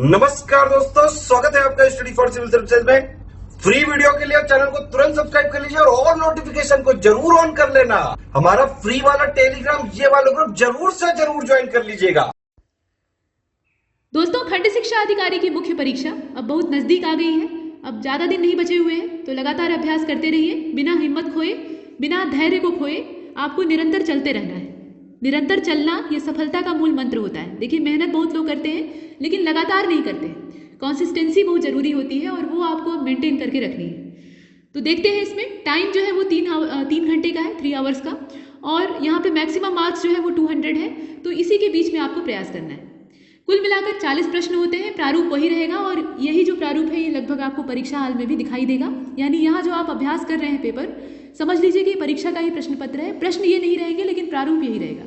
नमस्कार दोस्तों, स्वागत है आपका स्टडी फॉर सिविल सर्विसेज में। फ्री वीडियो के लिए चैनल को तुरंत सब्सक्राइब कर लीजिए और नोटिफिकेशन को जरूर ऑन कर लेना। हमारा फ्री वाला टेलीग्राम ये वाला ग्रुप जरूर से जरूर ज्वाइन कर लीजिएगा। दोस्तों, खंड शिक्षा अधिकारी की मुख्य परीक्षा अब बहुत नजदीक आ गई है। अब ज्यादा दिन नहीं बचे हुए हैं, तो लगातार अभ्यास करते रहिए, बिना हिम्मत खोए, बिना धैर्य को खोए। आपको निरंतर चलते रहना है। निरंतर चलना ये सफलता का मूल मंत्र होता है। देखिए, मेहनत बहुत लोग करते हैं लेकिन लगातार नहीं करते। कंसिस्टेंसी बहुत जरूरी होती है और वो आपको मेंटेन करके रखनी है। तो देखते हैं, इसमें टाइम जो है वो 3 घंटे का है, 3 आवर्स का। और यहाँ पे मैक्सिमम मार्क्स जो है वो 200 है। तो इसी के बीच में आपको प्रयास करना है। कुल मिलाकर 40 प्रश्न होते हैं। प्रारूप वही रहेगा और यही जो प्रारूप है ये लगभग आपको परीक्षा हाल में भी दिखाई देगा। यानी यहाँ जो आप अभ्यास कर रहे हैं पेपर, समझ लीजिए कि परीक्षा का ही प्रश्न पत्र है। प्रश्न ये नहीं रहेंगे लेकिन प्रारूप यही रहेगा।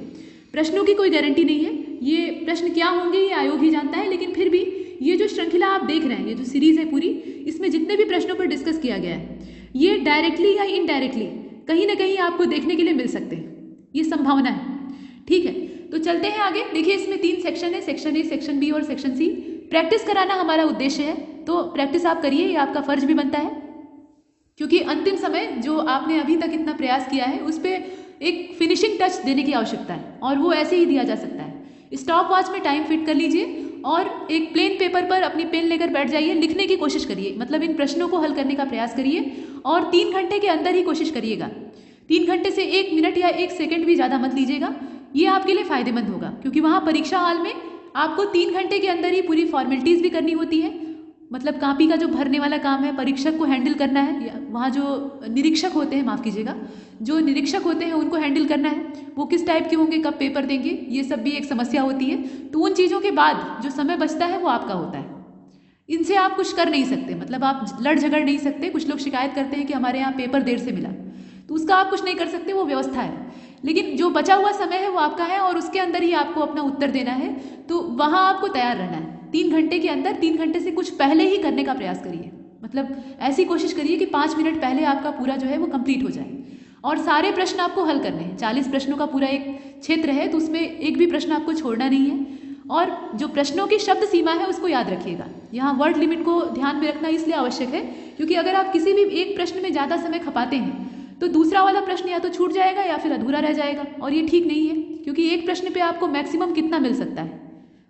प्रश्नों की कोई गारंटी नहीं है, ये प्रश्न क्या होंगे ये आयोग ही जानता है। लेकिन फिर भी ये जो श्रृंखला आप देख रहे हैं, ये जो सीरीज है पूरी, इसमें जितने भी प्रश्नों पर डिस्कस किया गया है, ये डायरेक्टली या इनडायरेक्टली कहीं ना कहीं आपको देखने के लिए मिल सकते हैं। ये संभावना है। ठीक है, तो चलते हैं आगे। देखिए, इसमें 3 सेक्शन है, सेक्शन ए, सेक्शन बी और सेक्शन सी। प्रैक्टिस कराना हमारा उद्देश्य है, तो प्रैक्टिस आप करिए, ये आपका फर्ज भी बनता है। क्योंकि अंतिम समय जो आपने अभी तक इतना प्रयास किया है उस पर एक फिनिशिंग टच देने की आवश्यकता है, और वो ऐसे ही दिया जा सकता है। स्टॉप वॉच में टाइम फिट कर लीजिए और एक प्लेन पेपर पर अपनी पेन लेकर बैठ जाइए, लिखने की कोशिश करिए। मतलब इन प्रश्नों को हल करने का प्रयास करिए और 3 घंटे के अंदर ही कोशिश करिएगा। 3 घंटे से 1 मिनट या 1 सेकंड भी ज़्यादा मत लीजिएगा। ये आपके लिए फ़ायदेमंद होगा, क्योंकि वहाँ परीक्षा हाल में आपको 3 घंटे के अंदर ही पूरी फॉर्मेलिटीज़ भी करनी होती है। मतलब कापी का जो भरने वाला काम है, परीक्षक को हैंडल करना है। वहाँ जो निरीक्षक होते हैं, माफ़ कीजिएगा, जो निरीक्षक होते हैं उनको हैंडल करना है। वो किस टाइप के होंगे, कब पेपर देंगे, ये सब भी एक समस्या होती है। तो उन चीज़ों के बाद जो समय बचता है वो आपका होता है। इनसे आप कुछ कर नहीं सकते, मतलब आप लड़ झगड़ नहीं सकते। कुछ लोग शिकायत करते हैं कि हमारे यहाँ पेपर देर से मिला, तो उसका आप कुछ नहीं कर सकते, वो व्यवस्था है। लेकिन जो बचा हुआ समय है वो आपका है और उसके अंदर ही आपको अपना उत्तर देना है। तो वहाँ आपको तैयार रहना है। 3 घंटे के अंदर, 3 घंटे से कुछ पहले ही करने का प्रयास करिए। मतलब ऐसी कोशिश करिए कि 5 मिनट पहले आपका पूरा जो है वो कंप्लीट हो जाए। और सारे प्रश्न आपको हल करने हैं। 40 प्रश्नों का पूरा एक क्षेत्र है, तो उसमें एक भी प्रश्न आपको छोड़ना नहीं है। और जो प्रश्नों की शब्द सीमा है उसको याद रखिएगा। यहाँ वर्ड लिमिट को ध्यान में रखना इसलिए आवश्यक है क्योंकि अगर आप किसी भी एक प्रश्न में ज़्यादा समय खपाते हैं तो दूसरा वाला प्रश्न या तो छूट जाएगा या फिर अधूरा रह जाएगा, और ये ठीक नहीं है। क्योंकि एक प्रश्न पे आपको मैक्सिमम कितना मिल सकता है,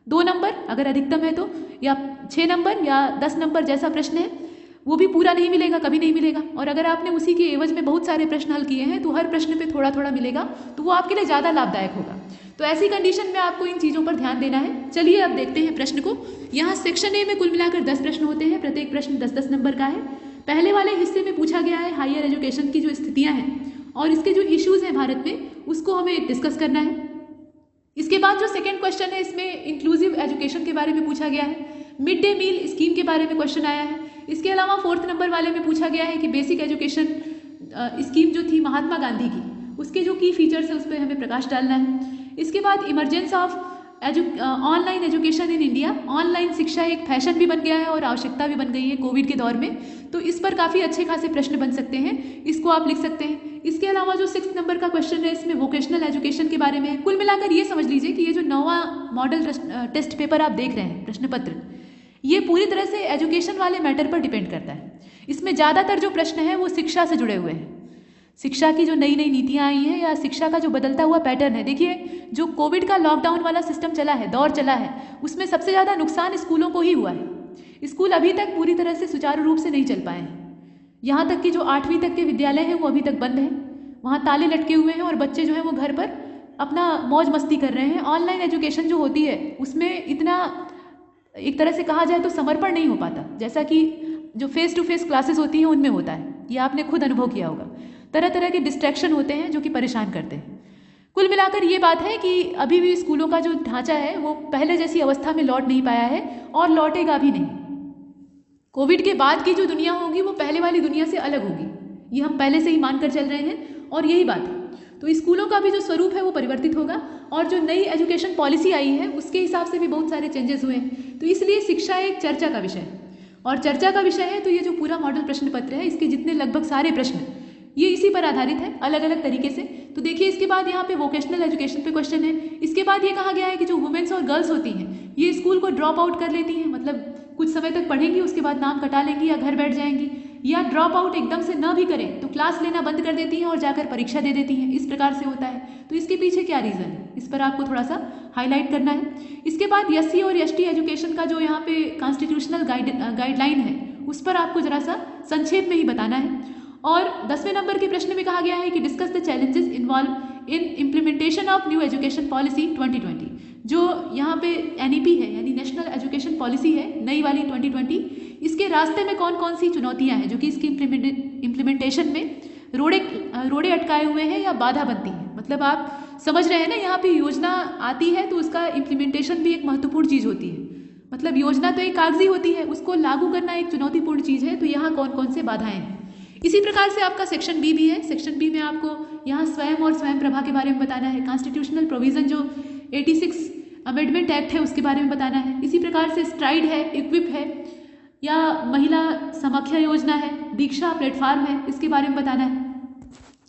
2 नंबर अगर अधिकतम है तो, या 6 नंबर या 10 नंबर जैसा प्रश्न है वो भी पूरा नहीं मिलेगा, कभी नहीं मिलेगा। और अगर आपने उसी के एवज में बहुत सारे प्रश्न हल किए हैं तो हर प्रश्न पे थोड़ा थोड़ा मिलेगा, तो वो आपके लिए ज़्यादा लाभदायक होगा। तो ऐसी कंडीशन में आपको इन चीज़ों पर ध्यान देना है। चलिए अब देखते हैं प्रश्न को। यहाँ सेक्शन ए में कुल मिलाकर 10 प्रश्न होते हैं। प्रत्येक प्रश्न 10-10 नंबर का है। पहले वाले हिस्से में पूछा गया है हायर एजुकेशन की जो स्थितियाँ हैं और इसके जो इश्यूज़ हैं भारत में, उसको हमें डिस्कस करना है। इसके बाद जो सेकेंड क्वेश्चन है, इसमें इंक्लूसिव एजुकेशन के बारे में पूछा गया है। मिड डे मील स्कीम के बारे में क्वेश्चन आया है। इसके अलावा 4th नंबर वाले में पूछा गया है कि बेसिक एजुकेशन स्कीम जो थी महात्मा गांधी की, उसके जो की फीचर्स है उस पर हमें प्रकाश डालना है। इसके बाद emergence of online education in India. Online शिक्षा एक फैशन भी बन गया है और आवश्यकता भी बन गई है कोविड के दौर में, तो इस पर काफ़ी अच्छे खासे प्रश्न बन सकते हैं, इसको आप लिख सकते हैं। इसके अलावा जो 6th नंबर का क्वेश्चन है, इसमें वोकेशनल एजुकेशन के बारे में है। कुल मिलाकर ये समझ लीजिए कि ये जो 9वां मॉडल टेस्ट पेपर आप देख रहे हैं, प्रश्न पत्र, ये पूरी तरह से एजुकेशन वाले मैटर पर डिपेंड करता है। इसमें ज़्यादातर जो प्रश्न है वो शिक्षा से जुड़े हुए हैं। शिक्षा की जो नई नई नीतियाँ आई हैं या शिक्षा का जो बदलता हुआ पैटर्न है। देखिए, जो कोविड का लॉकडाउन वाला सिस्टम चला है, दौर चला है, उसमें सबसे ज़्यादा नुकसान स्कूलों को ही हुआ है। स्कूल अभी तक पूरी तरह से सुचारू रूप से नहीं चल पाए हैं। यहाँ तक कि जो 8वीं तक के विद्यालय हैं वो अभी तक बंद हैं। वहाँ ताले लटके हुए हैं और बच्चे जो हैं वो घर पर अपना मौज मस्ती कर रहे हैं। ऑनलाइन एजुकेशन जो होती है उसमें इतना, एक तरह से कहा जाए तो समर्पण नहीं हो पाता, जैसा कि जो फेस टू फेस क्लासेस होती हैं उनमें होता है। ये आपने खुद अनुभव किया होगा। तरह तरह के डिस्ट्रैक्शन होते हैं जो कि परेशान करते हैं। कुल मिलाकर ये बात है कि अभी भी स्कूलों का जो ढांचा है वो पहले जैसी अवस्था में लौट नहीं पाया है और लौटेगा भी नहीं। कोविड के बाद की जो दुनिया होगी वो पहले वाली दुनिया से अलग होगी, ये हम पहले से ही मानकर चल रहे हैं और यही बात है। तो स्कूलों का भी जो स्वरूप है वो परिवर्तित होगा और जो नई एजुकेशन पॉलिसी आई है उसके हिसाब से भी बहुत सारे चेंजेस हुए हैं। तो इसलिए शिक्षा एक चर्चा का विषय है, और चर्चा का विषय है तो ये जो पूरा मॉडल प्रश्न पत्र है, इसके जितने लगभग सारे प्रश्न ये इसी पर आधारित है, अलग अलग तरीके से। तो देखिए, इसके बाद यहाँ पे वोकेशनल एजुकेशन पे क्वेश्चन है। इसके बाद ये कहा गया है कि जो वुमेन्स और गर्ल्स होती हैं ये स्कूल को ड्रॉप आउट कर लेती हैं, मतलब कुछ समय तक पढ़ेंगी, उसके बाद नाम कटा लेंगी या घर बैठ जाएंगी, या ड्रॉप आउट एकदम से न भी करें तो क्लास लेना बंद कर देती हैं और जाकर परीक्षा दे देती हैं। इस प्रकार से होता है। तो इसके पीछे क्या रीज़न है, इस पर आपको थोड़ा सा हाईलाइट करना है। इसके बाद एससी और एसटी एजुकेशन का जो यहाँ पे कॉन्स्टिट्यूशनल गाइडलाइन है उस पर आपको ज़रा सा संक्षेप में ही बताना है। और 10वें नंबर के प्रश्न में कहा गया है कि discuss the challenges involve in implementation of new education policy 2020। जो यहाँ पे एनईपी है यानी नेशनल एजुकेशन पॉलिसी है नई वाली 2020, इसके रास्ते में कौन कौन सी चुनौतियाँ हैं जो कि इसकी इम्प्लीमेंटेशन में रोड़े अटकाए हुए हैं या बाधा बनती हैं। मतलब आप समझ रहे हैं ना, यहाँ पे योजना आती है तो उसका इम्प्लीमेंटेशन भी एक महत्वपूर्ण चीज़ होती है। मतलब योजना तो एक कागजी होती है, उसको लागू करना एक चुनौतीपूर्ण चीज़ है। तो यहाँ कौन कौन से बाधाएं हैं। इसी प्रकार से आपका सेक्शन बी भी है। सेक्शन बी में आपको यहाँ स्वयं और स्वयं प्रभा के बारे में बताना है। कॉन्स्टिट्यूशनल प्रोविज़न जो 86 अमेंडमेंट एक्ट है उसके बारे में बताना है। इसी प्रकार से स्ट्राइड है, इक्विप है, या महिला समाख्या योजना है, दीक्षा प्लेटफॉर्म है, इसके बारे में बताना है।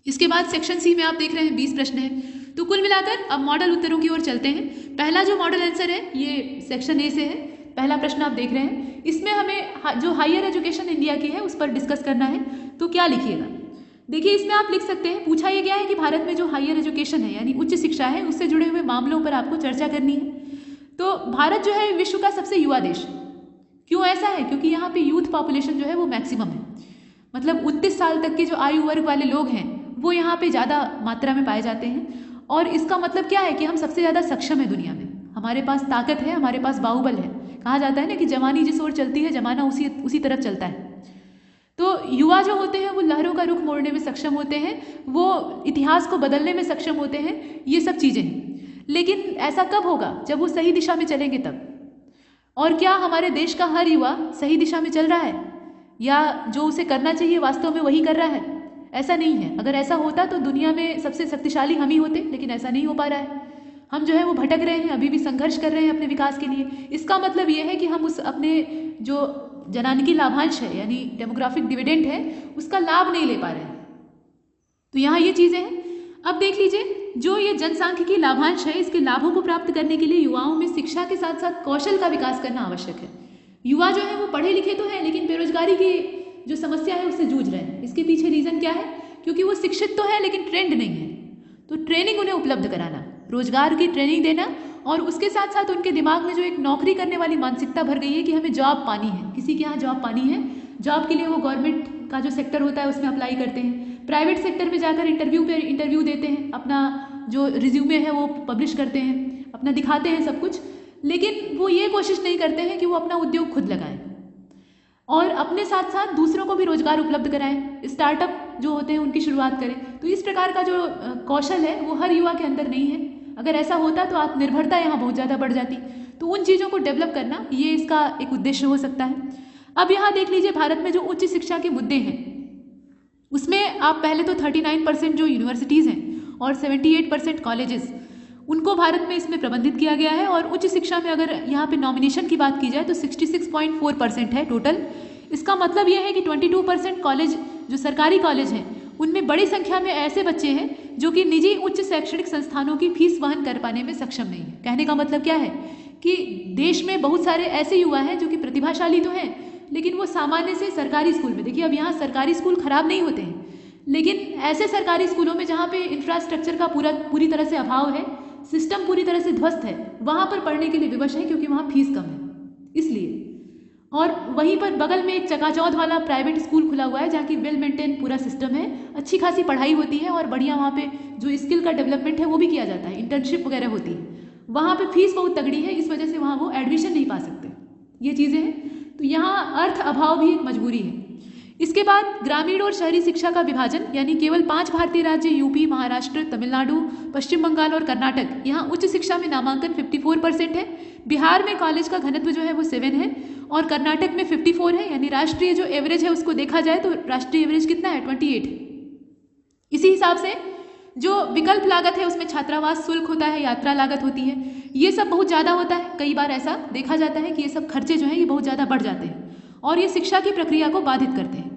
इसके बाद सेक्शन सी में आप देख रहे हैं 20 प्रश्न हैं। तो कुल मिलाकर अब मॉडल उत्तरों की ओर चलते हैं। पहला जो मॉडल आंसर है ये सेक्शन ए से है। पहला प्रश्न आप देख रहे हैं, इसमें हमें जो हायर एजुकेशन इंडिया की है उस पर डिस्कस करना है। तो क्या लिखिएगा, देखिए इसमें आप लिख सकते हैं, पूछा ये गया है कि भारत में जो हायर एजुकेशन है यानी उच्च शिक्षा है उससे जुड़े हुए मामलों पर आपको चर्चा करनी है। तो भारत जो है विश्व का सबसे युवा देश। क्यों ऐसा है? क्योंकि यहाँ पे यूथ पॉपुलेशन जो है वो मैक्सिमम है। मतलब 29 साल तक के जो आयु वर्ग वाले लोग हैं वो यहाँ पे ज़्यादा मात्रा में पाए जाते हैं। और इसका मतलब क्या है कि हम सबसे ज़्यादा सक्षम है दुनिया में, हमारे पास ताकत है, हमारे पास बाहुबल है। कहा जाता है ना कि जवानी जिस ओर चलती है जमाना उसी तरफ चलता है। तो युवा जो होते हैं वो लहरों का रुख मोड़ने में सक्षम होते हैं, वो इतिहास को बदलने में सक्षम होते हैं, ये सब चीज़ें हैं। लेकिन ऐसा कब होगा? जब वो सही दिशा में चलेंगे तब। और क्या हमारे देश का हर युवा सही दिशा में चल रहा है या जो उसे करना चाहिए वास्तव में वही कर रहा है? ऐसा नहीं है। अगर ऐसा होता तो दुनिया में सबसे शक्तिशाली हम ही होते, लेकिन ऐसा नहीं हो पा रहा है। हम जो है वो भटक रहे हैं, अभी भी संघर्ष कर रहे हैं अपने विकास के लिए। इसका मतलब ये है कि हम उस अपने जो जनानिकी लाभांश है यानी डेमोग्राफिक डिविडेंड है उसका लाभ नहीं ले पा रहे हैं। तो यहाँ ये चीज़ें हैं। अब देख लीजिए, जो ये जनसांख्यिकी लाभांश है इसके लाभों को प्राप्त करने के लिए युवाओं में शिक्षा के साथ साथ कौशल का विकास करना आवश्यक है। युवा जो है वो पढ़े लिखे तो हैं लेकिन बेरोजगारी की जो समस्या है उससे जूझ रहे हैं। इसके पीछे रीज़न क्या है? क्योंकि वो शिक्षित तो है लेकिन ट्रेंड नहीं है। तो ट्रेनिंग उन्हें उपलब्ध कराना, रोजगार की ट्रेनिंग देना, और उसके साथ साथ उनके दिमाग में जो एक नौकरी करने वाली मानसिकता भर गई है कि हमें जॉब पानी है, किसी के यहाँ जॉब पानी है। जॉब के लिए वो गवर्नमेंट का जो सेक्टर होता है उसमें अप्लाई करते हैं, प्राइवेट सेक्टर में जाकर इंटरव्यू देते हैं, अपना जो रिज्यूमे है वो पब्लिश करते हैं, अपना दिखाते हैं सब कुछ। लेकिन वो ये कोशिश नहीं करते हैं कि वो अपना उद्योग खुद लगाएं और अपने साथ साथ दूसरों को भी रोजगार उपलब्ध कराएं, स्टार्टअप जो होते हैं उनकी शुरुआत करें। तो इस प्रकार का जो कौशल है वो हर युवा के अंदर नहीं है। अगर ऐसा होता तो आत्मनिर्भरता यहाँ बहुत ज़्यादा बढ़ जाती। तो उन चीज़ों को डेवलप करना ये इसका एक उद्देश्य हो सकता है। अब यहाँ देख लीजिए, भारत में जो उच्च शिक्षा के मुद्दे हैं उसमें आप पहले तो 39% जो यूनिवर्सिटीज़ हैं और 78% कॉलेजेस, उनको भारत में इसमें प्रबंधित किया गया है। और उच्च शिक्षा में अगर यहाँ पे नॉमिनेशन की बात की जाए तो 66.4% है टोटल। इसका मतलब यह है कि 22% कॉलेज जो सरकारी कॉलेज हैं उनमें बड़ी संख्या में ऐसे बच्चे हैं जो कि निजी उच्च शैक्षणिक संस्थानों की फीस वहन कर पाने में सक्षम नहीं है। कहने का मतलब क्या है कि देश में बहुत सारे ऐसे युवा हैं जो कि प्रतिभाशाली तो हैं लेकिन वो सामान्य से सरकारी स्कूल में, देखिए अब यहाँ सरकारी स्कूल खराब नहीं होते हैं, लेकिन ऐसे सरकारी स्कूलों में जहाँ पे इंफ्रास्ट्रक्चर का पूरी तरह से अभाव है, सिस्टम पूरी तरह से ध्वस्त है, वहाँ पर पढ़ने के लिए विवश है क्योंकि वहाँ फीस कम है इसलिए। और वहीं पर बगल में एक चकाचौंध वाला प्राइवेट स्कूल खुला हुआ है जहाँ की वेल मेंटेन पूरा सिस्टम है, अच्छी खासी पढ़ाई होती है और बढ़िया वहाँ पे जो स्किल का डेवलपमेंट है वो भी किया जाता है, इंटर्नशिप वगैरह होती है। वहाँ पे फीस बहुत तगड़ी है, इस वजह से वहाँ वो एडमिशन नहीं पा सकते। ये चीज़ें हैं। तो यहाँ अर्थ अभाव भी एक मजबूरी है। इसके बाद ग्रामीण और शहरी शिक्षा का विभाजन, यानी केवल 5 भारतीय राज्य यूपी, महाराष्ट्र, तमिलनाडु, पश्चिम बंगाल और कर्नाटक, यहाँ उच्च शिक्षा में नामांकन 54% है। बिहार में कॉलेज का घनत्व जो है वो 7 है और कर्नाटक में 54 है, यानी राष्ट्रीय जो एवरेज है उसको देखा जाए तो राष्ट्रीय एवरेज कितना है? 28 है। इसी हिसाब से जो विकल्प लागत है उसमें छात्रावास शुल्क होता है, यात्रा लागत होती है, ये सब बहुत ज़्यादा होता है। कई बार ऐसा देखा जाता है कि ये सब खर्चे जो हैं ये बहुत ज़्यादा बढ़ जाते हैं और ये शिक्षा की प्रक्रिया को बाधित करते हैं।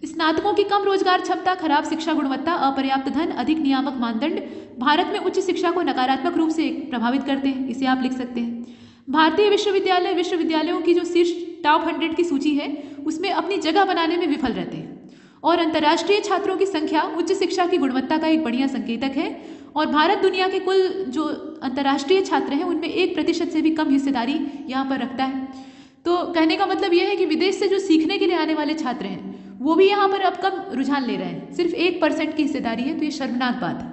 स्नातकों की कम रोजगार क्षमता, खराब शिक्षा गुणवत्ता, अपर्याप्त धन, अधिक नियामक मानदंड भारत में उच्च शिक्षा को नकारात्मक रूप से प्रभावित करते हैं। इसे आप लिख सकते हैं। भारतीय विश्वविद्यालय विश्वविद्यालयों की जो शीर्ष टॉप 100 की सूची है उसमें अपनी जगह बनाने में विफल रहते हैं। और अंतर्राष्ट्रीय छात्रों की संख्या उच्च शिक्षा की गुणवत्ता का एक बढ़िया संकेतक है। और भारत दुनिया के कुल जो अंतर्राष्ट्रीय छात्र हैं उनमें 1% से भी कम हिस्सेदारी यहाँ पर रखता है। तो कहने का मतलब यह है कि विदेश से जो सीखने के लिए आने वाले छात्र हैं वो भी यहाँ पर अब कम रुझान ले रहे हैं, सिर्फ 1% की हिस्सेदारी है। तो ये शर्मनाक बात है,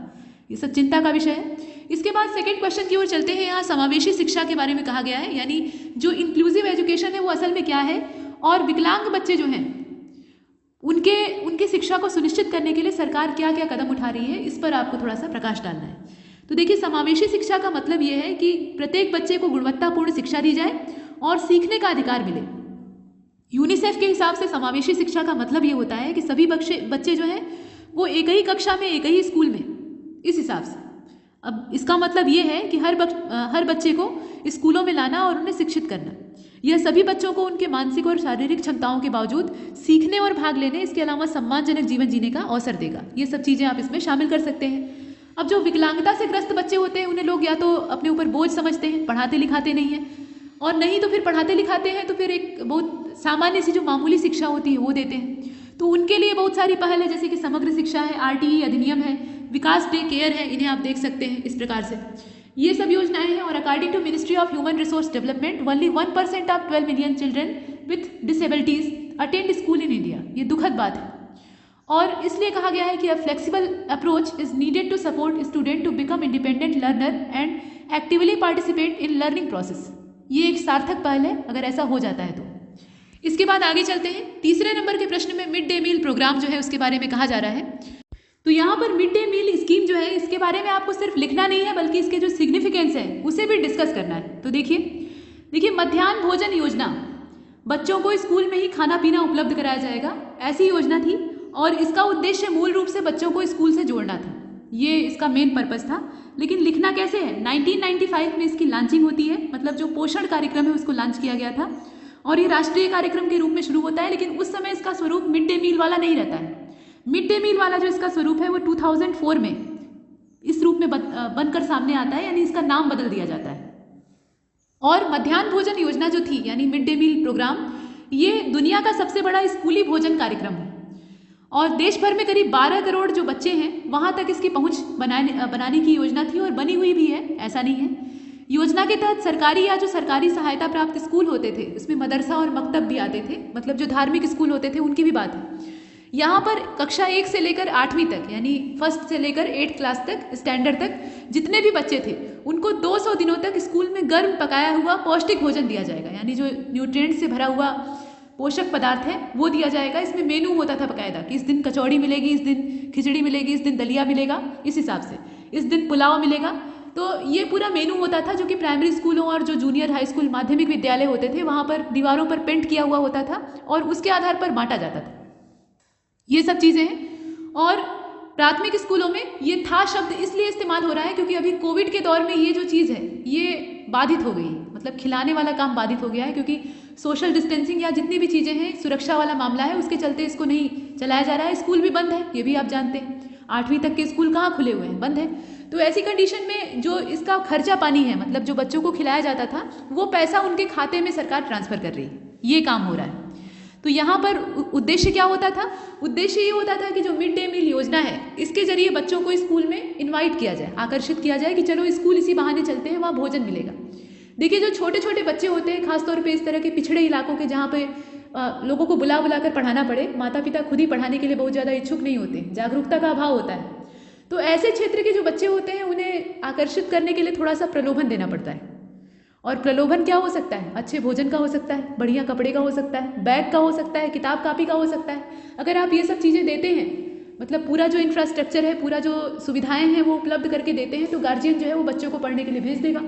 ये सब चिंता का विषय है। इसके बाद सेकंड क्वेश्चन की ओर चलते हैं। यहाँ समावेशी शिक्षा के बारे में कहा गया है, यानी जो इंक्लूसिव एजुकेशन है वो असल में क्या है, और विकलांग बच्चे जो हैं उनके शिक्षा को सुनिश्चित करने के लिए सरकार क्या क्या कदम उठा रही है, इस पर आपको थोड़ा सा प्रकाश डालना है। तो देखिए, समावेशी शिक्षा का मतलब ये है कि प्रत्येक बच्चे को गुणवत्तापूर्ण शिक्षा दी जाए और सीखने का अधिकार मिले। यूनिसेफ के हिसाब से समावेशी शिक्षा का मतलब ये होता है कि सभी बच्चे जो हैं वो एक ही कक्षा में, एक ही स्कूल में, इस हिसाब से। अब इसका मतलब ये है कि हर बच्चे को स्कूलों में लाना और उन्हें शिक्षित करना। यह सभी बच्चों को उनके मानसिक और शारीरिक क्षमताओं के बावजूद सीखने और भाग लेने, इसके अलावा सम्मानजनक जीवन जीने का अवसर देगा। ये सब चीज़ें आप इसमें शामिल कर सकते हैं। अब जो विकलांगता से ग्रस्त बच्चे होते हैं उन्हें लोग या तो अपने ऊपर बोझ समझते हैं, पढ़ाते लिखाते नहीं हैं, और नहीं तो फिर पढ़ाते लिखाते हैं तो फिर एक बहुत सामान्य सी जो मामूली शिक्षा होती है वो देते हैं। तो उनके लिए बहुत सारी पहल है, जैसे कि समग्र शिक्षा है, RTE अधिनियम है, विकास डे केयर है, इन्हें आप देख सकते हैं इस प्रकार से। ये सब योजनाएं हैं। और according to ministry of human resource development only 1% of 12 million children with disabilities attend school in India. ये दुखद बात है, और इसलिए कहा गया है कि a flexible approach is needed to support student to become independent learner and actively participate in learning process. ये एक सार्थक पहल है अगर ऐसा हो जाता है तो। इसके बाद आगे चलते हैं। तीसरे नंबर के प्रश्न में मिड डे मील प्रोग्राम जो है उसके बारे में कहा जा रहा है। तो यहाँ पर मिड डे मील स्कीम जो है इसके बारे में आपको सिर्फ लिखना नहीं है, बल्कि इसके जो सिग्निफिकेंस है उसे भी डिस्कस करना है। तो देखिए मध्याह्न भोजन योजना, बच्चों को स्कूल में ही खाना पीना उपलब्ध कराया जाएगा, ऐसी योजना थी। और इसका उद्देश्य मूल रूप से बच्चों को स्कूल से जोड़ना था, ये इसका मेन पर्पस था। लेकिन लिखना कैसे है, 1995 में इसकी लॉन्चिंग होती है, मतलब जो पोषण कार्यक्रम है उसको लॉन्च किया गया था, और ये राष्ट्रीय कार्यक्रम के रूप में शुरू होता है। लेकिन उस समय इसका स्वरूप मिड डे मील वाला नहीं रहता है। मिड डे मील वाला जो इसका स्वरूप है वो 2004 में इस रूप में बनकर सामने आता है, यानी इसका नाम बदल दिया जाता है। और मध्याह्न भोजन योजना जो थी, यानी मिड डे मील प्रोग्राम, ये दुनिया का सबसे बड़ा स्कूली भोजन कार्यक्रम है। और देश भर में करीब 12 करोड़ जो बच्चे हैं वहाँ तक इसकी पहुँच बनाने की योजना थी, और बनी हुई भी है, ऐसा नहीं है। योजना के तहत सरकारी या जो सरकारी सहायता प्राप्त स्कूल होते थे उसमें मदरसा और मकतब भी आते थे, मतलब जो धार्मिक स्कूल होते थे उनकी भी बात है। यहाँ पर कक्षा 1 से लेकर 8वीं तक, यानी फर्स्ट से लेकर 8th क्लास तक, स्टैंडर्ड तक जितने भी बच्चे थे उनको 200 दिनों तक स्कूल में गर्म पकाया हुआ पौष्टिक भोजन दिया जाएगा, यानी जो न्यूट्रिएंट से भरा हुआ पोषक पदार्थ है वो दिया जाएगा। इसमें मेनू होता था बाकायदा कि इस दिन कचौड़ी मिलेगी, इस दिन खिचड़ी मिलेगी, इस दिन दलिया मिलेगा, इस हिसाब से इस दिन पुलाव मिलेगा। तो ये पूरा मेनू होता था, जो कि प्राइमरी स्कूलों और जो जूनियर हाई स्कूल माध्यमिक विद्यालय होते थे वहाँ पर दीवारों पर पेंट किया हुआ होता था, और उसके आधार पर बांटा जाता था। ये सब चीज़ें हैं। और प्राथमिक स्कूलों में ये था शब्द इसलिए इस्तेमाल हो रहा है क्योंकि अभी कोविड के दौर में ये जो चीज़ है ये बाधित हो गई है, मतलब खिलाने वाला काम बाधित हो गया है, क्योंकि सोशल डिस्टेंसिंग या जितनी भी चीज़ें हैं, सुरक्षा वाला मामला है, उसके चलते इसको नहीं चलाया जा रहा है। स्कूल भी बंद है, ये भी आप जानते हैं। 8वीं तक के स्कूल कहाँ खुले हुए हैं, बंद है। तो ऐसी कंडीशन में जो इसका खर्चा पानी है, मतलब जो बच्चों को खिलाया जाता था, वो पैसा उनके खाते में सरकार ट्रांसफ़र कर रही है, ये काम हो रहा है। तो यहाँ पर उद्देश्य क्या होता था, उद्देश्य ये होता था कि जो मिड डे मील योजना है इसके जरिए बच्चों को स्कूल में इनवाइट किया जाए, आकर्षित किया जाए कि चलो स्कूल इसी बहाने चलते हैं, वहाँ भोजन मिलेगा। देखिए, जो छोटे छोटे बच्चे होते हैं, खासतौर पे इस तरह के पिछड़े इलाकों के जहाँ पे लोगों को बुला बुला कर पढ़ाना पड़े, माता पिता खुद ही पढ़ाने के लिए बहुत ज़्यादा इच्छुक नहीं होते, जागरूकता का अभाव होता है। तो ऐसे क्षेत्र के जो बच्चे होते हैं उन्हें आकर्षित करने के लिए थोड़ा सा प्रलोभन देना पड़ता है। और प्रलोभन क्या हो सकता है, अच्छे भोजन का हो सकता है, बढ़िया कपड़े का हो सकता है, बैग का हो सकता है, किताब कापी का हो सकता है। अगर आप ये सब चीज़ें देते हैं, मतलब पूरा जो इंफ्रास्ट्रक्चर है, पूरा जो सुविधाएं हैं वो उपलब्ध करके देते हैं, तो गार्जियन जो है वो बच्चों को पढ़ने के लिए भेज देगा,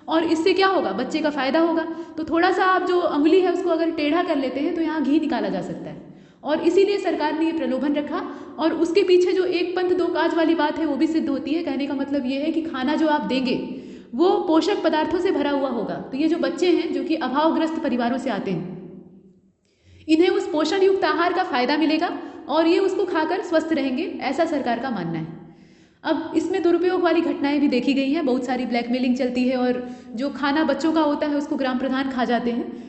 और इससे क्या होगा, बच्चे का फ़ायदा होगा। तो थोड़ा सा आप जो अंगुली है उसको अगर टेढ़ा कर लेते हैं तो यहाँ घी निकाला जा सकता है, और इसीलिए सरकार ने ये प्रलोभन रखा। और उसके पीछे जो एक पंथ दो काज वाली बात है वो भी सिद्ध होती है। कहने का मतलब ये है कि खाना जो आप देंगे वो पोषक पदार्थों से भरा हुआ होगा। तो ये जो बच्चे हैं जो कि अभावग्रस्त परिवारों से आते हैं, इन्हें उस पोषण युक्त आहार का फायदा मिलेगा और ये उसको खाकर स्वस्थ रहेंगे, ऐसा सरकार का मानना है। अब इसमें दुरुपयोग वाली घटनाएं भी देखी गई हैं, बहुत सारी ब्लैकमेलिंग चलती है और जो खाना बच्चों का होता है उसको ग्राम प्रधान खा जाते हैं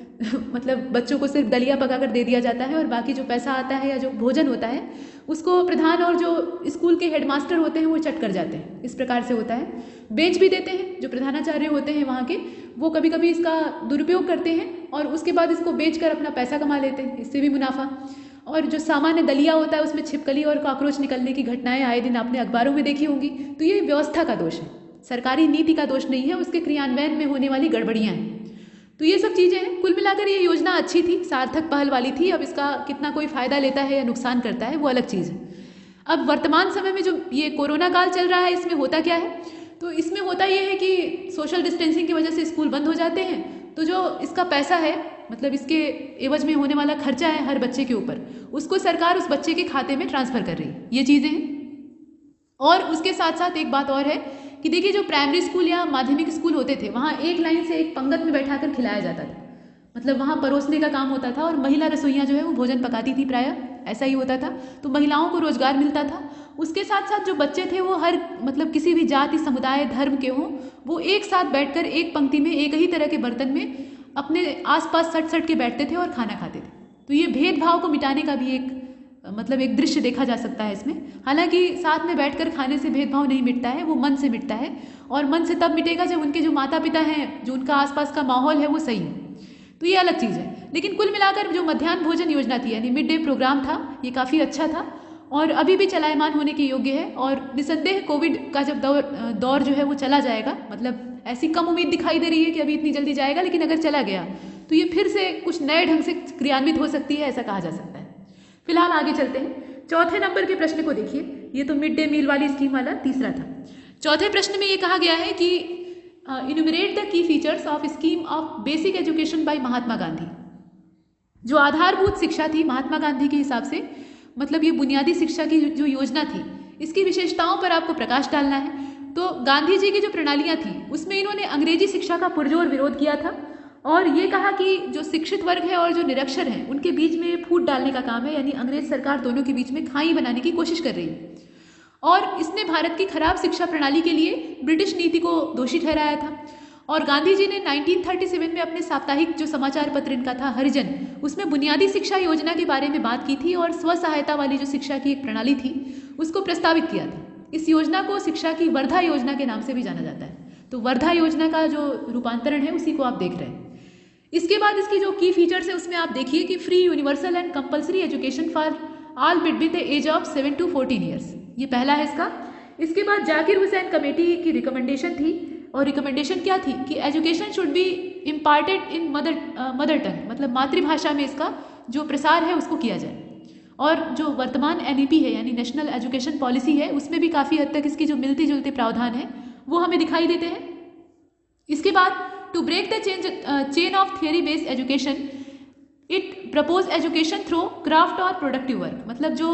मतलब बच्चों को सिर्फ दलिया पकाकर दे दिया जाता है और बाकी जो पैसा आता है या जो भोजन होता है उसको प्रधान और जो स्कूल के हेडमास्टर होते हैं वो चट कर जाते हैं। इस प्रकार से होता है। बेच भी देते हैं, जो प्रधानाचार्य होते हैं वहाँ के वो कभी कभी इसका दुरुपयोग करते हैं और उसके बाद इसको बेचकर अपना पैसा कमा लेते हैं, इससे भी मुनाफा। और जो सामान्य दलिया होता है उसमें छिपकली और कॉकरोच निकलने की घटनाएं आए दिन आपने अखबारों में देखी होंगी। तो ये व्यवस्था का दोष है, सरकारी नीति का दोष नहीं है, उसके क्रियान्वयन में होने वाली गड़बड़ियाँ हैं। तो ये सब चीज़ें हैं। कुल मिलाकर ये योजना अच्छी थी, सार्थक पहल वाली थी। अब इसका कितना कोई फ़ायदा लेता है या नुकसान करता है वो अलग चीज़ है। अब वर्तमान समय में जो ये कोरोना काल चल रहा है इसमें होता क्या है, तो इसमें होता ये है कि सोशल डिस्टेंसिंग की वजह से स्कूल बंद हो जाते हैं, तो जो इसका पैसा है मतलब इसके एवज में होने वाला खर्चा है हर बच्चे के ऊपर, उसको सरकार उस बच्चे के खाते में ट्रांसफ़र कर रही है। ये चीज़ें हैं। और उसके साथ साथ एक बात और है कि देखिए जो प्राइमरी स्कूल या माध्यमिक स्कूल होते थे वहाँ एक लाइन से एक पंगत में बैठाकर खिलाया जाता था, मतलब वहाँ परोसने का काम होता था और महिला रसोइयाँ जो है वो भोजन पकाती थी, प्रायः ऐसा ही होता था। तो महिलाओं को रोजगार मिलता था। उसके साथ साथ जो बच्चे थे वो हर मतलब किसी भी जाति समुदाय धर्म के हों, वो एक साथ बैठकर एक पंक्ति में एक ही तरह के बर्तन में अपने आसपास सट सट के बैठते थे और खाना खाते थे। तो ये भेदभाव को मिटाने का भी एक मतलब एक दृश्य देखा जा सकता है इसमें। हालांकि साथ में बैठकर खाने से भेदभाव नहीं मिटता है, वो मन से मिटता है और मन से तब मिटेगा जब उनके जो माता पिता हैं, जो उनका आसपास का माहौल है वो सही हो। तो ये अलग चीज़ है। लेकिन कुल मिलाकर जो मध्याह्न भोजन योजना थी यानी मिड डे प्रोग्राम था, ये काफ़ी अच्छा था और अभी भी चलायमान होने के योग्य है। और निसंदेह कोविड का जब दौर जो है वो चला जाएगा, मतलब ऐसी कम उम्मीद दिखाई दे रही है कि अभी इतनी जल्दी जाएगा, लेकिन अगर चला गया तो ये फिर से कुछ नए ढंग से क्रियान्वित हो सकती है, ऐसा कहा जा सकता है। फिलहाल आगे चलते हैं। चौथे नंबर के प्रश्न को देखिए, ये तो मिड डे मील वाली स्कीम वाला तीसरा था। चौथे प्रश्न में ये कहा गया है कि enumerate the key features of scheme of basic education by Mahatma Gandhi. जो आधारभूत शिक्षा थी महात्मा गांधी के हिसाब से, मतलब ये बुनियादी शिक्षा की जो योजना थी, इसकी विशेषताओं पर आपको प्रकाश डालना है। तो गांधी जी की जो प्रणालियाँ थी उसमें इन्होंने अंग्रेजी शिक्षा का पुरजोर विरोध किया था और ये कहा कि जो शिक्षित वर्ग है और जो निरक्षर हैं उनके बीच में फूट डालने का काम है, यानी अंग्रेज सरकार दोनों के बीच में खाई बनाने की कोशिश कर रही है। और इसने भारत की खराब शिक्षा प्रणाली के लिए ब्रिटिश नीति को दोषी ठहराया था। और गांधी जी ने 1937 में अपने साप्ताहिक जो समाचार पत्र इनका था हरिजन, उसमें बुनियादी शिक्षा योजना के बारे में बात की थी और स्व सहायता वाली जो शिक्षा की एक प्रणाली थी उसको प्रस्तावित किया था। इस योजना को शिक्षा की वर्धा योजना के नाम से भी जाना जाता है। तो वर्धा योजना का जो रूपांतरण है उसी को आप देख रहे हैं। इसके बाद इसकी जो की फीचर्स है उसमें आप देखिए कि free universal and compulsory education for all between the age of 7 to 14 years, ये पहला है इसका। इसके बाद जाकिर हुसैन कमेटी की रिकमेंडेशन थी और रिकमेंडेशन क्या थी कि education should be imparted in mother tongue, मतलब मातृभाषा में इसका जो प्रसार है उसको किया जाए। और जो वर्तमान NEP है यानी नेशनल एजुकेशन पॉलिसी है उसमें भी काफ़ी हद तक इसकी जो मिलती जुलती प्रावधान है वो हमें दिखाई देते हैं। इसके बाद to break the chain of theory based education it propose education through craft और प्रोडक्टिव वर्क, मतलब जो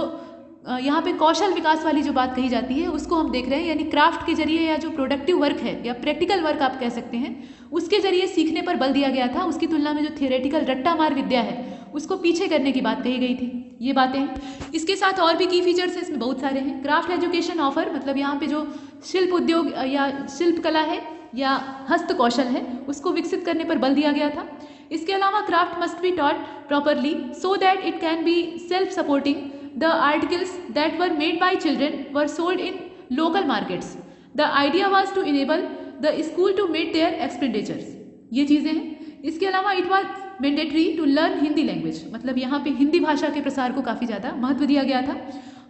यहाँ पे कौशल विकास वाली जो बात कही जाती है उसको हम देख रहे हैं, यानी क्राफ्ट के जरिए या जो प्रोडक्टिव वर्क है या प्रैक्टिकल वर्क आप कह सकते हैं उसके जरिए सीखने पर बल दिया गया था। उसकी तुलना में जो थियोरेटिकल रट्टा मार विद्या है उसको पीछे करने की बात कही गई थी। ये बातें हैं। इसके साथ और भी की फीचर्स हैं, इसमें बहुत सारे हैं। क्राफ्ट एजुकेशन ऑफर, मतलब यहाँ पे जो शिल्प उद्योग या शिल्प कला है या हस्त कौशल है उसको विकसित करने पर बल दिया गया था। इसके अलावा craft must be taught properly so that it can be self supporting. The articles that were made by children were sold in local markets. The idea was to enable the school to meet their expenditures. ये चीज़ें हैं। इसके अलावा it was mandatory to learn Hindi language, मतलब यहाँ पे हिंदी भाषा के प्रसार को काफ़ी ज़्यादा महत्व दिया गया था।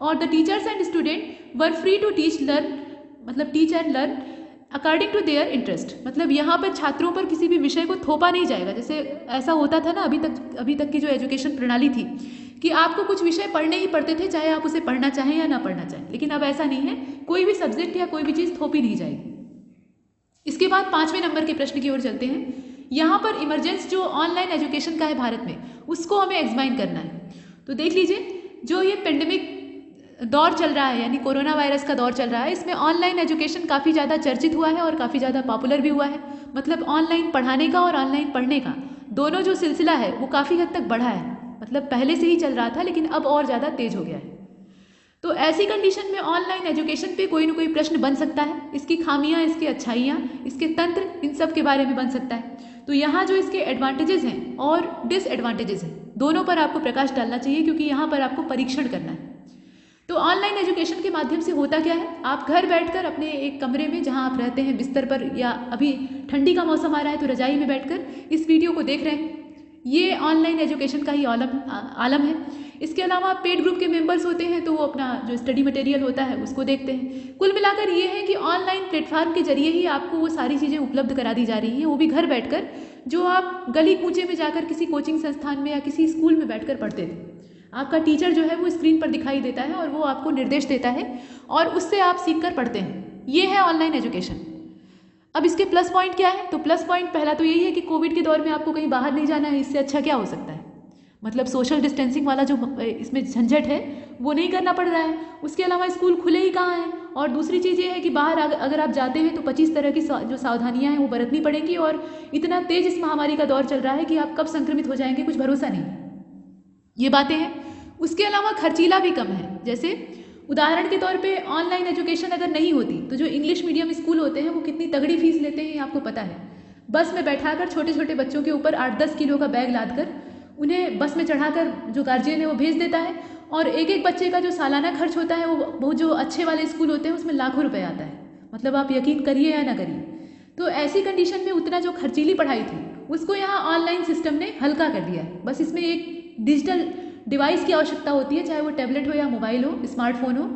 और the teachers and student were free to teach learn, मतलब teach and learn according to their interest, मतलब यहाँ पर छात्रों पर किसी भी विषय को थोपा नहीं जाएगा। जैसे ऐसा होता था ना अभी तक की जो एजुकेशन प्रणाली थी कि आपको कुछ विषय पढ़ने ही पड़ते थे, चाहे आप उसे पढ़ना चाहें या ना पढ़ना चाहें। लेकिन अब ऐसा नहीं है, कोई भी सब्जेक्ट या कोई भी चीज़ थोपी नहीं जाएगी। इसके बाद 5वें नंबर के प्रश्न की ओर चलते हैं। यहाँ पर इमरजेंस जो ऑनलाइन एजुकेशन का है भारत में उसको हमें एग्जामाइन करना है। तो देख लीजिए, जो ये पेंडेमिक दौर चल रहा है यानी कोरोना वायरस का दौर चल रहा है, इसमें ऑनलाइन एजुकेशन काफ़ी ज़्यादा चर्चित हुआ है और काफ़ी ज़्यादा पॉपुलर भी हुआ है। मतलब ऑनलाइन पढ़ाने का और ऑनलाइन पढ़ने का दोनों जो सिलसिला है वो काफ़ी हद तक बढ़ा है। मतलब पहले से ही चल रहा था लेकिन अब और ज़्यादा तेज हो गया है। तो ऐसी कंडीशन में ऑनलाइन एजुकेशन पे कोई ना कोई प्रश्न बन सकता है। इसकी खामियां, इसकी अच्छाइयाँ, इसके तंत्र, इन सब के बारे में बन सकता है। तो यहाँ जो इसके एडवांटेजेस हैं और डिसएडवांटेजेस हैं, दोनों पर आपको प्रकाश डालना चाहिए, क्योंकि यहाँ पर आपको परीक्षण करना है। तो ऑनलाइन एजुकेशन के माध्यम से होता क्या है, आप घर बैठकर अपने एक कमरे में जहाँ आप रहते हैं बिस्तर पर, या अभी ठंडी का मौसम आ रहा है तो रजाई में बैठकर इस वीडियो को देख रहे हैं। ये ऑनलाइन एजुकेशन का ही आलम है। इसके अलावा पेड ग्रुप के मेंबर्स होते हैं तो वो अपना जो स्टडी मटेरियल होता है उसको देखते हैं। कुल मिलाकर ये है कि ऑनलाइन प्लेटफॉर्म के जरिए ही आपको वो सारी चीज़ें उपलब्ध करा दी जा रही हैं, वो भी घर बैठकर, जो आप गली कूचे में जाकर किसी कोचिंग संस्थान में या किसी स्कूल में बैठकर पढ़ते थे। आपका टीचर जो है वो स्क्रीन पर दिखाई देता है और वो आपको निर्देश देता है और उससे आप सीख कर पढ़ते हैं। ये है ऑनलाइन एजुकेशन। अब इसके प्लस पॉइंट क्या है, तो प्लस पॉइंट पहला तो यही है कि कोविड के दौर में आपको कहीं बाहर नहीं जाना है। इससे अच्छा क्या हो सकता है, मतलब सोशल डिस्टेंसिंग वाला जो इसमें झंझट है वो नहीं करना पड़ रहा है। उसके अलावा स्कूल खुले ही कहाँ हैं, और दूसरी चीज़ ये है कि बाहर अगर आप जाते हैं तो 25 तरह की जो सावधानियां हैं वो बरतनी पड़ेंगी, और इतना तेज इस महामारी का दौर चल रहा है कि आप कब संक्रमित हो जाएंगे कुछ भरोसा नहीं। ये बातें हैं। उसके अलावा खर्चीला भी कम है। जैसे उदाहरण के तौर पे ऑनलाइन एजुकेशन अगर नहीं होती तो जो इंग्लिश मीडियम स्कूल होते हैं वो कितनी तगड़ी फीस लेते हैं, आपको पता है। बस में बैठाकर छोटे छोटे बच्चों के ऊपर 8-10 किलो का बैग लादकर उन्हें बस में चढ़ाकर जो गार्जियन है वो भेज देता है, और एक एक बच्चे का जो सालाना खर्च होता है वो जो अच्छे वाले स्कूल होते हैं उसमें लाखों रुपए आता है। मतलब आप यकीन करिए या ना करिए। तो ऐसी कंडीशन में उतना जो खर्चीली पढ़ाई थी उसको यहाँ ऑनलाइन सिस्टम ने हल्का कर दिया है। बस इसमें एक डिजिटल डिवाइस की आवश्यकता होती है, चाहे वो टैबलेट हो या मोबाइल हो, स्मार्टफोन हो,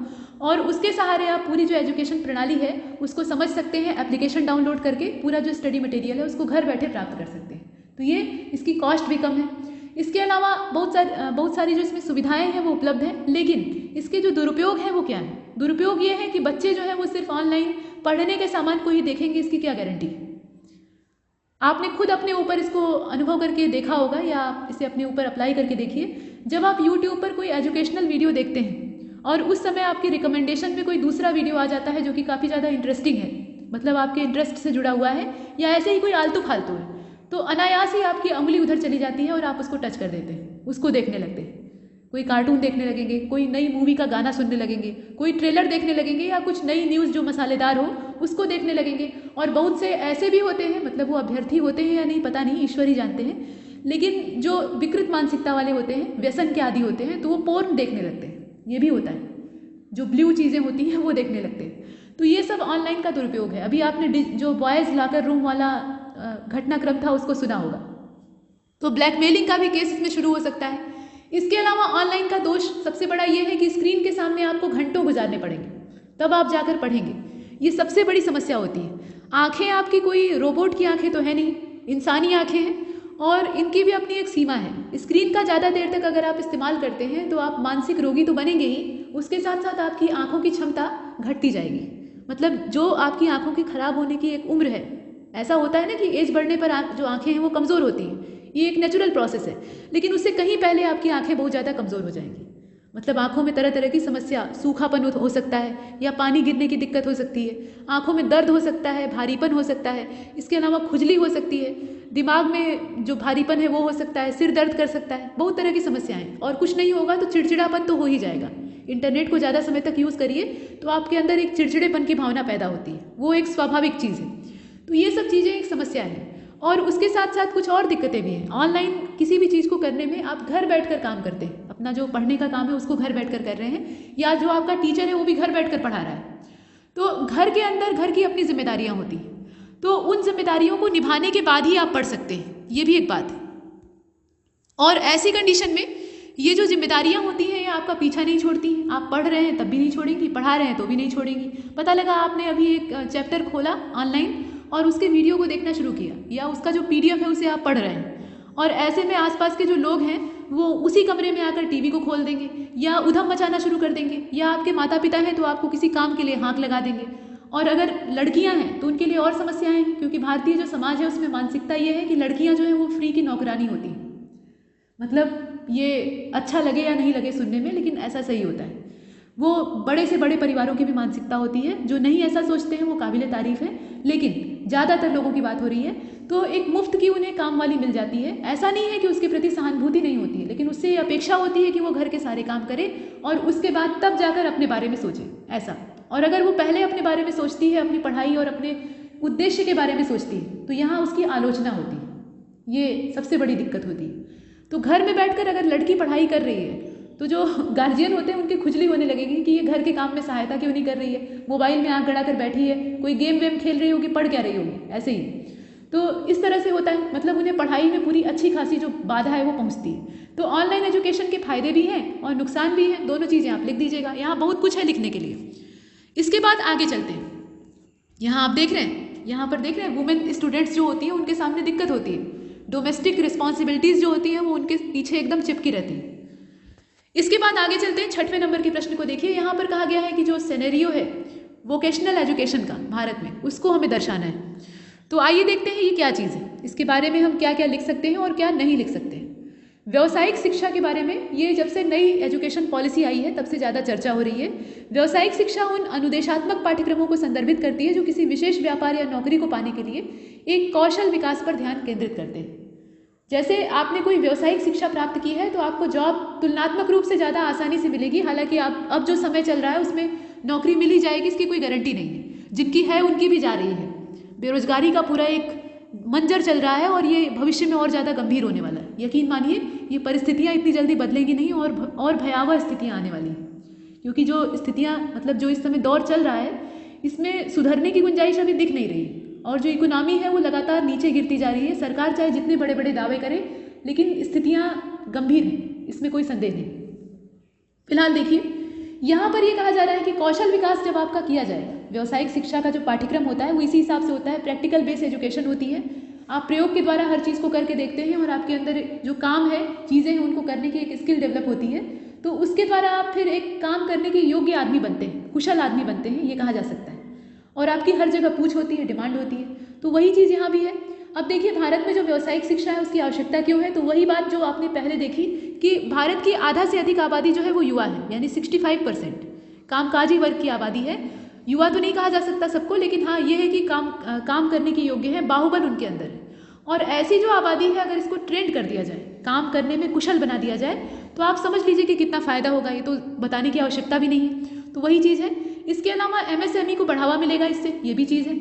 और उसके सहारे आप पूरी जो एजुकेशन प्रणाली है उसको समझ सकते हैं। एप्लीकेशन डाउनलोड करके पूरा जो स्टडी मटेरियल है उसको घर बैठे प्राप्त कर सकते हैं। तो ये इसकी कॉस्ट भी कम है। इसके अलावा बहुत सारी जो इसमें सुविधाएं हैं वो उपलब्ध हैं, लेकिन इसके जो दुरुपयोग हैं वो क्या है। दुरुपयोग ये है कि बच्चे जो है वो सिर्फ ऑनलाइन पढ़ने के सामान को ही देखेंगे, इसकी क्या गारंटी। आपने खुद अपने ऊपर इसको अनुभव करके देखा होगा, या आप इसे अपने ऊपर अप्लाई करके देखिए। जब आप YouTube पर कोई एजुकेशनल वीडियो देखते हैं और उस समय आपके रिकमेंडेशन में कोई दूसरा वीडियो आ जाता है जो कि काफ़ी ज़्यादा इंटरेस्टिंग है, मतलब आपके इंटरेस्ट से जुड़ा हुआ है, या ऐसे ही कोई आलतू फालतू है, तो अनायास ही आपकी उंगली उधर चली जाती है और आप उसको टच कर देते हैं, उसको देखने लगते हैं। कोई कार्टून देखने लगेंगे, कोई नई मूवी का गाना सुनने लगेंगे, कोई ट्रेलर देखने लगेंगे, या कुछ नई न्यूज़ जो मसालेदार हो उसको देखने लगेंगे। और बहुत से ऐसे भी होते हैं, मतलब वो अभ्यर्थी होते हैं या नहीं पता नहीं, ईश्वर ही जानते हैं, लेकिन जो विकृत मानसिकता वाले होते हैं, व्यसन के आदी होते हैं, तो वो पोर्न देखने लगते हैं। ये भी होता है, जो ब्लू चीज़ें होती हैं वो देखने लगते हैं। तो ये सब ऑनलाइन का दुरुपयोग है। अभी आपने जो बॉयज़ लॉकर रूम वाला घटनाक्रम था उसको सुना होगा, तो ब्लैकमेलिंग का भी केस इसमें शुरू हो सकता है। इसके अलावा ऑनलाइन का दोष सबसे बड़ा ये है कि स्क्रीन के सामने आपको घंटों गुजारने पड़ेंगे, तब आप जाकर पढ़ेंगे। ये सबसे बड़ी समस्या होती है। आंखें आपकी कोई रोबोट की आंखें तो है नहीं, इंसानी आंखें हैं, और इनकी भी अपनी एक सीमा है। स्क्रीन का ज़्यादा देर तक अगर आप इस्तेमाल करते हैं तो आप मानसिक रोगी तो बनेंगे ही, उसके साथ साथ आपकी आंखों की क्षमता घटती जाएगी। मतलब जो आपकी आंखों की खराब होने की एक उम्र है, ऐसा होता है ना कि एज बढ़ने पर जो आंखें हैं वो कमज़ोर होती हैं, ये एक नेचुरल प्रोसेस है, लेकिन उससे कहीं पहले आपकी आंखें बहुत ज़्यादा कमज़ोर हो जाएंगी। मतलब आंखों में तरह तरह की समस्या, सूखापन हो सकता है, या पानी गिरने की दिक्कत हो सकती है, आंखों में दर्द हो सकता है, भारीपन हो सकता है, इसके अलावा खुजली हो सकती है, दिमाग में जो भारीपन है वो हो सकता है, सिर दर्द कर सकता है, बहुत तरह की समस्याएं। और कुछ नहीं होगा तो चिड़चिड़ापन तो हो ही जाएगा। इंटरनेट को ज़्यादा समय तक यूज़ करिए तो आपके अंदर एक चिड़चिड़ेपन की भावना पैदा होती है, वो एक स्वाभाविक चीज़ है। तो ये सब चीज़ें एक समस्या है। और उसके साथ साथ कुछ और दिक्कतें भी हैं। ऑनलाइन किसी भी चीज़ को करने में आप घर बैठकर काम करते हैं, अपना जो पढ़ने का काम है उसको घर बैठकर कर रहे हैं, या जो आपका टीचर है वो भी घर बैठकर पढ़ा रहा है। तो घर के अंदर घर की अपनी जिम्मेदारियां होती हैं, तो उन जिम्मेदारियों को निभाने के बाद ही आप पढ़ सकते हैं, ये भी एक बात है। और ऐसी कंडीशन में ये जो जिम्मेदारियां होती हैं ये आपका पीछा नहीं छोड़ती हैं। आप पढ़ रहे हैं तब भी नहीं छोड़ेंगी, पढ़ा रहे हैं तो भी नहीं छोड़ेंगी। पता लगा आपने अभी एक चैप्टर खोला ऑनलाइन और उसके वीडियो को देखना शुरू किया, या उसका जो PDF है उसे आप पढ़ रहे हैं, और ऐसे में आसपास के जो लोग हैं वो उसी कमरे में आकर टीवी को खोल देंगे, या उधम मचाना शुरू कर देंगे, या आपके माता पिता हैं तो आपको किसी काम के लिए हाँक लगा देंगे। और अगर लड़कियां हैं तो उनके लिए और समस्याएं हैं, क्योंकि भारतीय जो समाज है उसमें मानसिकता ये है कि लड़कियां जो है वो फ्री की नौकरानी होती हैं। मतलब ये अच्छा लगे या नहीं लगे सुनने में, लेकिन ऐसा सही होता है। वो बड़े से बड़े परिवारों की भी मानसिकता होती है। जो नहीं ऐसा सोचते हैं वो काबिले तारीफ है, लेकिन ज़्यादातर लोगों की बात हो रही है, तो एक मुफ्त की उन्हें काम वाली मिल जाती है। ऐसा नहीं है कि उसके प्रति सहानुभूति नहीं होती है, लेकिन उससे ये अपेक्षा होती है कि वो घर के सारे काम करे और उसके बाद तब जाकर अपने बारे में सोचे, ऐसा। और अगर वो पहले अपने बारे में सोचती है, अपनी पढ़ाई और अपने उद्देश्य के बारे में सोचती है, तो यहाँ उसकी आलोचना होती है। ये सबसे बड़ी दिक्कत होती है। तो घर में बैठकर अगर लड़की पढ़ाई कर रही है तो जो गार्जियन होते हैं उनकी खुजली होने लगेगी कि ये घर के काम में सहायता क्यों नहीं कर रही है, मोबाइल में आँख गड़ा कर बैठी है, कोई गेम वेम खेल रही होगी, पढ़ क्या रही होगी, ऐसे ही। तो इस तरह से होता है, मतलब उन्हें पढ़ाई में पूरी अच्छी खासी जो बाधा है वो पहुंचती है। तो ऑनलाइन एजुकेशन के फायदे भी हैं और नुकसान भी हैं, दोनों चीज़ें आप लिख दीजिएगा, यहाँ बहुत कुछ है लिखने के लिए। इसके बाद आगे चलते हैं। यहाँ आप देख रहे हैं, यहाँ पर देख रहे हैं वुमेन स्टूडेंट्स जो होती हैं उनके सामने दिक्कत होती है, डोमेस्टिक रिस्पॉन्सिबिलिटीज़ जो होती हैं वो उनके पीछे एकदम चिपकी रहती है। इसके बाद आगे चलते हैं, 6वें नंबर के प्रश्न को देखिए। यहाँ पर कहा गया है कि जो सिनेरियो है वोकेशनल एजुकेशन का भारत में, उसको हमें दर्शाना है। तो आइए देखते हैं ये क्या चीज़ है, इसके बारे में हम क्या क्या लिख सकते हैं और क्या नहीं लिख सकते हैं। व्यावसायिक शिक्षा के बारे में, ये जब से नई एजुकेशन पॉलिसी आई है तब से ज़्यादा चर्चा हो रही है। व्यावसायिक शिक्षा उन अनुदेशात्मक पाठ्यक्रमों को संदर्भित करती है जो किसी विशेष व्यापार या नौकरी को पाने के लिए एक कौशल विकास पर ध्यान केंद्रित करते हैं। जैसे आपने कोई व्यावसायिक शिक्षा प्राप्त की है तो आपको जॉब तुलनात्मक रूप से ज़्यादा आसानी से मिलेगी। हालांकि आप अब जो समय चल रहा है उसमें नौकरी मिल ही जाएगी, इसकी कोई गारंटी नहीं है। जिनकी है उनकी भी जा रही है। बेरोजगारी का पूरा एक मंजर चल रहा है और ये भविष्य में और ज़्यादा गंभीर होने वाला है। यकीन मानिए ये परिस्थितियाँ इतनी जल्दी बदलेंगी नहीं और भयावह स्थितियाँ आने वाली हैं, क्योंकि जो स्थितियाँ मतलब जो इस समय दौर चल रहा है इसमें सुधरने की गुंजाइश अभी दिख नहीं रही और जो इकोनॉमी है वो लगातार नीचे गिरती जा रही है। सरकार चाहे जितने बड़े बड़े दावे करे, लेकिन स्थितियाँ गंभीर हैं, इसमें कोई संदेह नहीं। फिलहाल देखिए यहाँ पर ये कहा जा रहा है कि कौशल विकास जब आपका किया जाएगा, व्यावसायिक शिक्षा का जो पाठ्यक्रम होता है वो इसी हिसाब से होता है, प्रैक्टिकल बेस्ड एजुकेशन होती है। आप प्रयोग के द्वारा हर चीज़ को करके देखते हैं और आपके अंदर जो काम है, चीज़ें हैं, उनको करने की एक स्किल डेवलप होती है। तो उसके द्वारा आप फिर एक काम करने के योग्य आदमी बनते हैं, कुशल आदमी बनते हैं, ये कहा जा सकता है। और आपकी हर जगह पूछ होती है, डिमांड होती है। तो वही चीज़ यहाँ भी है। अब देखिए भारत में जो व्यावसायिक शिक्षा है उसकी आवश्यकता क्यों है, तो वही बात जो आपने पहले देखी कि भारत की आधा से अधिक आबादी जो है वो युवा है, यानी 65% कामकाजी वर्ग की आबादी है। युवा तो नहीं कहा जा सकता सबको, लेकिन हाँ ये है कि काम करने के योग्य है, बाहुबल उनके अंदर है। और ऐसी जो आबादी है अगर इसको ट्रेंड कर दिया जाए, काम करने में कुशल बना दिया जाए, तो आप समझ लीजिए कि कितना फ़ायदा होगा। ये तो बताने की आवश्यकता भी नहीं है। तो वही चीज़ है। इसके अलावा MSME को बढ़ावा मिलेगा इससे, ये भी चीज़ है।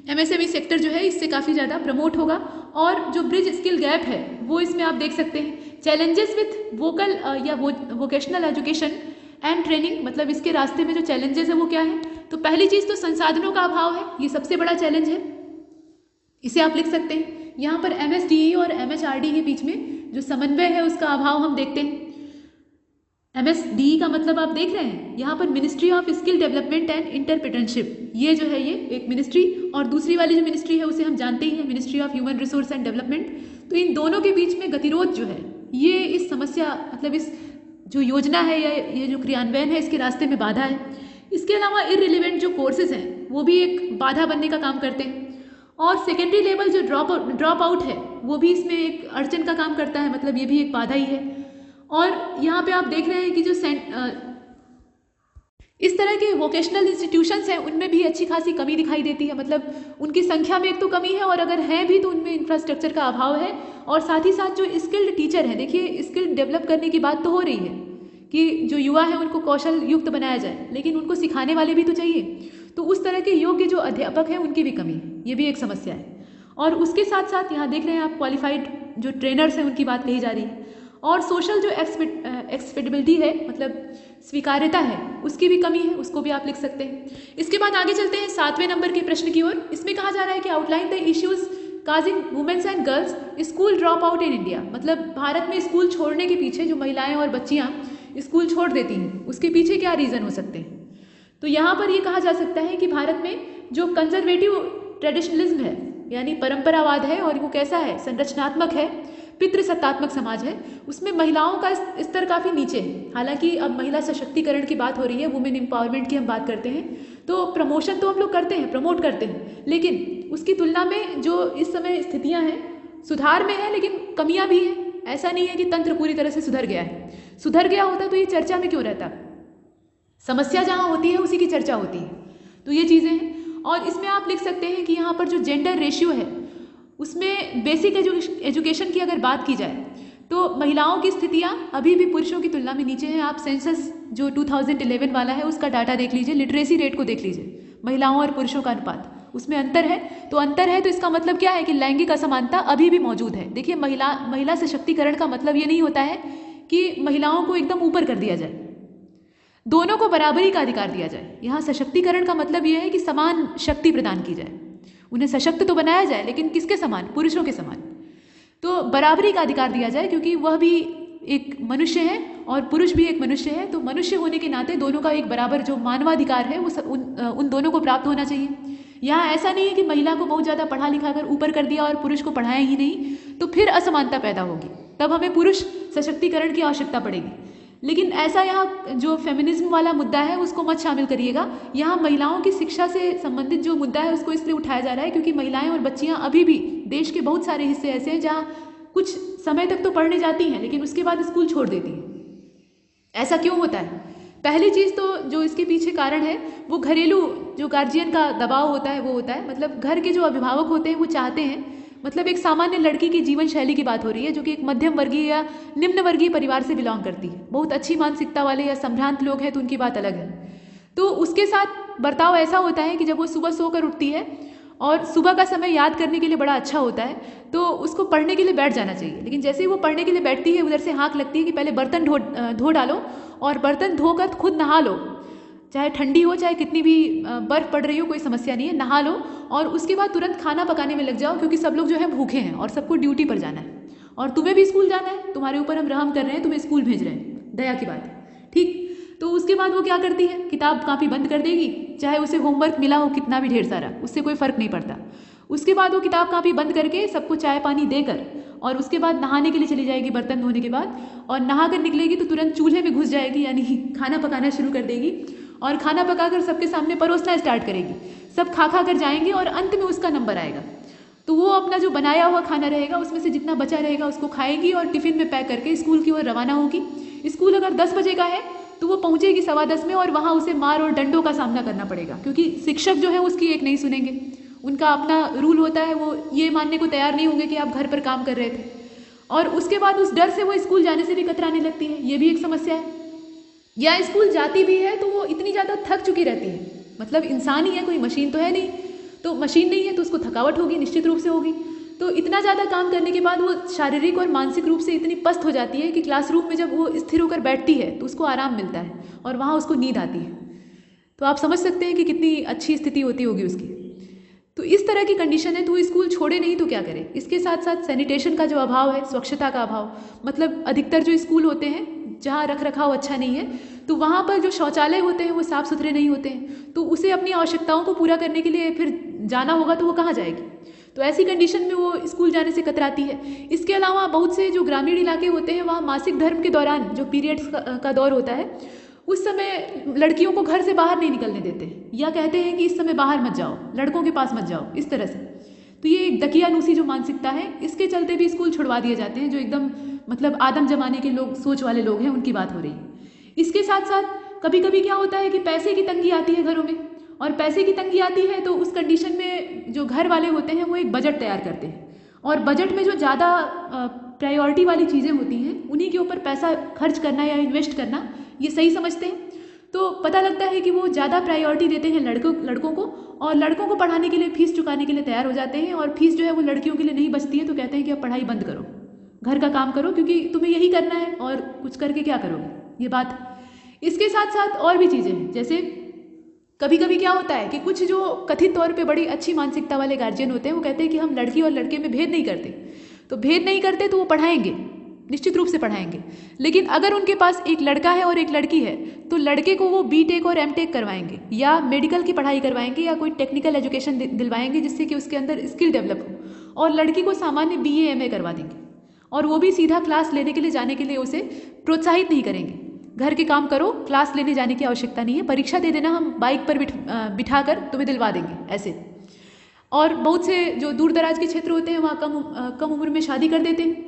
MSME सेक्टर जो है इससे काफ़ी ज़्यादा प्रमोट होगा। और जो ब्रिज स्किल गैप है वो इसमें आप देख सकते हैं। चैलेंजेस विथ वोकल या वोकेशनल एजुकेशन एंड ट्रेनिंग, मतलब इसके रास्ते में जो चैलेंजेस है वो क्या है, तो पहली चीज़ तो संसाधनों का अभाव है, ये सबसे बड़ा चैलेंज है, इसे आप लिख सकते हैं। यहाँ पर MSDE और MHRD के बीच में जो समन्वय है उसका अभाव हम देखते हैं। MSDE का मतलब आप देख रहे हैं यहाँ पर ministry of skill development and entrepreneurship, ये जो है ये एक मिनिस्ट्री, और दूसरी वाली जो मिनिस्ट्री है उसे हम जानते ही हैं, ministry of human resource and development. तो इन दोनों के बीच में गतिरोध जो है ये इस समस्या, मतलब इस जो योजना है या ये जो क्रियान्वयन है इसके रास्ते में बाधा है। इसके अलावा इररिलेवेंट जो कोर्सेज हैं वो भी एक बाधा बनने का काम करते हैं। और सेकेंडरी लेवल जो ड्रॉप आउट है वो भी इसमें एक अड़चन का काम करता है, मतलब ये भी एक बाधा ही है। और यहाँ पे आप देख रहे हैं कि जो इस तरह के वोकेशनल इंस्टीट्यूशंस हैं उनमें भी अच्छी खासी कमी दिखाई देती है, मतलब उनकी संख्या में एक तो कमी है और अगर है भी तो उनमें इंफ्रास्ट्रक्चर का अभाव है। और साथ ही साथ जो स्किल्ड टीचर है, देखिए स्किल डेवलप करने की बात तो हो रही है कि जो युवा है उनको कौशल युक्त बनाया जाए, लेकिन उनको सिखाने वाले भी तो चाहिए। तो उस तरह के योग्य जो अध्यापक हैं उनकी भी कमी है, ये भी एक समस्या है। और उसके साथ साथ यहाँ देख रहे हैं आप क्वालिफाइड जो ट्रेनर्स हैं उनकी बात कही जा रही है। और सोशल जो एक्सपेक्टेबिलिटी है, मतलब स्वीकार्यता है, उसकी भी कमी है, उसको भी आप लिख सकते हैं। इसके बाद आगे चलते हैं 7वें नंबर के प्रश्न की ओर। इसमें कहा जा रहा है कि outline the issues causing women's and girls school drop out in India, मतलब भारत में स्कूल छोड़ने के पीछे जो महिलाएं और बच्चियां स्कूल छोड़ देती हैं उसके पीछे क्या रीज़न हो सकते हैं। तो यहाँ पर ये कहा जा सकता है कि भारत में जो कंजर्वेटिव ट्रेडिशनलिज्म है, यानी परंपरावाद है, और वो कैसा है, संरचनात्मक है, पितृसत्तात्मक समाज है, उसमें महिलाओं का स्तर काफ़ी नीचे है। हालांकि अब महिला सशक्तिकरण की बात हो रही है, वुमेन एम्पावरमेंट की हम बात करते हैं, तो प्रमोशन तो हम लोग करते हैं, प्रमोट करते हैं, लेकिन उसकी तुलना में जो इस समय स्थितियां हैं सुधार में है, लेकिन कमियां भी हैं। ऐसा नहीं है कि तंत्र पूरी तरह से सुधर गया है। सुधर गया होता तो ये चर्चा में क्यों रहता। समस्या जहाँ होती है उसी की चर्चा होती है। तो ये चीज़ें हैं। और इसमें आप लिख सकते हैं कि यहाँ पर जो जेंडर रेशियो है उसमें बेसिक एजुकेशन की अगर बात की जाए तो महिलाओं की स्थितियाँ अभी भी पुरुषों की तुलना में नीचे हैं। आप सेंसस जो 2011 वाला है उसका डाटा देख लीजिए, लिटरेसी रेट को देख लीजिए, महिलाओं और पुरुषों का अनुपात, उसमें अंतर है। तो अंतर है तो इसका मतलब क्या है कि लैंगिक असमानता अभी भी मौजूद है। देखिए, महिला सशक्तिकरण का मतलब ये नहीं होता है कि महिलाओं को एकदम ऊपर कर दिया जाए, दोनों को बराबरी का अधिकार दिया जाए। यहाँ सशक्तिकरण का मतलब ये है कि समान शक्ति प्रदान की जाए, उन्हें सशक्त तो बनाया जाए लेकिन किसके समान? पुरुषों के समान। तो बराबरी का अधिकार दिया जाए क्योंकि वह भी एक मनुष्य है और पुरुष भी एक मनुष्य है। तो मनुष्य होने के नाते दोनों का एक बराबर जो मानवाधिकार है वो उन दोनों को प्राप्त होना चाहिए। यहाँ ऐसा नहीं है कि महिला को बहुत ज़्यादा पढ़ा लिखा कर ऊपर कर दिया और पुरुष को पढ़ाया ही नहीं, तो फिर असमानता पैदा होगी, तब हमें पुरुष सशक्तिकरण की आवश्यकता पड़ेगी। लेकिन ऐसा यहाँ जो फेमिनिज्म वाला मुद्दा है उसको मत शामिल करिएगा। यहाँ महिलाओं की शिक्षा से संबंधित जो मुद्दा है उसको इसलिए उठाया जा रहा है क्योंकि महिलाएं और बच्चियाँ अभी भी देश के बहुत सारे हिस्से ऐसे हैं जहाँ कुछ समय तक तो पढ़ने जाती हैं लेकिन उसके बाद स्कूल छोड़ देती हैं। ऐसा क्यों होता है? पहली चीज़ तो जो इसके पीछे कारण है वो घरेलू जो गार्जियन का दबाव होता है वो होता है। मतलब घर के जो अभिभावक होते हैं वो चाहते हैं, मतलब एक सामान्य लड़की की जीवन शैली की बात हो रही है जो कि एक मध्यम वर्गीय या निम्न वर्गीय परिवार से बिलोंग करती है। बहुत अच्छी मानसिकता वाले या संभ्रांत लोग हैं तो उनकी बात अलग है। तो उसके साथ बर्ताव ऐसा होता है कि जब वो सुबह सोकर उठती है और सुबह का समय याद करने के लिए बड़ा अच्छा होता है तो उसको पढ़ने के लिए बैठ जाना चाहिए। लेकिन जैसे ही वो पढ़ने के लिए बैठती है उधर से हाँक लगती है कि पहले बर्तन धो डालो और बर्तन धोकर खुद नहा लो, चाहे ठंडी हो चाहे कितनी भी बर्फ़ पड़ रही हो, कोई समस्या नहीं है, नहा लो और उसके बाद तुरंत खाना पकाने में लग जाओ क्योंकि सब लोग जो है भूखे हैं और सबको ड्यूटी पर जाना है और तुम्हें भी स्कूल जाना है, तुम्हारे ऊपर हम रहम कर रहे हैं, तुम्हें स्कूल भेज रहे हैं, दया की बात है, ठीक। तो उसके बाद वो क्या करती है, किताब कापी बंद कर देगी, चाहे उसे होमवर्क मिला हो कितना भी ढेर सारा, उससे कोई फ़र्क नहीं पड़ता। उसके बाद वो किताब कापी बंद करके सबको चाय पानी देकर और उसके बाद नहाने के लिए चली जाएगी बर्तन धोने के बाद, और नहा कर निकलेगी तो तुरंत चूल्हे में घुस जाएगी, यानी खाना पकाना शुरू कर देगी और खाना पकाकर सबके सामने परोसना स्टार्ट करेगी। सब खा खा कर जाएंगे और अंत में उसका नंबर आएगा तो वो अपना जो बनाया हुआ खाना रहेगा उसमें से जितना बचा रहेगा उसको खाएगी और टिफ़िन में पैक करके स्कूल की ओर रवाना होगी। स्कूल अगर 10 बजे का है तो वो पहुंचेगी 10:15 में और वहाँ उसे मार और डंडों का सामना करना पड़ेगा क्योंकि शिक्षक जो है उसकी एक नहीं सुनेंगे। उनका अपना रूल होता है, वो ये मानने को तैयार नहीं होंगे कि आप घर पर काम कर रहे थे। और उसके बाद उस डर से वो स्कूल जाने से भी कतराने लगती है, ये भी एक समस्या है। या स्कूल जाती भी है तो वो इतनी ज़्यादा थक चुकी रहती है, मतलब इंसान ही है, कोई मशीन तो है नहीं, तो मशीन नहीं है तो उसको थकावट होगी, निश्चित रूप से होगी। तो इतना ज़्यादा काम करने के बाद वो शारीरिक और मानसिक रूप से इतनी पस्त हो जाती है कि क्लासरूम में जब वो स्थिर होकर बैठती है तो उसको आराम मिलता है और वहाँ उसको नींद आती है। तो आप समझ सकते हैं कि कितनी अच्छी स्थिति होती होगी उसकी। तो इस तरह की कंडीशन है तो वो स्कूल छोड़े नहीं तो क्या करे। इसके साथ साथ सैनिटेशन का जो अभाव है, स्वच्छता का अभाव, मतलब अधिकतर जो स्कूल होते हैं जहाँ रख रखाव अच्छा नहीं है तो वहाँ पर जो शौचालय होते हैं वो साफ़ सुथरे नहीं होते हैं, तो उसे अपनी आवश्यकताओं को पूरा करने के लिए फिर जाना होगा तो वो कहाँ जाएगी। तो ऐसी कंडीशन में वो स्कूल जाने से कतराती है। इसके अलावा बहुत से जो ग्रामीण इलाके होते हैं वहाँ मासिक धर्म के दौरान जो पीरियड्स का दौर होता है उस समय लड़कियों को घर से बाहर नहीं निकलने देते या कहते हैं कि इस समय बाहर मत जाओ, लड़कों के पास मत जाओ, इस तरह से। तो ये एक दकियानूसी जो मानसिकता है इसके चलते भी स्कूल छुड़वा दिए जाते हैं। जो एकदम मतलब आदम जमाने के लोग, सोच वाले लोग हैं, उनकी बात हो रही है। इसके साथ साथ कभी कभी क्या होता है कि पैसे की तंगी आती है घरों में, और पैसे की तंगी आती है तो उस कंडीशन में जो घर वाले होते हैं वो एक बजट तैयार करते हैं और बजट में जो ज़्यादा प्रायोरिटी वाली चीज़ें होती हैं उन्हीं के ऊपर पैसा खर्च करना या इन्वेस्ट करना ये सही समझते हैं। तो पता लगता है कि वो ज़्यादा प्रायोरिटी देते हैं लड़कों को, और लड़कों को पढ़ाने के लिए फीस चुकाने के लिए तैयार हो जाते हैं, और फीस जो है वो लड़कियों के लिए नहीं बचती है तो कहते हैं कि अब पढ़ाई बंद करो, घर का काम करो क्योंकि तुम्हें यही करना है और कुछ करके क्या करोगे, ये बात। इसके साथ साथ और भी चीज़ें हैं, जैसे कभी कभी क्या होता है कि कुछ जो कथित तौर पे बड़ी अच्छी मानसिकता वाले गार्जियन होते हैं वो कहते हैं कि हम लड़की और लड़के में भेद नहीं करते, तो भेद नहीं करते तो वो पढ़ाएंगे, निश्चित रूप से पढ़ाएंगे। लेकिन अगर उनके पास एक लड़का है और एक लड़की है तो लड़के को वो बीटेक और एमटेक करवाएंगे या मेडिकल की पढ़ाई करवाएंगे या कोई टेक्निकल एजुकेशन दिलवाएंगे जिससे कि उसके अंदर स्किल डेवलप हो, और लड़की को सामान्य BA MA करवा देंगे, और वो भी सीधा क्लास लेने के लिए जाने के लिए उसे प्रोत्साहित नहीं करेंगे। घर के काम करो, क्लास लेने जाने की आवश्यकता नहीं है, परीक्षा दे देना, हम बाइक पर बिठा कर तुम्हें दिलवा देंगे, ऐसे। और बहुत से जो दूर दराज के क्षेत्र होते हैं वहाँ कम उम्र में शादी कर देते हैं,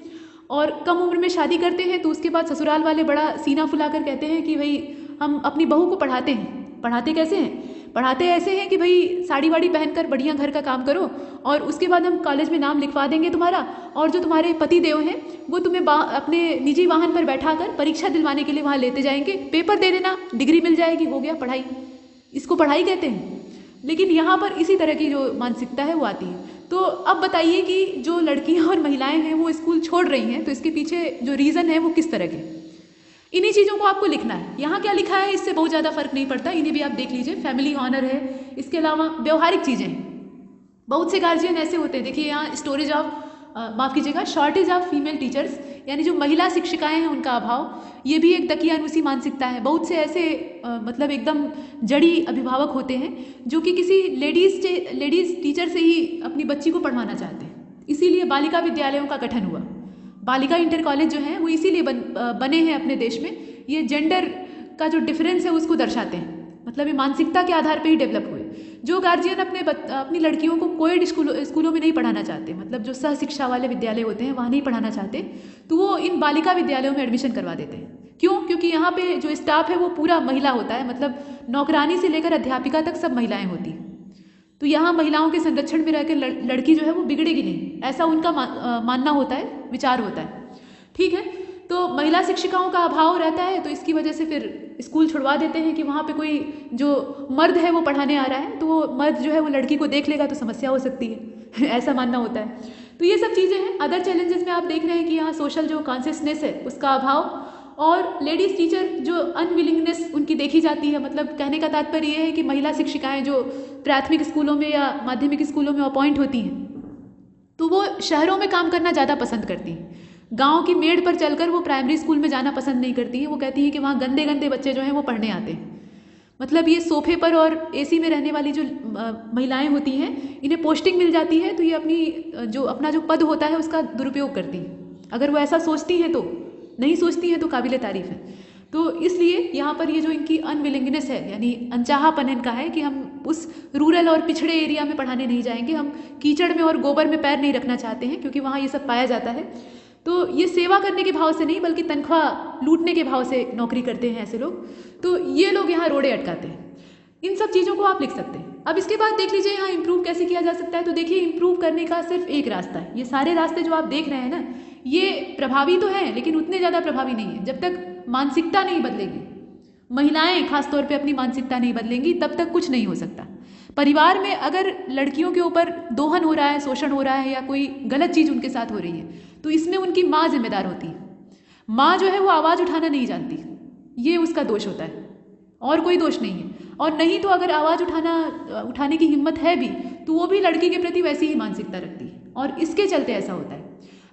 और कम उम्र में शादी करते हैं तो उसके बाद ससुराल वाले बड़ा सीना फुलाकर कहते हैं कि भाई हम अपनी बहू को पढ़ाते हैं। पढ़ाते कैसे हैं, पढ़ाते ऐसे हैं कि भाई साड़ी वाड़ी पहनकर बढ़िया घर का काम करो और उसके बाद हम कॉलेज में नाम लिखवा देंगे तुम्हारा, और जो तुम्हारे पति देव हैं वो तुम्हें अपने निजी वाहन पर बैठाकर परीक्षा दिलवाने के लिए वहाँ लेते जाएंगे, पेपर दे देना, डिग्री मिल जाएगी, हो गया पढ़ाई। इसको पढ़ाई कहते हैं। लेकिन यहाँ पर इसी तरह की जो मानसिकता है वो आती है। तो अब बताइए कि जो लड़कियाँ और महिलाएं हैं वो स्कूल छोड़ रही हैं, तो इसके पीछे जो रीज़न है वो किस तरह के, इन्हीं चीज़ों को आपको लिखना है। यहाँ क्या लिखा है इससे बहुत ज़्यादा फर्क नहीं पड़ता, इन्हें भी आप देख लीजिए। फैमिली ऑनर है, इसके अलावा व्यवहारिक चीज़ें हैं। बहुत से गार्जियन ऐसे होते हैं, देखिए यहाँ storage of shortage of female teachers, यानी जो महिला शिक्षिकाएं हैं उनका अभाव, ये भी एक दकियानुसी मानसिकता है। बहुत से ऐसे मतलब एकदम जड़ी अभिभावक होते हैं जो कि किसी लेडीज़ टीचर से ही अपनी बच्ची को पढ़वाना चाहते हैं। इसीलिए बालिका विद्यालयों का गठन हुआ। बालिका इंटर कॉलेज जो हैं वो इसीलिए बने हैं अपने देश में। ये जेंडर का जो डिफरेंस है उसको दर्शाते हैं, मतलब ये मानसिकता के आधार पर ही डेवलप हुए। जो गार्जियन अपनी लड़कियों को कोएड स्कूलों में नहीं पढ़ाना चाहते, मतलब जो सह शिक्षा वाले विद्यालय होते हैं वहाँ नहीं पढ़ाना चाहते, तो वो इन बालिका विद्यालयों में एडमिशन करवा देते हैं। क्यों? क्योंकि यहाँ पे जो स्टाफ है वो पूरा महिला होता है, मतलब नौकरानी से लेकर अध्यापिका तक सब महिलाएं होती हैं। तो यहाँ महिलाओं के संरक्षण में रहकर लड़की जो है वो बिगड़ेगी नहीं, ऐसा उनका मानना होता है, विचार होता है। ठीक है, तो महिला शिक्षिकाओं का अभाव रहता है, तो इसकी वजह से फिर स्कूल छुड़वा देते हैं कि वहाँ पे कोई जो मर्द है वो पढ़ाने आ रहा है, तो वो मर्द जो है वो लड़की को देख लेगा तो समस्या हो सकती है ऐसा मानना होता है। तो ये सब चीज़ें हैं। अदर चैलेंजेस में आप देख रहे हैं कि यहाँ सोशल जो कॉन्शियसनेस है उसका अभाव, और लेडीज़ टीचर जो अनविलिंगनेस उनकी देखी जाती है। मतलब कहने का तात्पर्य ये है कि महिला शिक्षिकाएँ जो प्राथमिक स्कूलों में या माध्यमिक स्कूलों में अपॉइंट होती हैं तो वो शहरों में काम करना ज़्यादा पसंद करती हैं। गांव की मेड़ पर चलकर वो प्राइमरी स्कूल में जाना पसंद नहीं करती हैं। वो कहती हैं कि वहाँ गंदे गंदे बच्चे जो हैं वो पढ़ने आते हैं। मतलब ये सोफे पर और एसी में रहने वाली जो महिलाएं होती हैं, इन्हें पोस्टिंग मिल जाती है तो ये अपना जो पद होता है उसका दुरुपयोग करती हैं। अगर वो ऐसा सोचती हैं तो, नहीं सोचती हैं तो काबिले तारीफ़ है। तो इसलिए यहाँ पर ये जो इनकी अनविलिंगनेस है, यानी अनचाहापन इनका है कि हम उस रूरल और पिछड़े एरिया में पढ़ाने नहीं जाएंगे, हम कीचड़ में और गोबर में पैर नहीं रखना चाहते हैं क्योंकि वहाँ ये सब पाया जाता है। तो ये सेवा करने के भाव से नहीं बल्कि तनख्वाह लूटने के भाव से नौकरी करते हैं ऐसे लोग। तो ये लोग यहाँ रोड़े अटकाते हैं। इन सब चीज़ों को आप लिख सकते हैं। अब इसके बाद देख लीजिए यहाँ इंप्रूव कैसे किया जा सकता है। तो देखिए इंप्रूव करने का सिर्फ एक रास्ता है। ये सारे रास्ते जो आप देख रहे हैं ना, ये प्रभावी तो हैं लेकिन उतने ज़्यादा प्रभावी नहीं है। जब तक मानसिकता नहीं बदलेगी, महिलाएं खासतौर पे अपनी मानसिकता नहीं बदलेंगी, तब तक कुछ नहीं हो सकता। परिवार में अगर लड़कियों के ऊपर दोहन हो रहा है, शोषण हो रहा है या कोई गलत चीज़ उनके साथ हो रही है तो इसमें उनकी माँ जिम्मेदार होती है। माँ जो है वो आवाज़ उठाना नहीं जानती, ये उसका दोष होता है और कोई दोष नहीं है। और नहीं तो अगर आवाज़ उठाने की हिम्मत है भी तो वो भी लड़की के प्रति वैसी ही मानसिकता रखती है और इसके चलते ऐसा होता है।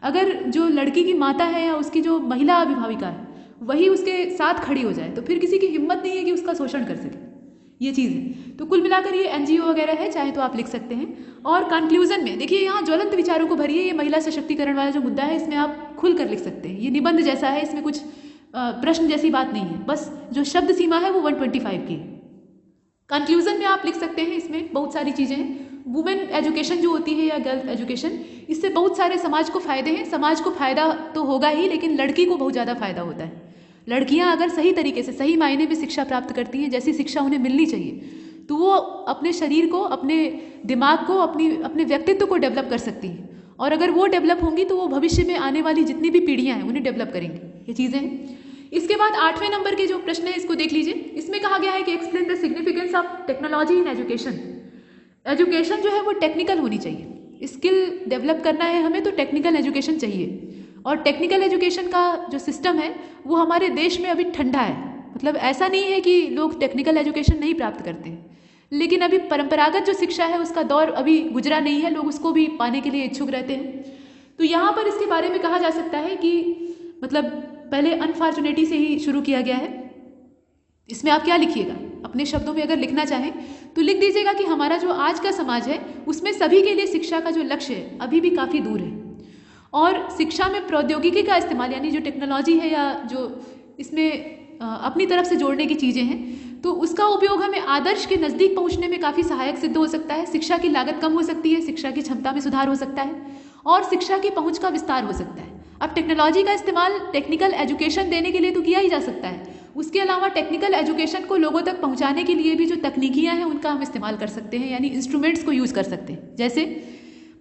अगर जो लड़की की माता है या उसकी जो महिला अभिभाविका है वही उसके साथ खड़ी हो जाए तो फिर किसी की हिम्मत नहीं है कि उसका शोषण कर सके। ये चीज़ है। तो कुल मिलाकर ये एनजीओ वगैरह है, चाहे तो आप लिख सकते हैं। और कंक्लूजन में देखिए यहाँ ज्वलंत विचारों को भरिए। ये महिला सशक्तिकरण वाला जो मुद्दा है इसमें आप खुल कर लिख सकते हैं। ये निबंध जैसा है, इसमें कुछ प्रश्न जैसी बात नहीं है, बस जो शब्द सीमा है वो 125 की है। कंक्लूजन में आप लिख सकते हैं, इसमें बहुत सारी चीज़ें हैं। वुमेन एजुकेशन जो होती है या गर्ल एजुकेशन, इससे बहुत सारे समाज को फ़ायदे हैं। समाज को फ़ायदा तो होगा ही, लेकिन लड़की को बहुत ज़्यादा फ़ायदा होता है। लड़कियां अगर सही तरीके से, सही मायने में शिक्षा प्राप्त करती हैं, जैसी शिक्षा उन्हें मिलनी चाहिए, तो वो अपने शरीर को, अपने दिमाग को, अपने व्यक्तित्व को डेवलप कर सकती हैं। और अगर वो डेवलप होंगी तो वो भविष्य में आने वाली जितनी भी पीढ़ियाँ हैं उन्हें डेवलप करेंगी। ये चीज़ें हैं। इसके बाद 8वें नंबर के जो प्रश्न है इसको देख लीजिए। इसमें कहा गया है कि explain the significance of technology in education. Education जो है वो टेक्निकल होनी चाहिए। स्किल डेवलप करना है हमें तो टेक्निकल एजुकेशन चाहिए। और टेक्निकल एजुकेशन का जो सिस्टम है वो हमारे देश में अभी ठंडा है। मतलब ऐसा नहीं है कि लोग टेक्निकल एजुकेशन नहीं प्राप्त करते हैं, लेकिन अभी परंपरागत जो शिक्षा है उसका दौर अभी गुजरा नहीं है, लोग उसको भी पाने के लिए इच्छुक रहते हैं। तो यहाँ पर इसके बारे में कहा जा सकता है कि मतलब पहले अनफॉर्चुनेटली से ही शुरू किया गया है। इसमें आप क्या लिखिएगा, अपने शब्दों में अगर लिखना चाहें तो लिख दीजिएगा कि हमारा जो आज का समाज है उसमें सभी के लिए शिक्षा का जो लक्ष्य है अभी भी काफ़ी दूर है। और शिक्षा में प्रौद्योगिकी का इस्तेमाल, यानी जो टेक्नोलॉजी है या जो इसमें अपनी तरफ से जोड़ने की चीज़ें हैं, तो उसका उपयोग हमें आदर्श के नज़दीक पहुंचने में काफ़ी सहायक सिद्ध हो सकता है। शिक्षा की लागत कम हो सकती है, शिक्षा की क्षमता में सुधार हो सकता है और शिक्षा की पहुंच का विस्तार हो सकता है। अब टेक्नोलॉजी का इस्तेमाल टेक्निकल एजुकेशन देने के लिए तो किया ही जा सकता है, उसके अलावा टेक्निकल एजुकेशन को लोगों तक पहुंचाने के लिए भी जो तकनीकियां हैं उनका हम इस्तेमाल कर सकते हैं, यानी इंस्ट्रूमेंट्स को यूज़ कर सकते हैं। जैसे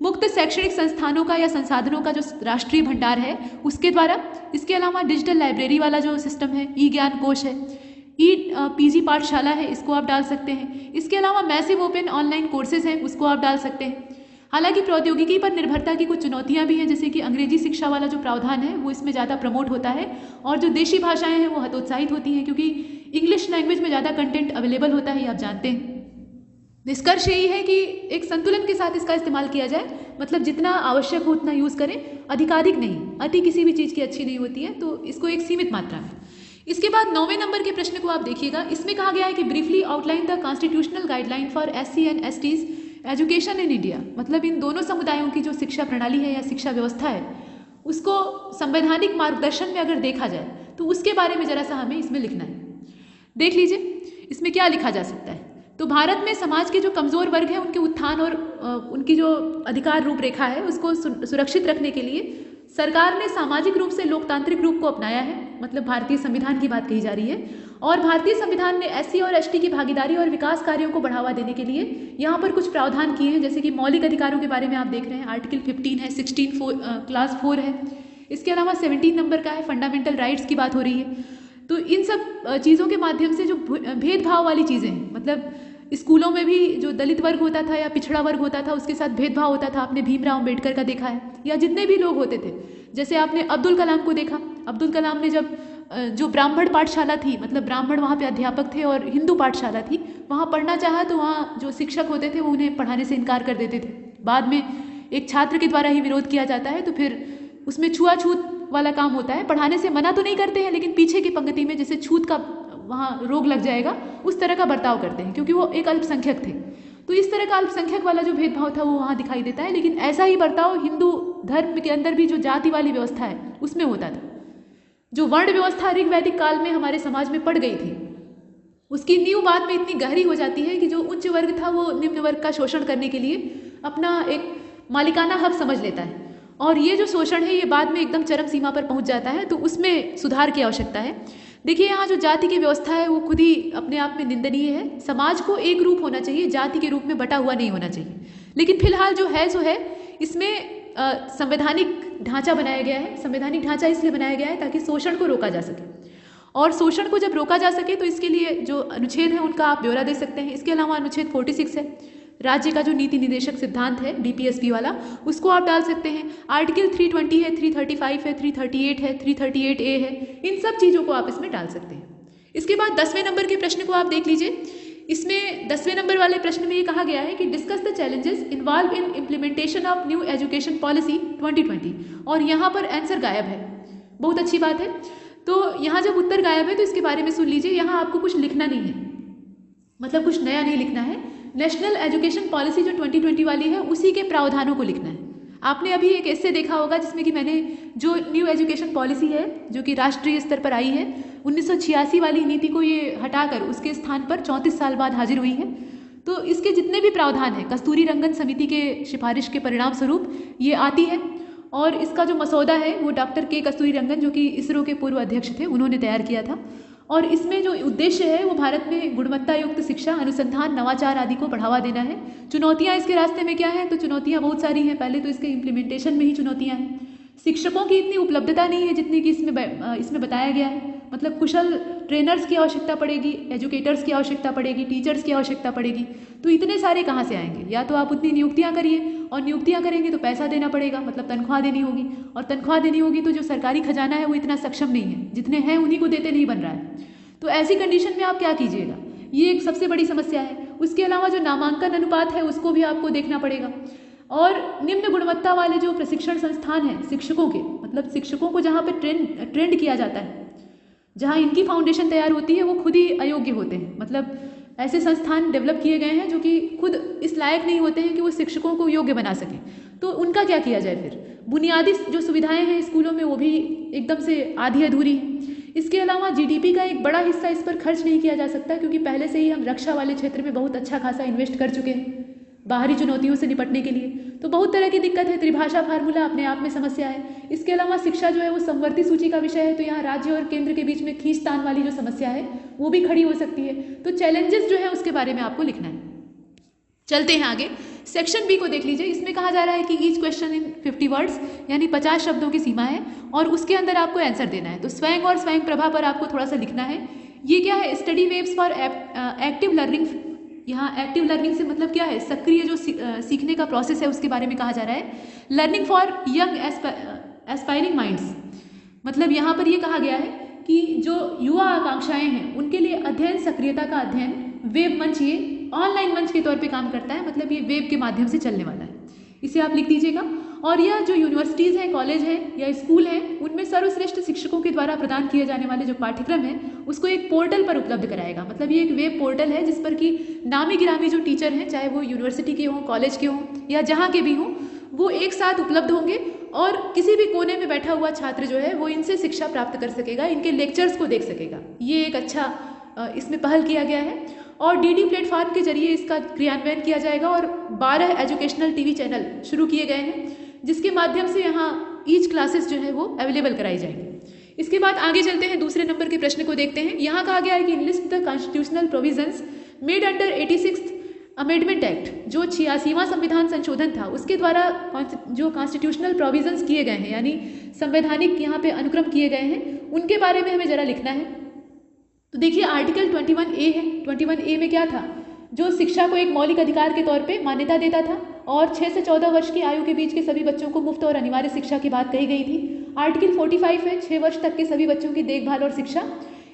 मुक्त शैक्षणिक संस्थानों का या संसाधनों का जो राष्ट्रीय भंडार है उसके द्वारा, इसके अलावा डिजिटल लाइब्रेरी वाला जो सिस्टम है, ई ज्ञान कोश है, ई पीजी पाठशाला है, इसको आप डाल सकते हैं। इसके अलावा मैसिव ओपन ऑनलाइन कोर्सेज हैं, उसको आप डाल सकते हैं। हालांकि प्रौद्योगिकी पर निर्भरता की कुछ चुनौतियां भी हैं, जैसे कि अंग्रेजी शिक्षा वाला जो प्रावधान है वो इसमें ज़्यादा प्रमोट होता है और जो देशी भाषाएं हैं वो हतोत्साहित होती हैं, क्योंकि इंग्लिश लैंग्वेज में ज़्यादा कंटेंट अवेलेबल होता है, ये आप जानते हैं। निष्कर्ष यही है कि एक संतुलन के साथ इसका इस्तेमाल किया जाए, मतलब जितना आवश्यक हो उतना यूज़ करें, अधिकाधिक नहीं। अति किसी भी चीज़ की अच्छी नहीं होती है, तो इसको एक सीमित मात्रा में। इसके बाद 9वें नंबर के प्रश्न को आप देखिएगा। इसमें कहा गया है कि briefly outline the constitutional guideline for SC and STs education in India. मतलब इन दोनों समुदायों की जो शिक्षा प्रणाली है या शिक्षा व्यवस्था है उसको संवैधानिक मार्गदर्शन में अगर देखा जाए तो उसके बारे में ज़रा सा हमें इसमें लिखना है। देख लीजिए इसमें क्या लिखा जा सकता है। तो भारत में समाज के जो कमज़ोर वर्ग हैं उनके उत्थान और उनकी जो अधिकार रूपरेखा है उसको सुरक्षित रखने के लिए सरकार ने सामाजिक रूप से लोकतांत्रिक रूप को अपनाया है, मतलब भारतीय संविधान की बात कही जा रही है। और भारतीय संविधान ने SC और ST की भागीदारी और विकास कार्यों को बढ़ावा देने के लिए यहाँ पर कुछ प्रावधान किए हैं, जैसे कि मौलिक अधिकारों के बारे में आप देख रहे हैं, आर्टिकल 15 है, 16 क्लास 4 है। इसके अलावा 17 नंबर का है, फंडामेंटल राइट्स की बात हो रही है। तो इन सब चीज़ों के माध्यम से जो भेदभाव वाली चीज़ें हैं, मतलब स्कूलों में भी जो दलित वर्ग होता था या पिछड़ा वर्ग होता था उसके साथ भेदभाव होता था, आपने भीमराव अम्बेडकर का देखा है, या जितने भी लोग होते थे, जैसे आपने अब्दुल कलाम को देखा। अब्दुल कलाम ने जब जो ब्राह्मण पाठशाला थी, मतलब ब्राह्मण वहाँ पे अध्यापक थे और हिंदू पाठशाला थी, वहाँ पढ़ना चाहा तो वहाँ जो शिक्षक होते थे वो उन्हें पढ़ाने से इनकार कर देते थे। बाद में एक छात्र के द्वारा ही विरोध किया जाता है, तो फिर उसमें छुआछूत वाला काम होता है। पढ़ाने से मना तो नहीं करते हैं, लेकिन पीछे की पंक्ति में जैसे छूत का वहाँ रोग लग जाएगा उस तरह का बर्ताव करते हैं, क्योंकि वो एक अल्पसंख्यक थे। तो इस तरह का अल्पसंख्यक वाला जो भेदभाव था वो वहाँ दिखाई देता है। लेकिन ऐसा ही बर्ताव हिंदू धर्म के अंदर भी जो जाति वाली व्यवस्था है उसमें होता था। जो वर्ण व्यवस्था ऋग वैदिक काल में हमारे समाज में पड़ गई थी, उसकी नींव बाद में इतनी गहरी हो जाती है कि जो उच्च वर्ग था वो निम्न वर्ग का शोषण करने के लिए अपना एक मालिकाना हक समझ लेता है, और ये जो शोषण है ये बाद में एकदम चरम सीमा पर पहुंच जाता है। तो उसमें सुधार की आवश्यकता है। देखिए यहाँ जो जाति की व्यवस्था है वो खुद ही अपने आप में निंदनीय है। समाज को एक रूप होना चाहिए, जाति के रूप में बटा हुआ नहीं होना चाहिए। लेकिन फिलहाल जो है सो है, इसमें संवैधानिक ढांचा बनाया गया है। संवैधानिक ढांचा इसलिए बनाया गया है ताकि शोषण को रोका जा सके, और शोषण को जब रोका जा सके तो इसके लिए जो अनुच्छेद है उनका आप ब्यौरा दे सकते हैं। इसके अलावा अनुच्छेद 46 है, राज्य का जो नीति निदेशक सिद्धांत है DPSP वाला, उसको आप डाल सकते हैं। आर्टिकल 320 है, 335 है, 338 है, 338A है, इन सब चीज़ों को आप इसमें डाल सकते हैं। इसके बाद 10वें नंबर के प्रश्न को आप देख लीजिए। इसमें 10वें नंबर वाले प्रश्न में ये कहा गया है कि discuss the challenges involve in implementation of new education policy 2020, और यहाँ पर आंसर गायब है। बहुत अच्छी बात है। तो यहाँ जब उत्तर गायब है तो इसके बारे में सुन लीजिए। यहाँ आपको कुछ लिखना नहीं है, मतलब कुछ नया नहीं लिखना है। नेशनल एजुकेशन पॉलिसी जो 2020 वाली है उसी के प्रावधानों को लिखना है। आपने अभी एक ऐसे देखा होगा जिसमें कि मैंने जो न्यू एजुकेशन पॉलिसी है जो कि राष्ट्रीय स्तर पर आई है, 1986 वाली नीति को ये हटाकर उसके स्थान पर 34 साल बाद हाजिर हुई है। तो इसके जितने भी प्रावधान हैं कस्तूरी रंगन समिति के सिफारिश के परिणाम स्वरूप ये आती है, और इसका जो मसौदा है वो डॉक्टर के कस्तूरी रंगन जो कि इसरो के पूर्व अध्यक्ष थे उन्होंने तैयार किया था। और इसमें जो उद्देश्य है वो भारत में गुणवत्ता युक्त शिक्षा, अनुसंधान, नवाचार आदि को बढ़ावा देना है। चुनौतियां इसके रास्ते में क्या हैं? तो चुनौतियां बहुत सारी हैं। पहले तो इसके इम्प्लीमेंटेशन में ही चुनौतियां हैं। शिक्षकों की इतनी उपलब्धता नहीं है जितनी कि इसमें बताया गया है। मतलब कुशल ट्रेनर्स की आवश्यकता पड़ेगी, एजुकेटर्स की आवश्यकता पड़ेगी, टीचर्स की आवश्यकता पड़ेगी। तो इतने सारे कहाँ से आएंगे? या तो आप उतनी नियुक्तियाँ करिए, और नियुक्तियाँ करेंगे तो पैसा देना पड़ेगा, मतलब तनख्वाह देनी होगी, और तनख्वाह देनी होगी तो जो सरकारी खजाना है वो इतना सक्षम नहीं है, जितने हैं उन्हीं को देते नहीं बन रहा है। तो ऐसी कंडीशन में आप क्या कीजिएगा? ये एक सबसे बड़ी समस्या है। उसके अलावा जो नामांकन अनुपात है उसको भी आपको देखना पड़ेगा, और निम्न गुणवत्ता वाले जो प्रशिक्षण संस्थान हैं शिक्षकों के, मतलब शिक्षकों को जहाँ पे ट्रेंड किया जाता है, जहाँ इनकी फाउंडेशन तैयार होती है वो खुद ही अयोग्य होते हैं। मतलब ऐसे संस्थान डेवलप किए गए हैं जो कि खुद इस लायक नहीं होते हैं कि वो शिक्षकों को योग्य बना सकें। तो उनका क्या किया जाए? फिर बुनियादी जो सुविधाएं हैं स्कूलों में वो भी एकदम से आधी अधूरी हैं। इसके अलावा GDP का एक बड़ा हिस्सा इस पर खर्च नहीं किया जा सकता, क्योंकि पहले से ही हम रक्षा वाले क्षेत्र में बहुत अच्छा खासा इन्वेस्ट कर चुके हैं बाहरी चुनौतियों से निपटने के लिए। तो बहुत तरह की दिक्कत है। त्रिभाषा फार्मूला अपने आप में समस्या है। इसके अलावा शिक्षा जो है वो समवर्ती सूची का विषय है, तो यहाँ राज्य और केंद्र के बीच में खींचतान वाली जो समस्या है वो भी खड़ी हो सकती है। तो चैलेंजेस जो है उसके बारे में आपको लिखना है। चलते हैं आगे, सेक्शन बी को देख लीजिए। इसमें कहा जा रहा है कि ईच क्वेश्चन इन 50 वर्ड्स, यानी 50 शब्दों की सीमा है और उसके अंदर आपको आंसर देना है। तो स्वयं और स्वयं प्रभा पर आपको थोड़ा सा लिखना है। ये क्या है, study waves for active learning. यहाँ एक्टिव लर्निंग से मतलब क्या है, सक्रिय जो सीखने का प्रोसेस है उसके बारे में कहा जा रहा है। Learning for young aspiring minds, मतलब यहाँ पर ये कहा गया है कि जो युवा आकांक्षाएं हैं उनके लिए अध्ययन सक्रियता का अध्ययन वेब मंच, ये ऑनलाइन मंच के तौर पे काम करता है, मतलब ये वेब के माध्यम से चलने वाला है, इसे आप लिख दीजिएगा। और यह जो यूनिवर्सिटीज़ हैं, कॉलेज हैं या स्कूल हैं, उनमें सर्वश्रेष्ठ शिक्षकों के द्वारा प्रदान किए जाने वाले जो पाठ्यक्रम हैं उसको एक पोर्टल पर उपलब्ध कराएगा। मतलब ये एक वेब पोर्टल है जिस पर कि नामी गिरामी जो टीचर हैं, चाहे वो यूनिवर्सिटी के हों, कॉलेज के हों या जहाँ के भी हों, वो एक साथ उपलब्ध होंगे और किसी भी कोने में बैठा हुआ छात्र जो है वो इनसे शिक्षा प्राप्त कर सकेगा, इनके लेक्चर्स को देख सकेगा। ये एक अच्छा इसमें पहल किया गया है और डीडी प्लेटफॉर्म के जरिए इसका क्रियान्वयन किया जाएगा और 12 एजुकेशनल टीवी चैनल शुरू किए गए हैं जिसके माध्यम से यहाँ ईच क्लासेस जो है वो अवेलेबल कराई जाएंगी। इसके बाद आगे चलते हैं, दूसरे नंबर के प्रश्न को देखते हैं। यहाँ कहा गया है कि list the constitutional provisions made under 86th amendment act, जो 86वां संविधान संशोधन था उसके द्वारा जो कॉन्स्टिट्यूशनल प्रोविजंस किए गए हैं, यानी संवैधानिक यहाँ पे अनुक्रम किए गए हैं, उनके बारे में हमें जरा लिखना है। तो देखिए आर्टिकल 21A है। 21A में क्या था, जो शिक्षा को एक मौलिक अधिकार के तौर पे मान्यता देता था और 6 से 14 वर्ष की आयु के बीच के सभी बच्चों को मुफ्त और अनिवार्य शिक्षा की बात कही गई थी। आर्टिकल 45 है, 6 वर्ष तक के सभी बच्चों की देखभाल और शिक्षा।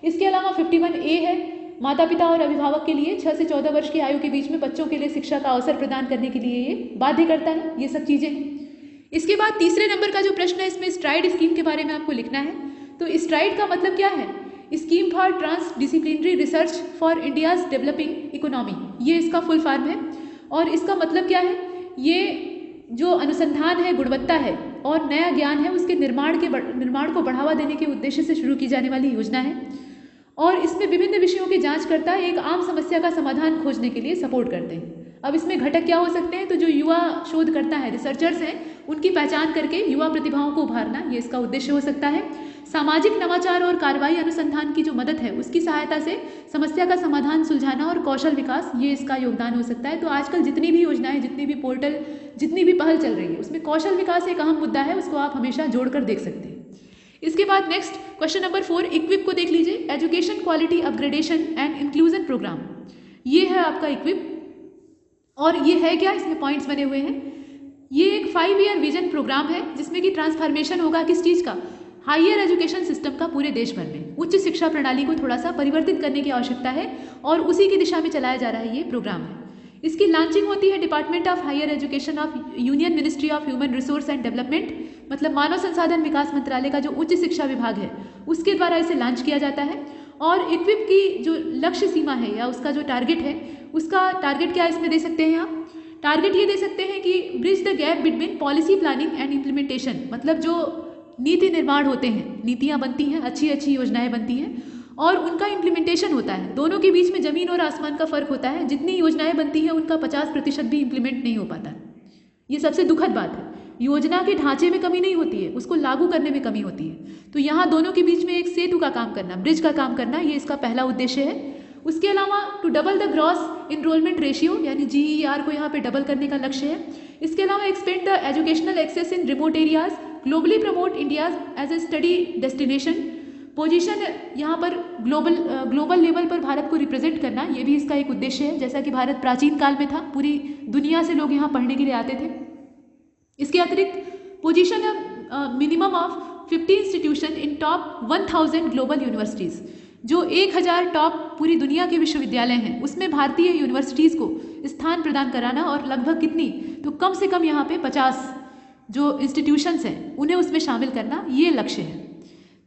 इसके अलावा 51A है, माता पिता और अभिभावक के लिए 6 से 14 वर्ष की आयु के बीच में बच्चों के लिए शिक्षा का अवसर प्रदान करने के लिए ये बाध्य करता है। ये सब चीज़ें हैं। इसके बाद तीसरे नंबर का जो प्रश्न है, इसमें स्ट्राइड स्कीम के बारे में आपको लिखना है। तो स्ट्राइड का मतलब क्या है, scheme for transdisciplinary research for India's developing economy, ये इसका फुल फॉर्म है। और इसका मतलब क्या है, ये जो अनुसंधान है, गुणवत्ता है और नया ज्ञान है, उसके निर्माण को बढ़ावा देने के उद्देश्य से शुरू की जाने वाली योजना है और इसमें विभिन्न विषयों की जांच करता है, एक आम समस्या का समाधान खोजने के लिए सपोर्ट करते हैं। अब इसमें घटक क्या हो सकते हैं, तो जो युवा शोधकर्ता है, रिसर्चर्स हैं, उनकी पहचान करके युवा प्रतिभाओं को उभारना, ये इसका उद्देश्य हो सकता है। सामाजिक नवाचार और कार्रवाई अनुसंधान की जो मदद है उसकी सहायता से समस्या का समाधान सुलझाना और कौशल विकास, ये इसका योगदान हो सकता है। तो आजकल जितनी भी योजनाएं, जितनी भी पोर्टल, जितनी भी पहल चल रही है उसमें कौशल विकास एक अहम मुद्दा है, उसको आप हमेशा जोड़कर देख सकते हैं। इसके बाद नेक्स्ट क्वेश्चन नंबर 4, इक्विप को देख लीजिए। Education quality upgradation and inclusion programme, ये है आपका इक्विप। और ये है क्या, इसमें पॉइंट्स बने हुए हैं। ये एक 5 ईयर विजन प्रोग्राम है जिसमें कि ट्रांसफॉर्मेशन होगा किस चीज़ का, हायर एजुकेशन सिस्टम का पूरे देश भर में। उच्च शिक्षा प्रणाली को थोड़ा सा परिवर्तित करने की आवश्यकता है और उसी की दिशा में चलाया जा रहा है ये प्रोग्राम है। इसकी लॉन्चिंग होती है department of higher education of union ministry of human resource and development, मतलब मानव संसाधन विकास मंत्रालय का जो उच्च शिक्षा विभाग है उसके द्वारा इसे लॉन्च किया जाता है। और इक्विप की जो लक्ष्य सीमा है या उसका जो टारगेट है, उसका टारगेट क्या इसमें दे सकते हैं आप, टारगेट ये दे सकते हैं कि bridge the gap between policy planning and implementation, मतलब जो नीति निर्माण होते हैं, नीतियाँ बनती हैं, अच्छी अच्छी योजनाएं बनती हैं और उनका इम्प्लीमेंटेशन होता है, दोनों के बीच में ज़मीन और आसमान का फ़र्क होता है। जितनी योजनाएं बनती हैं उनका 50% भी इम्प्लीमेंट नहीं हो पाता। ये सबसे दुखद बात है। योजना के ढांचे में कमी नहीं होती है, उसको लागू करने में कमी होती है। तो यहाँ दोनों के बीच में एक सेतु का काम करना, ब्रिज का काम करना, ये इसका पहला उद्देश्य है। उसके अलावा to double the gross enrolment ratio, यानी GER को यहाँ पे डबल करने का लक्ष्य है। इसके अलावा expand the educational access in remote areas, globally promote India as a study destination, position यहाँ पर ग्लोबल लेवल पर भारत को रिप्रेजेंट करना, ये भी इसका एक उद्देश्य है। जैसा कि भारत प्राचीन काल में था, पूरी दुनिया से लोग यहाँ पढ़ने के लिए आते थे। इसके अतिरिक्त position minimum of 50 institution in top 1000 global universities, जो 1000 टॉप पूरी दुनिया के विश्वविद्यालय हैं उसमें भारतीय यूनिवर्सिटीज़ को स्थान प्रदान कराना और लगभग कितनी, तो कम से कम यहाँ पे 50 जो इंस्टीट्यूशंस हैं उन्हें उसमें शामिल करना, ये लक्ष्य है।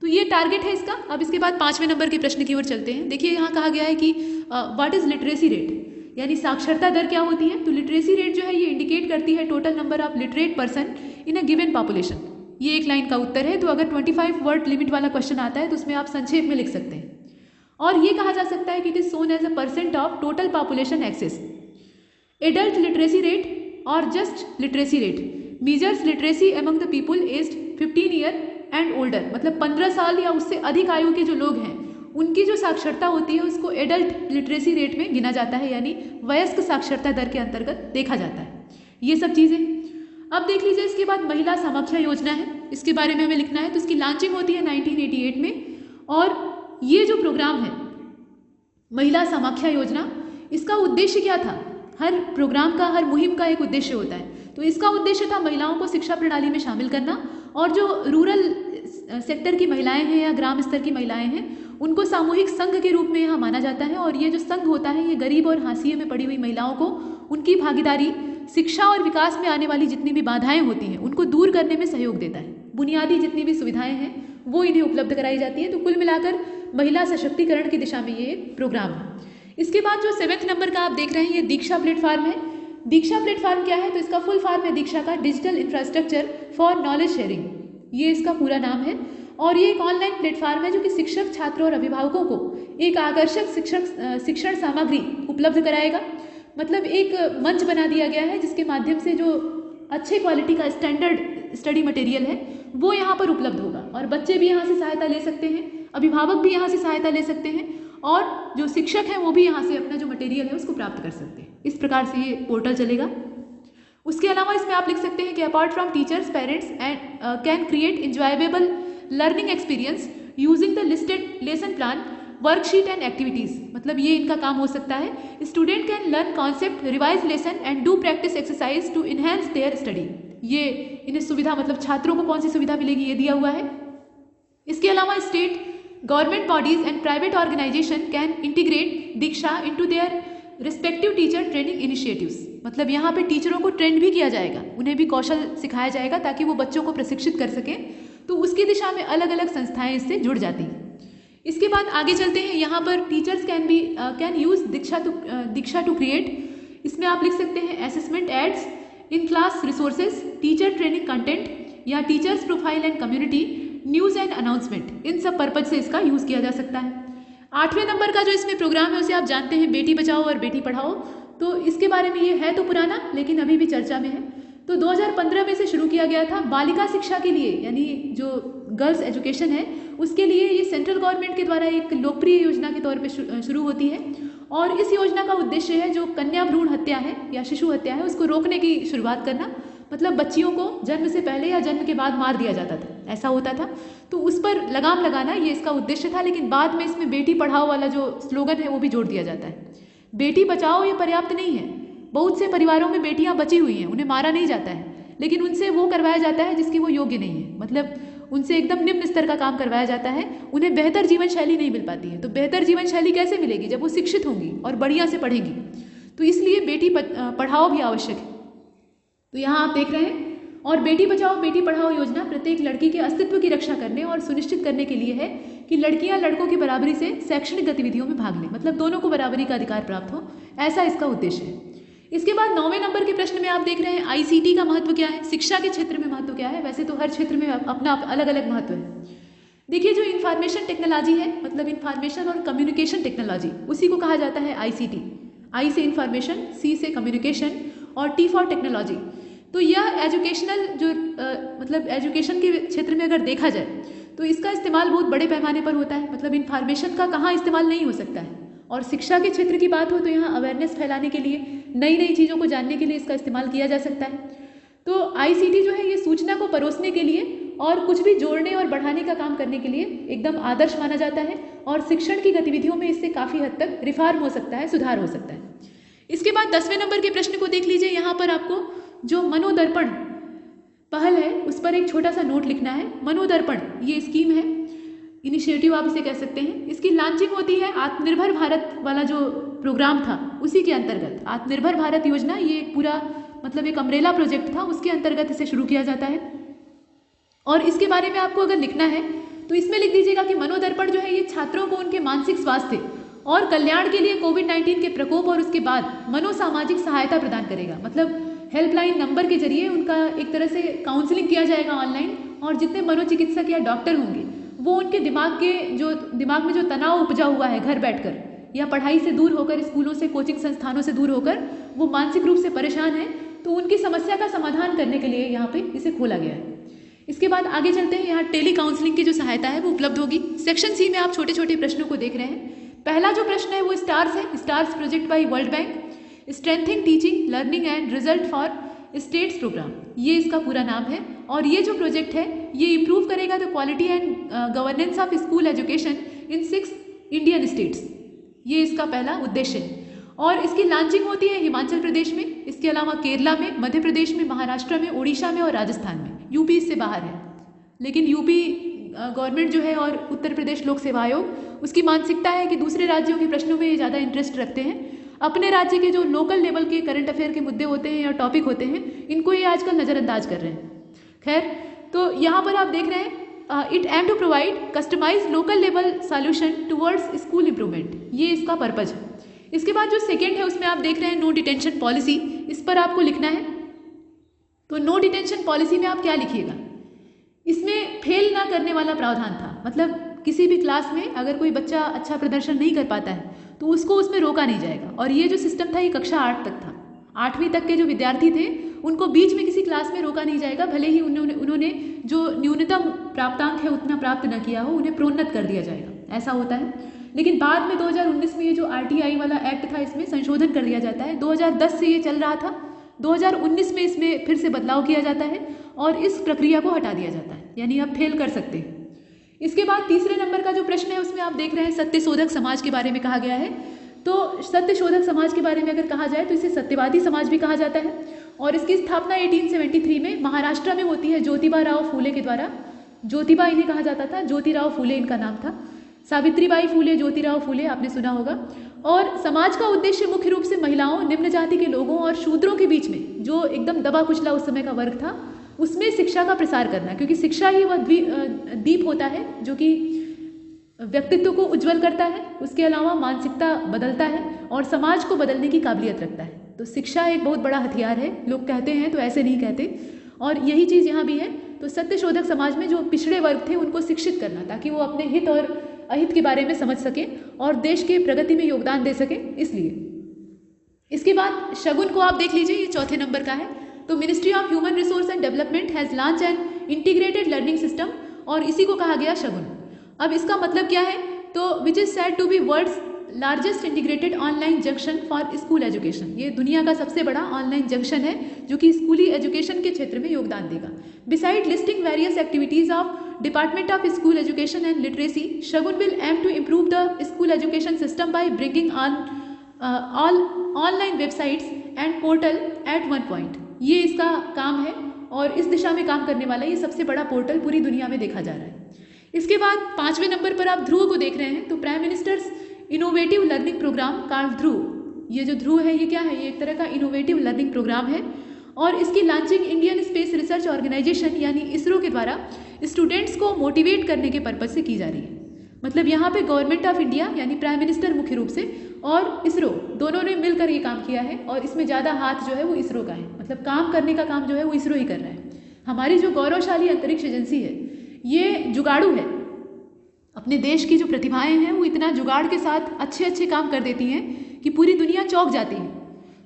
तो ये टारगेट है इसका। अब इसके बाद 5वें नंबर के प्रश्न की ओर चलते हैं। देखिए यहाँ कहा गया है कि व्हाट इज़ लिटरेसी रेट, यानी साक्षरता दर क्या होती है। तो लिटरेसी रेट जो है ये इंडिकेट करती है total number of literate person in a given population. ये एक लाइन का उत्तर है। तो अगर 25 वर्ड लिमिट वाला क्वेश्चन आता है तो उसमें आप संक्षेप में लिख सकते हैं। और ये कहा जा सकता है कि it is shown as a % of total population access. Adult literacy rate और just literacy rate measures literacy among the people aged 15 year and older, मतलब 15 साल या उससे अधिक आयु के जो लोग हैं उनकी जो साक्षरता होती है उसको एडल्ट लिटरेसी रेट में गिना जाता है, यानी वयस्क साक्षरता दर के अंतर्गत देखा जाता है। ये सब चीज़ें अब देख लीजिए। इसके बाद महिला समाख्या योजना है, इसके बारे में हमें लिखना है। तो इसकी लॉन्चिंग होती है 1988 में, और ये जो प्रोग्राम है महिला समाख्या योजना, इसका उद्देश्य क्या था? हर प्रोग्राम का, हर मुहिम का एक उद्देश्य होता है। तो इसका उद्देश्य था महिलाओं को शिक्षा प्रणाली में शामिल करना, और जो रूरल सेक्टर की महिलाएं हैं या ग्राम स्तर की महिलाएं हैं उनको सामूहिक संघ के रूप में यहाँ माना जाता है। और ये जो संघ होता है ये गरीब और हाशिए में पड़ी हुई महिलाओं को उनकी भागीदारी, शिक्षा और विकास में आने वाली जितनी भी बाधाएं होती हैं उनको दूर करने में सहयोग देता है। बुनियादी जितनी भी सुविधाएं हैं वो इन्हें उपलब्ध कराई जाती है। तो कुल मिलाकर महिला सशक्तिकरण की दिशा में ये एक प्रोग्राम है। इसके बाद जो 7वें नंबर का आप देख रहे हैं ये दीक्षा प्लेटफॉर्म है। दीक्षा प्लेटफॉर्म क्या है? तो इसका फुल फॉर्म है दीक्षा का digital infrastructure for knowledge sharing, ये इसका पूरा नाम है। और ये एक ऑनलाइन प्लेटफॉर्म है जो कि शिक्षक, छात्रों और अभिभावकों को एक आकर्षक शिक्षण सामग्री उपलब्ध कराएगा। मतलब एक मंच बना दिया गया है जिसके माध्यम से जो अच्छे क्वालिटी का स्टैंडर्ड स्टडी मटेरियल है वो यहाँ पर उपलब्ध होगा, और बच्चे भी यहाँ से सहायता ले सकते हैं, अभिभावक भी यहाँ से सहायता ले सकते हैं, और जो शिक्षक हैं वो भी यहाँ से अपना जो मटेरियल है उसको प्राप्त कर सकते हैं। इस प्रकार से ये पोर्टल चलेगा। उसके अलावा इसमें आप लिख सकते हैं कि apart from teachers, parents and can create enjoyable learning experience using the listed lesson plan, worksheet and activities. मतलब ये इनका काम हो सकता है। Student can learn concept, revise lesson and do practice exercise to enhance their study. ये इन्हें सुविधा, मतलब छात्रों को कौन सी सुविधा मिलेगी ये दिया हुआ है। इसके अलावा state government bodies and private organisation can integrate Diksha into their respective teacher training initiatives. मतलब यहाँ पे टीचरों को ट्रेन भी किया जाएगा, उन्हें भी कौशल सिखाया जाएगा ताकि वो बच्चों को प्रशिक्षित कर सकें। तो उसकी दिशा में अलग अलग संस्थाएं इससे जुड़ जाती हैं। इसके बाद आगे चलते हैं। यहाँ पर teachers can use Diksha to create, इसमें आप लिख सकते हैं assessment aids, in class resources, teacher training content या teachers profile and community, news and announcement. इन सब पर्पज से इसका यूज़ किया जा सकता है। 8वें नंबर का जो इसमें प्रोग्राम है उसे आप जानते हैं बेटी बचाओ और बेटी पढ़ाओ। तो इसके बारे में ये है तो पुराना, लेकिन अभी भी चर्चा में है। तो 2015 में से शुरू किया गया था बालिका शिक्षा के लिए, यानी जो गर्ल्स एजुकेशन है उसके लिए। ये सेंट्रल गवर्नमेंट के द्वारा एक लोकप्रिय योजना के तौर पे शुरू होती है, और इस योजना का उद्देश्य है जो कन्या भ्रूण हत्या है या शिशु हत्या है उसको रोकने की शुरुआत करना। मतलब बच्चियों को जन्म से पहले या जन्म के बाद मार दिया जाता था, ऐसा होता था। तो उस पर लगाम लगाना ये इसका उद्देश्य था। लेकिन बाद में इसमें बेटी पढ़ाओ वाला जो स्लोगन है वो भी जोड़ दिया जाता है। बेटी बचाओ ये पर्याप्त नहीं है। बहुत से परिवारों में बेटियां बची हुई हैं, उन्हें मारा नहीं जाता है, लेकिन उनसे वो करवाया जाता है जिसकी वो योग्य नहीं है। मतलब उनसे एकदम निम्न स्तर का काम करवाया जाता है, उन्हें बेहतर जीवन शैली नहीं मिल पाती है। तो बेहतर जीवन शैली कैसे मिलेगी? जब वो शिक्षित होंगी और बढ़िया से पढ़ेंगी। तो इसलिए बेटी पढ़ाओ भी आवश्यक है। तो यहाँ आप देख रहे हैं। और बेटी बचाओ बेटी पढ़ाओ योजना प्रत्येक लड़की के अस्तित्व की रक्षा करने और सुनिश्चित करने के लिए है कि लड़कियां लड़कों की बराबरी से शैक्षणिक गतिविधियों में भाग लें। मतलब दोनों को बराबरी का अधिकार प्राप्त हो, ऐसा इसका उद्देश्य है। इसके बाद 9वें नंबर के प्रश्न में आप देख रहे हैं आईसीटी का महत्व क्या है, शिक्षा के क्षेत्र में महत्व क्या है। वैसे तो हर क्षेत्र में अपना अलग अलग महत्व है। देखिए जो इंफॉर्मेशन टेक्नोलॉजी है, मतलब इंफॉर्मेशन और कम्युनिकेशन टेक्नोलॉजी, उसी को कहा जाता है आईसीटी। आई से इंफॉर्मेशन, सी से कम्युनिकेशन और टी फॉर टेक्नोलॉजी। तो यह एजुकेशनल जो मतलब एजुकेशन के क्षेत्र में अगर देखा जाए तो इसका इस्तेमाल बहुत बड़े पैमाने पर होता है। मतलब इंफॉर्मेशन का कहाँ इस्तेमाल नहीं हो सकता है। और शिक्षा के क्षेत्र की बात हो तो यहाँ अवेयरनेस फैलाने के लिए, नई नई चीज़ों को जानने के लिए इसका इस्तेमाल किया जा सकता है। तो आईसीटी जो है ये सूचना को परोसने के लिए और कुछ भी जोड़ने और बढ़ाने का काम करने के लिए एकदम आदर्श माना जाता है, और शिक्षण की गतिविधियों में इससे काफ़ी हद तक रिफॉर्म हो सकता है, सुधार हो सकता है। इसके बाद 10वें नंबर के प्रश्न को देख लीजिए। यहाँ पर आपको जो मनोदर्पण पहल है उस पर एक छोटा सा नोट लिखना है। मनोदर्पण ये स्कीम है, इनिशिएटिव आप इसे कह सकते हैं। इसकी लॉन्चिंग होती है आत्मनिर्भर भारत वाला जो प्रोग्राम था उसी के अंतर्गत। आत्मनिर्भर भारत योजना ये एक पूरा मतलब एक अम्ब्रेला प्रोजेक्ट था, उसके अंतर्गत इसे शुरू किया जाता है। और इसके बारे में आपको अगर लिखना है तो इसमें लिख दीजिएगा कि मनोदर्पण जो है ये छात्रों को उनके मानसिक स्वास्थ्य और कल्याण के लिए कोविड-19 के प्रकोप और उसके बाद मनोसामाजिक सहायता प्रदान करेगा। मतलब हेल्पलाइन नंबर के जरिए उनका एक तरह से काउंसलिंग किया जाएगा ऑनलाइन, और जितने मनोचिकित्सक या डॉक्टर होंगे वो उनके दिमाग में जो तनाव उपजा हुआ है घर बैठकर या पढ़ाई से दूर होकर, स्कूलों से, कोचिंग संस्थानों से दूर होकर वो मानसिक रूप से परेशान है, तो उनकी समस्या का समाधान करने के लिए यहाँ पे इसे खोला गया है। इसके बाद आगे चलते हैं, यहाँ टेली काउंसलिंग की जो सहायता है वो उपलब्ध होगी। सेक्शन सी में आप छोटे छोटे प्रश्नों को देख रहे हैं। पहला जो प्रश्न है वो स्टार्स है, STARS project by world bank, strengthening teaching learning and result for states programme, ये इसका पूरा नाम है। और ये जो प्रोजेक्ट है ये इम्प्रूव करेगा the quality and governance of school education in 6 Indian states, ये इसका पहला उद्देश्य है। और इसकी लॉन्चिंग होती है हिमाचल प्रदेश में, इसके अलावा केरला में, मध्य प्रदेश में, महाराष्ट्र में, उड़ीसा में और राजस्थान में। यूपी इससे बाहर है, लेकिन यूपी गवर्नमेंट जो है और उत्तर प्रदेश लोक सेवा आयोग उसकी मानसिकता है कि दूसरे राज्यों के प्रश्नों में ये ज़्यादा इंटरेस्ट रखते हैं। अपने राज्य के जो लोकल लेवल के करंट अफेयर के मुद्दे होते हैं या टॉपिक होते हैं, इनको ये आजकल नज़रअंदाज कर रहे हैं। खैर, तो यहाँ पर आप देख रहे हैं it aim to provide customise local level solution towards school improvement, ये इसका पर्पज है। इसके बाद जो सेकेंड है उसमें आप देख रहे हैं नो डिटेंशन पॉलिसी, इस पर आपको लिखना है। तो नो डिटेंशन पॉलिसी में आप क्या लिखिएगा, इसमें फेल ना करने वाला प्रावधान था। मतलब किसी भी क्लास में अगर कोई बच्चा अच्छा प्रदर्शन नहीं कर पाता है तो उसको उसमें रोका नहीं जाएगा। और ये जो सिस्टम था ये कक्षा 8 तक था। 8वीं तक के जो विद्यार्थी थे उनको बीच में किसी क्लास में रोका नहीं जाएगा, भले ही उन्होंने जो न्यूनतम प्राप्तांक है उतना प्राप्त न किया हो, उन्हें प्रोन्नत कर दिया जाएगा, ऐसा होता है। लेकिन बाद में 2019 में ये जो RTI वाला एक्ट था इसमें संशोधन कर दिया जाता है। 2010 से ये चल रहा था, 2019 में इसमें फिर से बदलाव किया जाता है और इस प्रक्रिया को हटा दिया जाता है, यानी आप फेल कर सकते हैं। इसके बाद तीसरे नंबर का जो प्रश्न है उसमें आप देख रहे हैं सत्यशोधक समाज के बारे में कहा गया है। तो सत्यशोधक समाज के बारे में अगर कहा जाए तो इसे सत्यवादी समाज भी कहा जाता है। और इसकी स्थापना 1873 में महाराष्ट्र में होती है ज्योतिबा राव फूले के द्वारा। ज्योतिबा इन्हें कहा जाता था, ज्योतिराव फूले इनका नाम था। सावित्रीबाई फूले, ज्योतिराव फूले आपने सुना होगा। और समाज का उद्देश्य मुख्य रूप से महिलाओं, निम्न जाति के लोगों और शूद्रों के बीच में जो एकदम दबा कुचला उस समय का वर्ग था उसमें शिक्षा का प्रसार करना, क्योंकि शिक्षा ही वह दीप होता है जो कि व्यक्तित्व को उज्जवल करता है, उसके अलावा मानसिकता बदलता है और समाज को बदलने की काबिलियत रखता है। तो शिक्षा एक बहुत बड़ा हथियार है, लोग कहते हैं तो ऐसे नहीं कहते, और यही चीज़ यहाँ भी है। तो सत्यशोधक समाज में जो पिछड़े वर्ग थे उनको शिक्षित करना ताकि वो अपने हित और अहित के बारे में समझ सकें और देश के प्रगति में योगदान दे सकें, इसलिए। इसके बाद शगुन को आप देख लीजिए, ये चौथे नंबर का है। तो ministry of human resource and development has launch an integrated learning system, और इसी को कहा गया शगुन। अब इसका मतलब क्या है, तो which is said to be world's largest integrated online junction for school education. ये दुनिया का सबसे बड़ा ऑनलाइन जंक्शन है जो कि स्कूली एजुकेशन के क्षेत्र में योगदान देगा। Beside listing various activities of department of school education and literacy, Shagun will aim to improve the school education system by bringing all online websites and portal at one point. ये इसका काम है और इस दिशा में काम करने वाला ये सबसे बड़ा पोर्टल पूरी दुनिया में देखा जा रहा है। इसके बाद 5वें नंबर पर आप ध्रुव को देख रहे हैं। तो prime minister's innovative learning programme called Dhruv, ये जो ध्रुव है ये क्या है, ये एक तरह का इनोवेटिव लर्निंग प्रोग्राम है और इसकी launching Indian space research organisation यानी इसरो के द्वारा स्टूडेंट्स को मोटिवेट करने के पर्पज से की जा रही है। मतलब यहाँ पे गवर्नमेंट ऑफ इंडिया यानी प्राइम मिनिस्टर मुख्य रूप से और इसरो दोनों ने मिलकर ये काम किया है और इसमें ज़्यादा हाथ जो है वो इसरो का है। मतलब काम करने का काम जो है वो इसरो ही कर रहा है। हमारी जो गौरवशाली अंतरिक्ष एजेंसी है ये जुगाड़ू है, अपने देश की जो प्रतिभाएं हैं वो इतना जुगाड़ के साथ अच्छे अच्छे काम कर देती हैं कि पूरी दुनिया चौंक जाती है।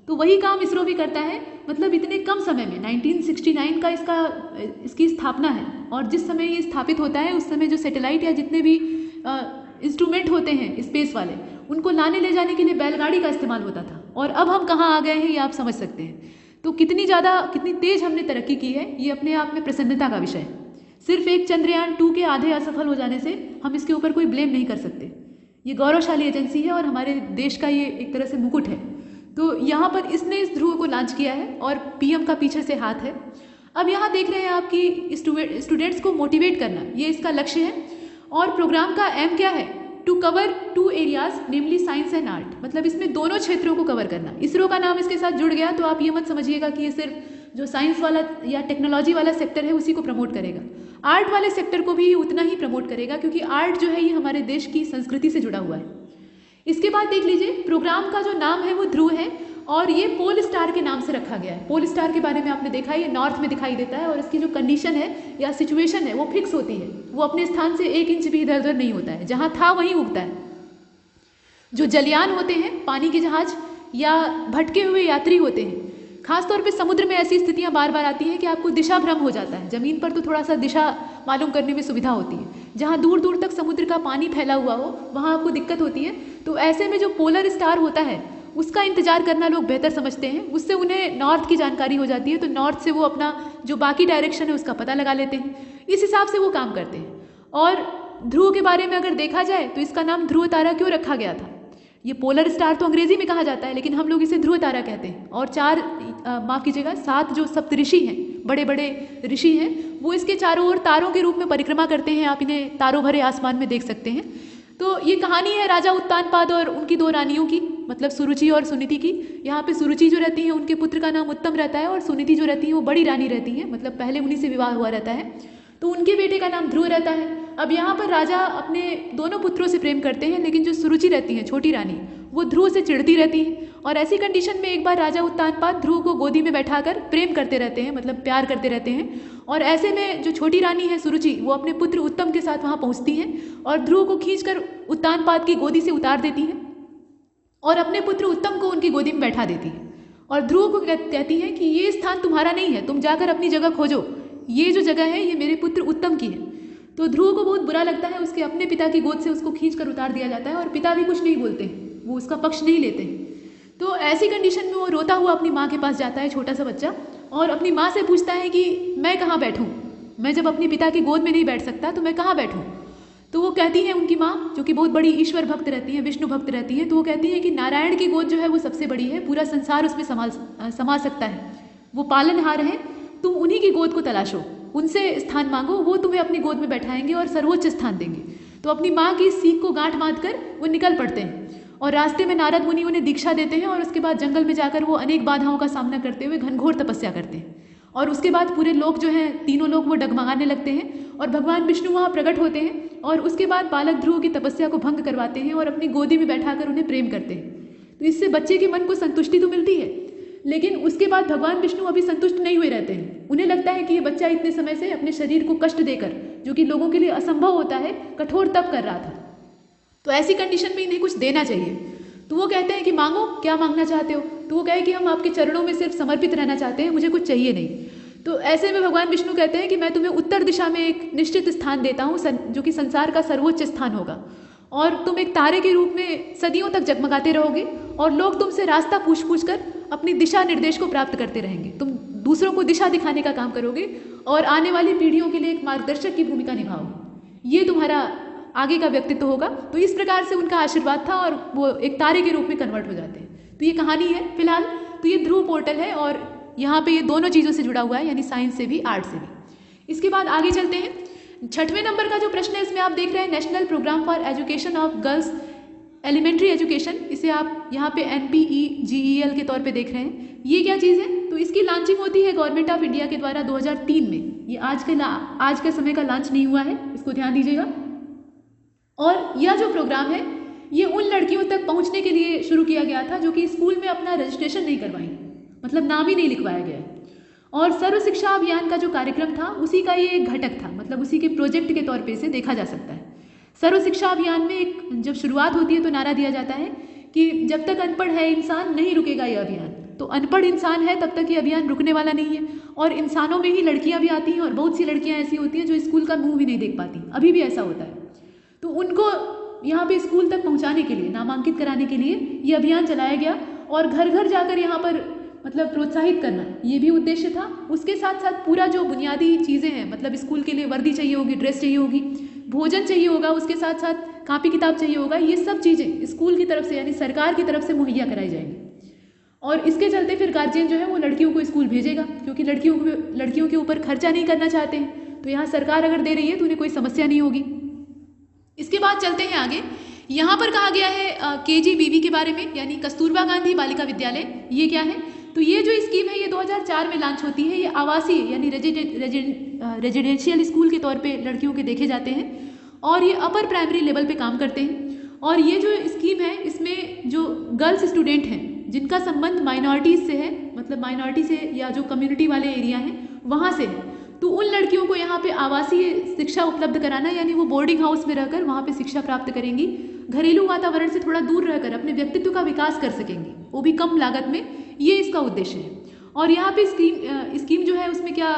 तो वही काम इसरो भी करता है। मतलब इतने कम समय में 1969 का इसकी स्थापना है और जिस समय ये स्थापित होता है उस समय जो सैटेलाइट या जितने भी इंस्ट्रूमेंट होते हैं स्पेस वाले उनको लाने ले जाने के लिए बैलगाड़ी का इस्तेमाल होता था और अब हम कहाँ आ गए हैं ये आप समझ सकते हैं। तो कितनी तेज हमने तरक्की की है ये अपने आप में प्रसन्नता का विषय है। सिर्फ एक चंद्रयान 2 के आधे असफल हो जाने से हम इसके ऊपर कोई ब्लेम नहीं कर सकते। ये गौरवशाली एजेंसी है और हमारे देश का ये एक तरह से मुकुट है। तो यहाँ पर इसने इस ध्रुव को लॉन्च किया है और पीएम का पीछे से हाथ है। अब यहाँ देख रहे हैं आपकी स्टूडेंट्स को मोटिवेट करना, ये इसका लक्ष्य है। और प्रोग्राम का एम क्या है, to cover 2 areas namely science and art. मतलब इसमें दोनों क्षेत्रों को कवर करना। इसरो का नाम इसके साथ जुड़ गया तो आप ये मत समझिएगा कि ये सिर्फ जो साइंस वाला या टेक्नोलॉजी वाला सेक्टर है उसी को प्रमोट करेगा, आर्ट वाले सेक्टर को भी उतना ही प्रमोट करेगा क्योंकि आर्ट जो है ये हमारे देश की संस्कृति से जुड़ा हुआ है। इसके बाद देख लीजिए प्रोग्राम का जो नाम है वो ध्रुव है और ये पोल स्टार के नाम से रखा गया है। पोल स्टार के बारे में आपने देखा है, ये नॉर्थ में दिखाई देता है और इसकी जो कंडीशन है या सिचुएशन है वो फिक्स होती है, वो अपने स्थान से 1 इंच भी इधर उधर नहीं होता है, जहाँ था वहीं उगता है। जो जलयान होते हैं पानी के जहाज या भटके हुए यात्री होते हैं खासतौर पे समुद्र में ऐसी स्थितियां बार बार आती हैं कि आपको दिशा भ्रम हो जाता है। ज़मीन पर तो थोड़ा सा दिशा मालूम करने में सुविधा होती है, जहाँ दूर दूर तक समुद्र का पानी फैला हुआ हो वहाँ आपको दिक्कत होती है। तो ऐसे में जो पोलर स्टार होता है उसका इंतजार करना लोग बेहतर समझते हैं, उससे उन्हें नॉर्थ की जानकारी हो जाती है, तो नॉर्थ से वो अपना जो बाकी डायरेक्शन है उसका पता लगा लेते हैं, इस हिसाब से वो काम करते हैं। और ध्रुव के बारे में अगर देखा जाए तो इसका नाम ध्रुव तारा क्यों रखा गया था? ये पोलर स्टार तो अंग्रेजी में कहा जाता है, लेकिन हम लोग इसे ध्रुव तारा कहते हैं। और 7 जो सप्तऋषि हैं, बड़े बड़े ऋषि हैं, वो इसके चारों ओर तारों के रूप में परिक्रमा करते हैं। आप इन्हें तारों भरे आसमान में देख सकते हैं। तो ये कहानी है राजा उत्तानपाद और उनकी 2 रानियों की, मतलब सुरुचि और सुनीति की। यहाँ पे सुरुचि जो रहती है उनके पुत्र का नाम उत्तम रहता है, और सुनीति जो रहती है वो बड़ी रानी रहती है, मतलब पहले उन्हीं से विवाह हुआ रहता है, तो उनके बेटे का नाम ध्रुव रहता है। अब यहाँ पर राजा अपने दोनों पुत्रों से प्रेम करते हैं, लेकिन जो सुरुचि रहती है छोटी रानी, वो ध्रुव से चिढ़ती रहती है। और ऐसी कंडीशन में एक बार राजा उत्तानपाद ध्रुव को गोदी में बैठाकर प्रेम करते रहते हैं, मतलब प्यार करते रहते हैं। और ऐसे में जो छोटी रानी है सुरुचि, वो अपने पुत्र उत्तम के साथ वहाँ पहुँचती हैं और ध्रुव को खींचकर उत्तानपाद की गोदी से उतार देती हैं और अपने पुत्र उत्तम को उनकी गोदी में बैठा देती है। और ध्रुव को कहती हैं कि ये स्थान तुम्हारा नहीं है, तुम जाकर अपनी जगह खोजो, ये जो जगह है ये मेरे पुत्र उत्तम की है। तो ध्रुव को बहुत बुरा लगता है, उसके अपने पिता की गोद से उसको खींचकर उतार दिया जाता है और पिता भी कुछ नहीं बोलते, वो उसका पक्ष नहीं लेते। तो ऐसी कंडीशन में वो रोता हुआ अपनी माँ के पास जाता है, छोटा सा बच्चा, और अपनी माँ से पूछता है कि मैं कहाँ बैठूँ, मैं जब अपने पिता की गोद में नहीं बैठ सकता तो मैं कहाँ बैठूँ। तो वो कहती हैं, उनकी माँ जो कि बहुत बड़ी ईश्वर भक्त रहती हैं, विष्णु भक्त रहती हैं, तो वो कहती हैं कि नारायण की गोद जो है वो सबसे बड़ी है, पूरा संसार उसमें समा सकता है, वो पालनहार हैं, तुम उन्हीं की गोद को तलाशो, उनसे स्थान मांगो, वो तुम्हें अपनी गोद में बैठाएंगे और सर्वोच्च स्थान देंगे। तो अपनी माँ की सीख को गांठ बांधकर वो निकल पड़ते हैं और रास्ते में नारद मुनि उन्हें दीक्षा देते हैं और उसके बाद जंगल में जाकर वो अनेक बाधाओं का सामना करते हुए घनघोर तपस्या करते हैं। और उसके बाद पूरे लोक जो हैं, तीनों लोग वो डगमगाने लगते हैं और भगवान विष्णु वहाँ प्रकट होते हैं और उसके बाद बालक ध्रुव की तपस्या को भंग करवाते हैं और अपनी गोदी में बैठाकर उन्हें प्रेम करते हैं। तो इससे बच्चे के मन को संतुष्टि तो मिलती है, लेकिन उसके बाद भगवान विष्णु अभी संतुष्ट नहीं हुए रहते हैं। उन्हें लगता है कि ये बच्चा इतने समय से अपने शरीर को कष्ट देकर, जो कि लोगों के लिए असंभव होता है, कठोर तप कर रहा था, तो ऐसी कंडीशन में इन्हें कुछ देना चाहिए। तो वो कहते हैं कि मांगो, क्या मांगना चाहते हो? तो वो कहे कि हम आपके चरणों में सिर्फ समर्पित रहना चाहते हैं, मुझे कुछ चाहिए नहीं। तो ऐसे में भगवान विष्णु कहते हैं कि मैं तुम्हें उत्तर दिशा में एक निश्चित स्थान देता हूँ, जो कि संसार का सर्वोच्च स्थान होगा, और तुम एक तारे के रूप में सदियों तक जगमगाते रहोगे और लोग तुमसे रास्ता पूछ पूछ कर अपनी दिशा निर्देश को प्राप्त करते रहेंगे। तुम दूसरों को दिशा दिखाने का काम करोगे और आने वाली पीढ़ियों के लिए एक मार्गदर्शक की भूमिका निभाओगे, ये तुम्हारा आगे का व्यक्तित्व होगा। तो इस प्रकार से उनका आशीर्वाद था और वो एक तारे के रूप में कन्वर्ट हो जाते हैं। तो ये कहानी है फिलहाल। तो ये ध्रुव पोर्टल है और यहाँ पे ये दोनों चीज़ों से जुड़ा हुआ है, यानी साइंस से भी, आर्ट से भी। इसके बाद आगे चलते हैं। 6वें नंबर का जो प्रश्न है इसमें आप देख रहे हैं national programme for education of girls elementary education, इसे आप यहाँ पे NPEGEL के तौर पे देख रहे हैं। ये क्या चीज़ है? तो इसकी लॉन्चिंग होती है गवर्नमेंट ऑफ इंडिया के द्वारा 2003 में। ये आज के समय का लॉन्च नहीं हुआ है, इसको ध्यान दीजिएगा। और यह जो प्रोग्राम है ये उन लड़कियों तक पहुँचने के लिए शुरू किया गया था जो कि स्कूल में अपना रजिस्ट्रेशन नहीं करवाई, मतलब नाम ही नहीं लिखवाया गया। और सर्व शिक्षा अभियान का जो कार्यक्रम था उसी का ये एक घटक था, मतलब उसी के प्रोजेक्ट के तौर पे इसे देखा जा सकता है। सर्व शिक्षा अभियान में एक जब शुरुआत होती है तो नारा दिया जाता है कि जब तक अनपढ़ है इंसान नहीं रुकेगा ये अभियान। तो अनपढ़ इंसान है तब तक ये अभियान रुकने वाला नहीं है। और इंसानों में ही लड़कियां भी आती हैं और बहुत सी लड़कियां ऐसी होती हैं जो स्कूल का मुंह भी नहीं देख पाती, अभी भी ऐसा होता है। तो उनको यहाँ पे स्कूल तक पहुँचाने के लिए, नामांकित कराने के लिए ये अभियान चलाया गया और घर घर जाकर यहाँ पर मतलब प्रोत्साहित करना, ये भी उद्देश्य था। उसके साथ साथ पूरा जो बुनियादी चीज़ें हैं, मतलब स्कूल के लिए वर्दी चाहिए होगी, ड्रेस चाहिए होगी, भोजन चाहिए होगा, उसके साथ साथ कापी किताब चाहिए होगा, ये सब चीज़ें स्कूल की तरफ से यानी सरकार की तरफ से मुहैया कराई जाएंगी। और इसके चलते फिर गार्जियन जो है वो लड़कियों को स्कूल भेजेगा, क्योंकि लड़कियों के ऊपर खर्चा नहीं करना चाहते हैं। तो यहाँ सरकार अगर दे रही है तो उन्हें कोई समस्या नहीं होगी। इसके बाद चलते हैं आगे। यहाँ पर कहा गया है KGBV के बारे में, यानी कस्तूरबा गांधी बालिका विद्यालय। ये क्या है? तो ये जो स्कीम है ये 2004 में लॉन्च होती है। ये आवासीय यानी रेजिडेंशियल स्कूल के तौर पे लड़कियों के देखे जाते हैं और ये अपर प्राइमरी लेवल पे काम करते हैं। और ये जो स्कीम है इसमें जो गर्ल्स स्टूडेंट हैं जिनका संबंध माइनॉरिटीज़ से है, मतलब माइनॉरिटी से या जो कम्युनिटी वाले एरिया हैं वहाँ से है, तो उन लड़कियों को यहाँ पे आवासीय शिक्षा उपलब्ध कराना, यानी वो बोर्डिंग हाउस में रहकर वहाँ पे शिक्षा प्राप्त करेंगी, घरेलू वातावरण से थोड़ा दूर रहकर अपने व्यक्तित्व का विकास कर सकेंगी, वो भी कम लागत में। ये इसका उद्देश्य है। और यहाँ पे स्कीम जो है उसमें क्या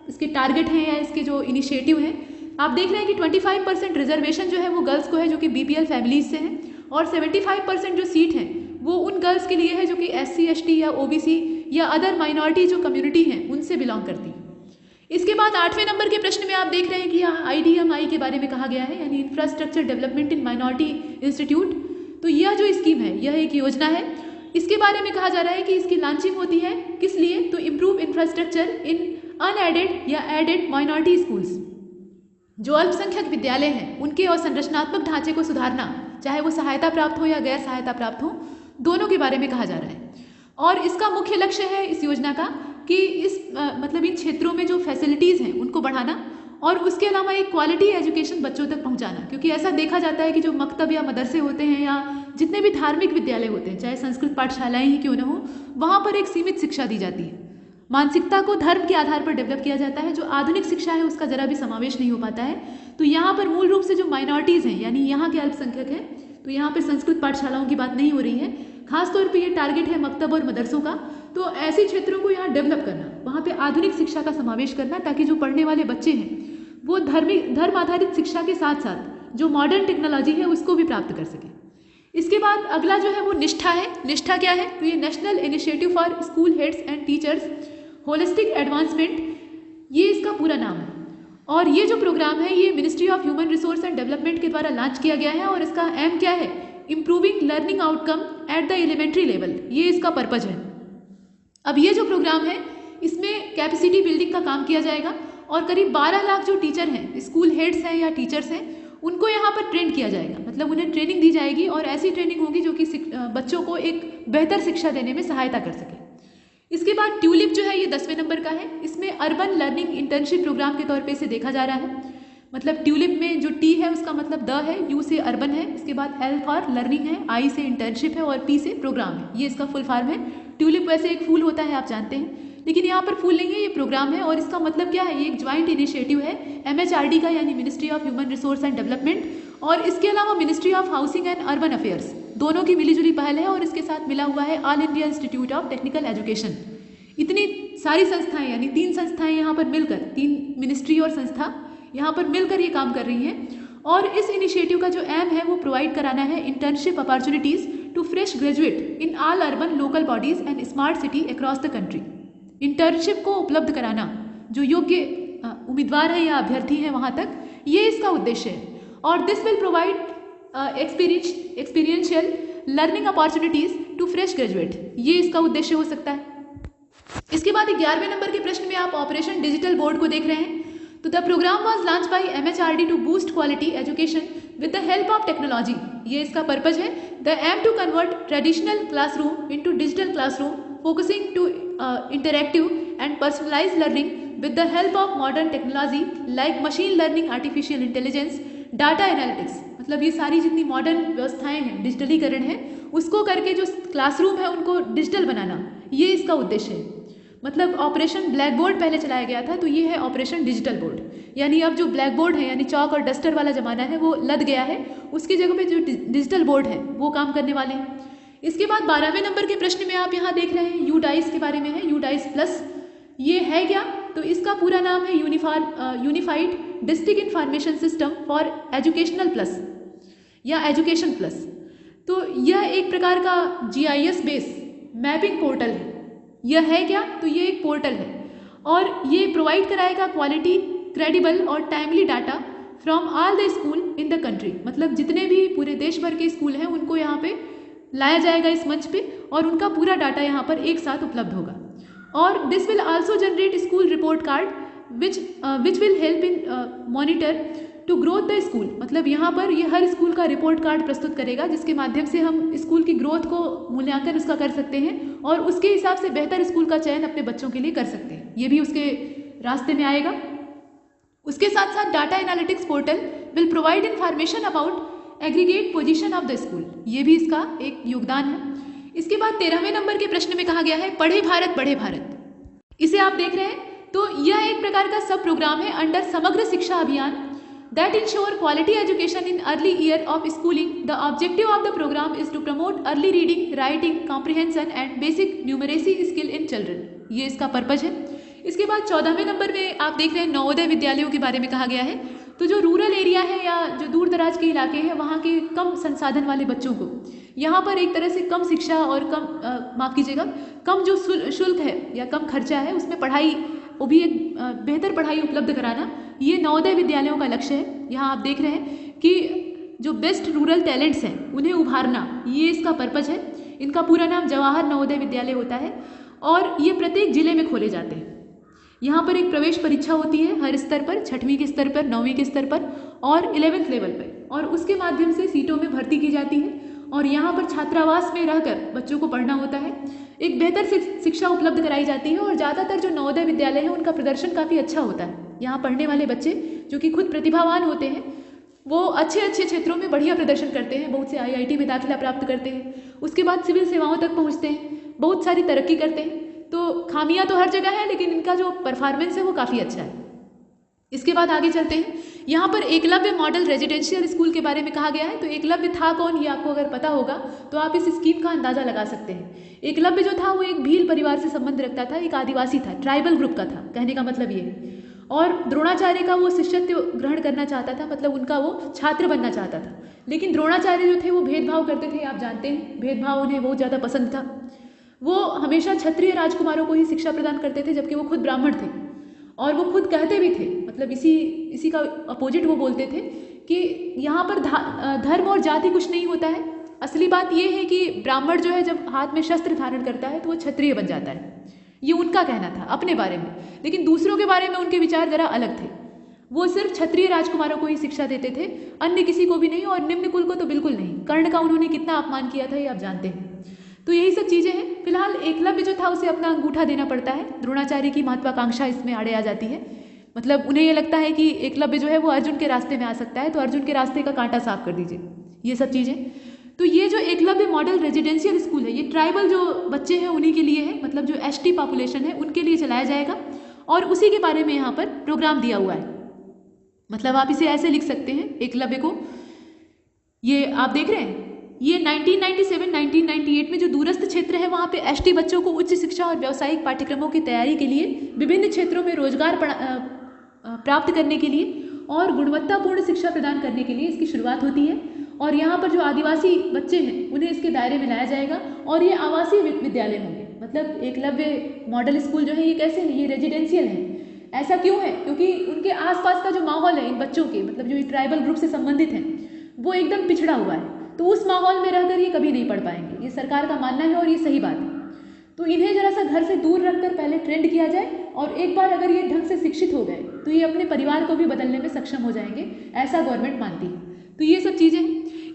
इसके टारगेट हैं या इसके जो इनिशिएटिव हैं, आप देख रहे हैं कि 25% रिजर्वेशन जो है वो गर्ल्स को है जो कि BPL फैमिलीज से हैं, और 75% जो सीट हैं वो उन गर्ल्स के लिए है जो कि SC ST या OBC या अदर माइनॉरिटी जो कम्युनिटी हैं उनसे बिलोंग करती हैं। इसके बाद 8वें नंबर के प्रश्न में आप देख रहे हैं कि यहाँ IDMI के बारे में कहा गया है, यानी infrastructure development in minority institute. तो यह जो स्कीम है यह एक योजना है। इसके बारे में कहा जा रहा है कि इसकी लॉन्चिंग होती है किस लिए, तो इम्प्रूव इंफ्रास्ट्रक्चर इन अनएडेड या एडेड माइनॉरिटी स्कूल्स। जो अल्पसंख्यक विद्यालय हैं उनके और संरचनात्मक ढांचे को सुधारना, चाहे वो सहायता प्राप्त हो या गैर सहायता प्राप्त हो, दोनों के बारे में कहा जा रहा है। और इसका मुख्य लक्ष्य है इस योजना का कि इस मतलब इन क्षेत्रों में जो फैसिलिटीज़ हैं उनको बढ़ाना और उसके अलावा एक क्वालिटी एजुकेशन बच्चों तक पहुंचाना। क्योंकि ऐसा देखा जाता है कि जो मकतब या मदरसे होते हैं या जितने भी धार्मिक विद्यालय होते हैं, चाहे संस्कृत पाठशालाएँ ही क्यों न हो, वहाँ पर एक सीमित शिक्षा दी जाती है। मानसिकता को धर्म के आधार पर डेवलप किया जाता है। जो आधुनिक शिक्षा है उसका जरा भी समावेश नहीं हो पाता है। तो यहाँ पर मूल रूप से जो माइनॉरिटीज़ हैं यानी यहाँ के अल्पसंख्यक हैं, तो यहाँ पे संस्कृत पाठशालाओं की बात नहीं हो रही है। खासतौर पे ये टारगेट है मकतब और मदरसों का। तो ऐसे क्षेत्रों को यहाँ डेवलप करना, वहाँ पे आधुनिक शिक्षा का समावेश करना, ताकि जो पढ़ने वाले बच्चे हैं वो धर्म आधारित शिक्षा के साथ साथ जो मॉडर्न टेक्नोलॉजी है उसको भी प्राप्त कर सकें। इसके बाद अगला जो है वो निष्ठा है। निष्ठा क्या है, तो ये national initiative for school heads and teachers holistic advancement, ये इसका पूरा नाम है। और ये जो प्रोग्राम है ये ministry of human resource and development के द्वारा लॉन्च किया गया है और इसका एम क्या है, improving learning outcome at the elementary level, ये इसका पर्पज है। अब ये जो प्रोग्राम है इसमें कैपेसिटी बिल्डिंग का काम किया जाएगा और करीब 12 लाख जो टीचर हैं, स्कूल हेड्स हैं या टीचर्स हैं, उनको यहाँ पर ट्रेन किया जाएगा। मतलब उन्हें ट्रेनिंग दी जाएगी और ऐसी ट्रेनिंग होगी जो कि बच्चों को एक बेहतर शिक्षा देने में सहायता कर सके। इसके बाद ट्यूलिप जो है ये 10वें नंबर का है। इसमें अर्बन लर्निंग इंटर्नशिप प्रोग्राम के तौर पे इसे देखा जा रहा है। मतलब ट्यूलिप में जो T है उसका मतलब द है, U से अर्बन है, इसके बाद L फॉर लर्निंग है, I से इंटर्नशिप है और P से प्रोग्राम है। ये इसका फुल फॉर्म है। ट्यूलिप वैसे एक फूल होता है, आप जानते हैं, लेकिन यहाँ पर फूल नहीं है, ये प्रोग्राम है। और इसका मतलब क्या है, ये एक ज्वाइंट इनिशिएटिव है MHRD का, यानी ministry of human resource and development, और इसके अलावा ministry of housing and urban affairs, दोनों की मिलीजुली पहल है। और इसके साथ मिला हुआ है all India institute of technical education. इतनी सारी संस्थाएं, यानी 3 संस्थाएं यहाँ पर मिलकर, 3 मिनिस्ट्री और संस्था यहाँ पर मिलकर ये काम कर रही हैं। और इस इनिशिएटिव का जो एम है वो प्रोवाइड कराना है internship opportunities to fresh graduate in all urban local bodies and smart city across the country. Internship को उपलब्ध कराना जो योग्य उम्मीदवार है या अभ्यर्थी हैं वहाँ तक, ये इसका उद्देश्य है। और this will provide experiential learning opportunities to fresh graduate, ये इसका उद्देश्य हो सकता है। इसके बाद 11वें नंबर के प्रश्न में आप ऑपरेशन डिजिटल बोर्ड को देख रहे हैं। तो the programme was launch by MHRD to boost quality education with the help of technology, ये इसका पर्पज है। The aim to convert traditional classroom into digital classroom, focusing to interactive and personalised learning with the help of modern technology like machine learning, artificial intelligence, data analytics. मतलब ये सारी जितनी modern व्यवस्थाएं हैं, डिजिटलीकरण है, उसको करके जो क्लासरूम है उनको डिजिटल बनाना, ये इसका उद्देश्य है। मतलब ऑपरेशन ब्लैक बोर्ड पहले चलाया गया था, तो ये है ऑपरेशन डिजिटल बोर्ड। यानी अब जो ब्लैक बोर्ड है, यानी चौक और डस्टर वाला जमाना है, वो लद गया है। उसकी जगह पे जो डिजिटल बोर्ड है वो काम करने वाले हैं। इसके बाद 12वें नंबर के प्रश्न में आप यहाँ देख रहे हैं UDICE के बारे में है। UDICE प्लस ये है क्या, तो इसका पूरा नाम है unified district information system for educational plus या एजुकेशन प्लस। तो यह एक प्रकार का GIS बेस मैपिंग पोर्टल है। यह है क्या, तो ये एक पोर्टल है और ये प्रोवाइड कराएगा क्वालिटी, क्रेडिबल और timely data from all the school in the country. मतलब जितने भी पूरे देश भर के स्कूल हैं उनको यहाँ पे लाया जाएगा इस मंच पे और उनका पूरा डाटा यहाँ पर एक साथ उपलब्ध होगा। और this will also generate school report card which will help in monitor to growth the school. मतलब यहाँ पर ये हर स्कूल का रिपोर्ट कार्ड प्रस्तुत करेगा, जिसके माध्यम से हम स्कूल की ग्रोथ को मूल्यांकन उसका कर सकते हैं और उसके हिसाब से बेहतर स्कूल का चयन अपने बच्चों के लिए कर सकते हैं। ये भी उसके रास्ते में आएगा। उसके साथ साथ data analytics portal will provide information about aggregate position of the school, ये भी इसका एक योगदान है। इसके बाद 13वें नंबर के प्रश्न में कहा गया है पढ़े भारत बढ़े भारत। इसे आप देख रहे हैं, तो यह एक प्रकार का सब प्रोग्राम है अंडर समग्र शिक्षा अभियान that ensure quality education in early year of schooling. The objective of the program is to promote early reading, writing, comprehension and basic numeracy skill in children. ये इसका पर्पज है। इसके बाद 14वें नंबर में आप देख रहे हैं नवोदय विद्यालयों के बारे में कहा गया है। तो जो रूरल एरिया है या जो दूर दराज के इलाके हैं वहाँ के कम संसाधन वाले बच्चों को यहाँ पर एक तरह से कम शिक्षा और कम माफ़ कीजिएगा कम जो शुल्क है या कम खर्चा है उसमें पढ़ाई, वो भी एक बेहतर पढ़ाई उपलब्ध कराना, ये नवोदय विद्यालयों का लक्ष्य है। यहाँ आप देख रहे हैं कि जो बेस्ट रूरल टैलेंट्स हैं उन्हें उभारना, ये इसका पर्पज है। इनका पूरा नाम जवाहर नवोदय विद्यालय होता है और ये प्रत्येक जिले में खोले जाते हैं। यहाँ पर एक प्रवेश परीक्षा होती है हर स्तर पर, 6वीं के स्तर पर, 9वीं के स्तर पर और 11th लेवल पर, और उसके माध्यम से सीटों में भर्ती की जाती है और यहाँ पर छात्रावास में रहकर बच्चों को पढ़ना होता है। एक बेहतर शिक्षा उपलब्ध कराई जाती है और ज़्यादातर जो नवोदय विद्यालय है उनका प्रदर्शन काफ़ी अच्छा होता है। यहाँ पढ़ने वाले बच्चे जो कि खुद प्रतिभावान होते हैं वो अच्छे अच्छे क्षेत्रों में बढ़िया प्रदर्शन करते हैं, बहुत से IIT में दाखिला प्राप्त करते हैं, उसके बाद सिविल सेवाओं तक पहुँचते हैं, बहुत सारी तरक्की करते हैं। तो खामियां तो हर जगह है लेकिन इनका जो परफॉर्मेंस है वो काफ़ी अच्छा है। इसके बाद आगे चलते हैं। यहाँ पर एकलव्य मॉडल रेजिडेंशियल स्कूल के बारे में कहा गया है। तो एकलव्य था कौन, ये आपको अगर पता होगा तो आप इस स्कीम का अंदाज़ा लगा सकते हैं। एकलव्य जो था वो एक भील परिवार से संबंध रखता था, एक आदिवासी था, ट्राइबल ग्रुप का था, कहने का मतलब ये है। और द्रोणाचार्य का वो शिष्यत्व ग्रहण करना चाहता था, मतलब उनका वो छात्र बनना चाहता था। लेकिन द्रोणाचार्य जो थे वो भेदभाव करते थे, आप जानते हैं भेदभाव उन्हें बहुत ज़्यादा पसंद था। वो हमेशा क्षत्रिय राजकुमारों को ही शिक्षा प्रदान करते थे जबकि वो खुद ब्राह्मण थे और वो खुद कहते भी थे, मतलब इसी का अपोजिट वो बोलते थे कि यहाँ पर धर्म और जाति कुछ नहीं होता है। असली बात ये है कि ब्राह्मण जो है जब हाथ में शस्त्र धारण करता है तो वो क्षत्रिय बन जाता है। ये उनका कहना था अपने बारे में, लेकिन दूसरों के बारे में उनके विचार जरा अलग थे। वो सिर्फ क्षत्रिय राजकुमारों को ही शिक्षा देते थे, अन्य किसी को भी नहीं, और निम्न कुल को तो बिल्कुल नहीं। कर्ण का उन्होंने कितना अपमान किया था ये आप जानते हैं। तो यही सब चीज़ें हैं। फिलहाल एकलव्य जो था उसे अपना अंगूठा देना पड़ता है। द्रोणाचार्य की महत्वाकांक्षा इसमें आड़े आ जाती है, मतलब उन्हें ये लगता है कि एकलव्य जो है वो अर्जुन के रास्ते में आ सकता है, तो अर्जुन के रास्ते का कांटा साफ कर दीजिए, ये सब चीज़ें। तो ये जो एकलव्य मॉडल रेजिडेंशियल स्कूल है ये ट्राइबल जो बच्चे हैं उन्हीं के लिए है, मतलब जो ST पॉपुलेशन है उनके लिए चलाया जाएगा और उसी के बारे में यहाँ पर प्रोग्राम दिया हुआ है। मतलब आप इसे ऐसे लिख सकते हैं एकलव्य को, ये आप देख रहे हैं ये 1997-1998 में जो दूरस्थ क्षेत्र है वहाँ पे ST बच्चों को उच्च शिक्षा और व्यावसायिक पाठ्यक्रमों की तैयारी के लिए विभिन्न क्षेत्रों में रोजगार प्राप्त करने के लिए और गुणवत्तापूर्ण शिक्षा प्रदान करने के लिए इसकी शुरुआत होती है। और यहाँ पर जो आदिवासी बच्चे हैं उन्हें इसके दायरे में लाया जाएगा और ये आवासीय विद्यालय होंगे। मतलब एकलव्य मॉडल स्कूल जो है ये कैसे है, ये रेजिडेंशियल है। ऐसा क्यों है, क्योंकि उनके आसपास का जो माहौल है इन बच्चों के, मतलब जो ट्राइबल ग्रुप से संबंधित हैं, वो एकदम पिछड़ा हुआ है, तो उस माहौल में रहकर ये कभी नहीं पढ़ पाएंगे। ये सरकार का मानना है और ये सही बात है। तो इन्हें जरा सा घर से दूर रखकर पहले ट्रेंड किया जाए और एक बार अगर ये ढंग से शिक्षित हो गए तो ये अपने परिवार को भी बदलने में सक्षम हो जाएंगे, ऐसा गवर्नमेंट मानती है। तो ये सब चीज़ें।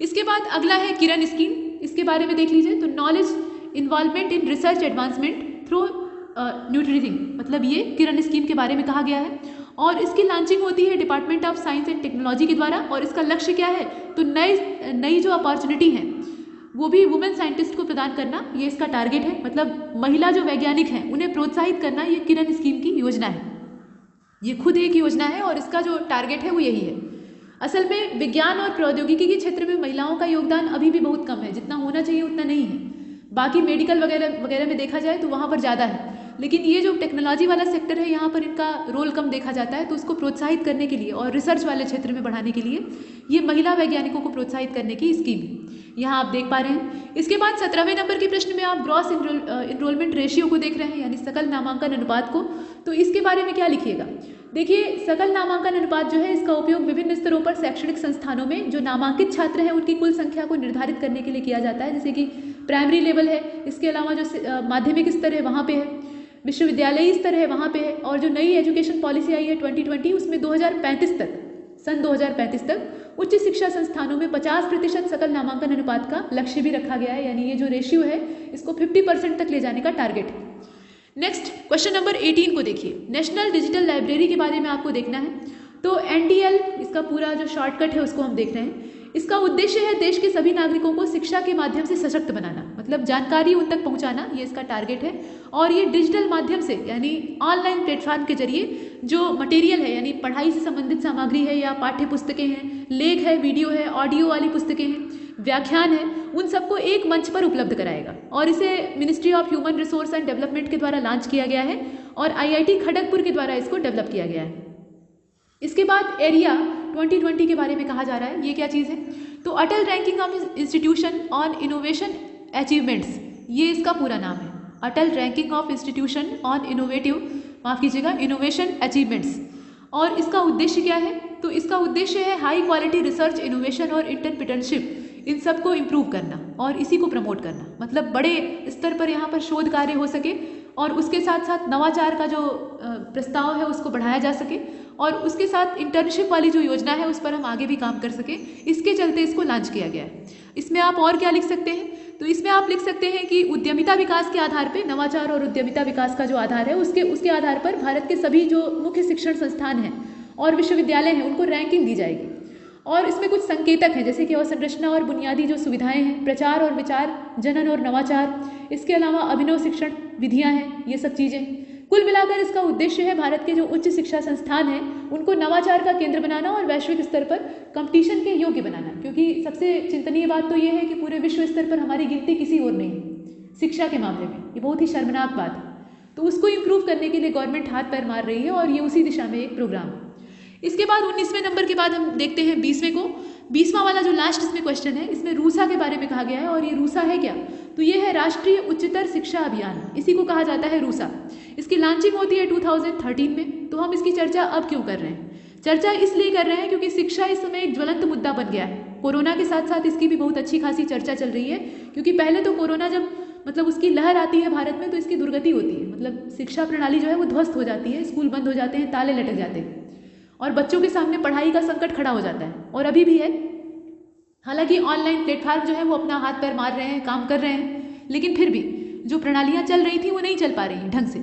इसके बाद अगला है किरण स्कीम, इसके बारे में देख लीजिए। तो knowledge involvement in research advancement through nurturing, मतलब ये किरण स्कीम के बारे में कहा गया है और इसकी लॉन्चिंग होती है department of science and technology के द्वारा। और इसका लक्ष्य क्या है, तो नई जो अपॉर्चुनिटी है वो भी वुमेन साइंटिस्ट को प्रदान करना, ये इसका टारगेट है। मतलब महिला जो वैज्ञानिक हैं उन्हें प्रोत्साहित करना, ये किरण स्कीम की योजना है। ये खुद एक योजना है और इसका जो टारगेट है वो यही है। असल में विज्ञान और प्रौद्योगिकी के क्षेत्र में महिलाओं का योगदान अभी भी बहुत कम है, जितना होना चाहिए उतना नहीं है। बाकी मेडिकल वगैरह में देखा जाए तो वहाँ पर ज़्यादा है, लेकिन ये जो टेक्नोलॉजी वाला सेक्टर है यहाँ पर इनका रोल कम देखा जाता है। तो उसको प्रोत्साहित करने के लिए और रिसर्च वाले क्षेत्र में बढ़ाने के लिए ये महिला वैज्ञानिकों को प्रोत्साहित करने की स्कीम है, यहाँ आप देख पा रहे हैं। इसके बाद 17वें नंबर के प्रश्न में आप ग्रॉस इनरोलमेंट रेशियो को देख रहे हैं, यानी सकल नामांकन अनुपात को। तो इसके बारे में क्या लिखिएगा, देखिए सकल नामांकन अनुपात जो है इसका उपयोग विभिन्न स्तरों पर शैक्षणिक संस्थानों में जो नामांकित छात्र हैं उनकी कुल संख्या को निर्धारित करने के लिए किया जाता है। जैसे कि प्राइमरी लेवल है, इसके अलावा जो माध्यमिक स्तर है वहाँ पे है, विश्वविद्यालयी स्तर है वहाँ पे है, और जो नई एजुकेशन पॉलिसी आई है 2020 उसमें 2035 तक, सन 2035 तक उच्च शिक्षा संस्थानों में 50% सकल नामांकन अनुपात का लक्ष्य भी रखा गया है। यानी ये जो रेशियो है इसको 50% तक ले जाने का टारगेट है। नेक्स्ट क्वेश्चन नंबर 18 को देखिए, नेशनल डिजिटल लाइब्रेरी के बारे में आपको देखना है। तो NDL इसका पूरा जो शॉर्टकट है उसको हम देख रहे हैं। इसका उद्देश्य है देश के सभी नागरिकों को शिक्षा के माध्यम से सशक्त बनाना, मतलब जानकारी उन तक पहुंचाना, ये इसका टारगेट है। और ये डिजिटल माध्यम से यानी ऑनलाइन प्लेटफॉर्म के जरिए जो मटेरियल है यानी पढ़ाई से संबंधित सामग्री है या पाठ्य पुस्तकें हैं, लेख है, वीडियो है, ऑडियो वाली पुस्तकें हैं, व्याख्यान है, उन सबको एक मंच पर उपलब्ध कराएगा। और इसे ministry of human resource and development के द्वारा लॉन्च किया गया है और IIT खड़गपुर के द्वारा इसको डेवलप किया गया है। इसके बाद एरिया 2020 के बारे में कहा जा रहा है। ये क्या चीज़ है? तो Atal ranking of institution on innovation achievements, ये इसका पूरा नाम है, Atal ranking of institution on innovation achievements. और इसका उद्देश्य क्या है? तो इसका उद्देश्य है हाई क्वालिटी रिसर्च, इनोवेशन और इंटरप्रेन्योरशिप, इन सब को इम्प्रूव करना और इसी को प्रमोट करना, मतलब बड़े स्तर पर यहाँ पर शोध कार्य हो सके और उसके साथ साथ नवाचार का जो प्रस्ताव है उसको बढ़ाया जा सके और उसके साथ इंटर्नशिप वाली जो योजना है उस पर हम आगे भी काम कर सके। इसके चलते इसको लॉन्च किया गया है। इसमें आप और क्या लिख सकते हैं? तो इसमें आप लिख सकते हैं कि उद्यमिता विकास के आधार पर, नवाचार और उद्यमिता विकास का जो आधार है उसके आधार पर भारत के सभी जो मुख्य शिक्षण संस्थान हैं और विश्वविद्यालय हैं उनको रैंकिंग दी जाएगी। और इसमें कुछ संकेतक हैं जैसे कि अवसंरचना और बुनियादी जो सुविधाएं हैं, प्रचार और विचार, जनन और नवाचार, इसके अलावा अभिनव शिक्षण विधियां हैं, ये सब चीज़ें। कुल मिलाकर इसका उद्देश्य है भारत के जो उच्च शिक्षा संस्थान हैं उनको नवाचार का केंद्र बनाना और वैश्विक स्तर पर कंपटीशन के योग्य बनाना, क्योंकि सबसे चिंतनीय बात तो ये है कि पूरे विश्व स्तर पर हमारी गिनती किसी और नहीं है शिक्षा के मामले में। ये बहुत ही शर्मनाक बात है। तो उसको इम्प्रूव करने के लिए गवर्नमेंट हाथ पैर मार रही है और ये उसी दिशा में एक प्रोग्राम है। इसके बाद 19वें नंबर के बाद हम देखते हैं 20वें को। 20वां वाला जो लास्ट इसमें क्वेश्चन है, इसमें रूसा के बारे में कहा गया है। और ये रूसा है क्या? तो ये है राष्ट्रीय उच्चतर शिक्षा अभियान, इसी को कहा जाता है रूसा। इसकी लॉन्चिंग होती है 2013 में। तो हम इसकी चर्चा अब क्यों कर रहे हैं? चर्चा इसलिए कर रहे हैं क्योंकि शिक्षा इस समय एक ज्वलंत मुद्दा बन गया है। कोरोना के साथ साथ इसकी भी बहुत अच्छी खासी चर्चा चल रही है, क्योंकि पहले तो कोरोना जब मतलब उसकी लहर आती है भारत में तो इसकी दुर्गति होती है, मतलब शिक्षा प्रणाली जो है वो ध्वस्त हो जाती है, स्कूल बंद हो जाते हैं, ताले लटक जाते हैं और बच्चों के सामने पढ़ाई का संकट खड़ा हो जाता है। और अभी भी है, हालांकि ऑनलाइन प्लेटफॉर्म जो है वो अपना हाथ पैर मार रहे हैं, काम कर रहे हैं, लेकिन फिर भी जो प्रणालियाँ चल रही थी वो नहीं चल पा रही हैं ढंग से।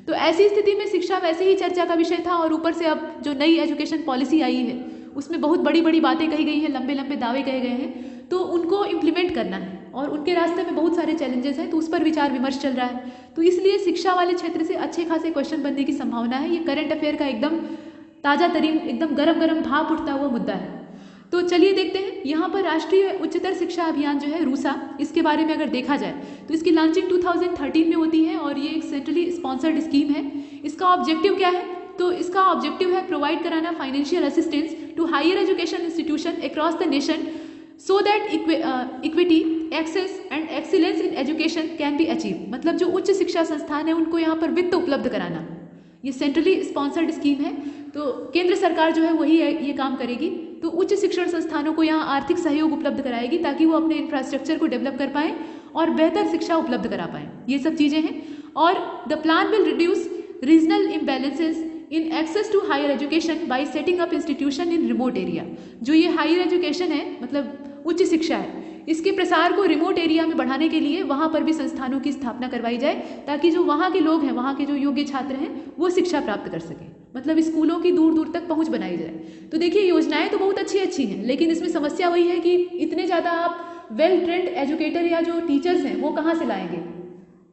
तो ऐसी स्थिति में शिक्षा वैसे ही चर्चा का विषय था और ऊपर से अब जो नई एजुकेशन पॉलिसी आई है उसमें बहुत बड़ी बड़ी बातें कही गई हैं, लंबे लंबे दावे कहे गए हैं, तो उनको इम्प्लीमेंट करना है और उनके रास्ते में बहुत सारे चैलेंजेस हैं, तो उस पर विचार विमर्श चल रहा है। तो इसलिए शिक्षा वाले क्षेत्र से अच्छे खासे क्वेश्चन बनने की संभावना है। ये करंट अफेयर का एकदम ताज़ा तरीन, एकदम गरम गरम भाप उठता हुआ मुद्दा है। तो चलिए देखते हैं यहाँ पर राष्ट्रीय उच्चतर शिक्षा अभियान जो है रूसा, इसके बारे में अगर देखा जाए तो इसकी लॉन्चिंग 2013 में होती है और ये एक सेंट्रली स्पॉन्सर्ड स्कीम है। इसका ऑब्जेक्टिव क्या है? तो इसका ऑब्जेक्टिव है प्रोवाइड कराना financial assistance to higher education institution across the nation so that equity, access and excellence in education can be achieve. मतलब जो उच्च शिक्षा संस्थान है उनको यहाँ पर वित्त उपलब्ध कराना। ये सेंट्रली स्पॉन्सर्ड स्कीम है, तो केंद्र सरकार जो है वही ये काम करेगी। तो उच्च शिक्षण संस्थानों को यहाँ आर्थिक सहयोग उपलब्ध कराएगी ताकि वो अपने इंफ्रास्ट्रक्चर को डेवलप कर पाएँ और बेहतर शिक्षा उपलब्ध करा पाएँ। ये सब चीज़ें हैं। और the plan will reduce regional imbalances in access to higher education by setting up institution in remote area. जो ये हायर एजुकेशन है, मतलब उच्च शिक्षा है, इसके प्रसार को रिमोट एरिया में बढ़ाने के लिए वहाँ पर भी संस्थानों की स्थापना करवाई जाए ताकि जो वहाँ के लोग हैं, वहाँ के जो योग्य छात्र हैं, वो शिक्षा प्राप्त कर सकें। मतलब स्कूलों की दूर दूर तक पहुँच बनाई जाए। तो देखिए योजनाएं तो बहुत अच्छी अच्छी हैं, लेकिन इसमें समस्या वही है कि इतने ज़्यादा आप वेल ट्रेंड एजुकेटर या जो टीचर्स हैं वो कहाँ से लाएंगे?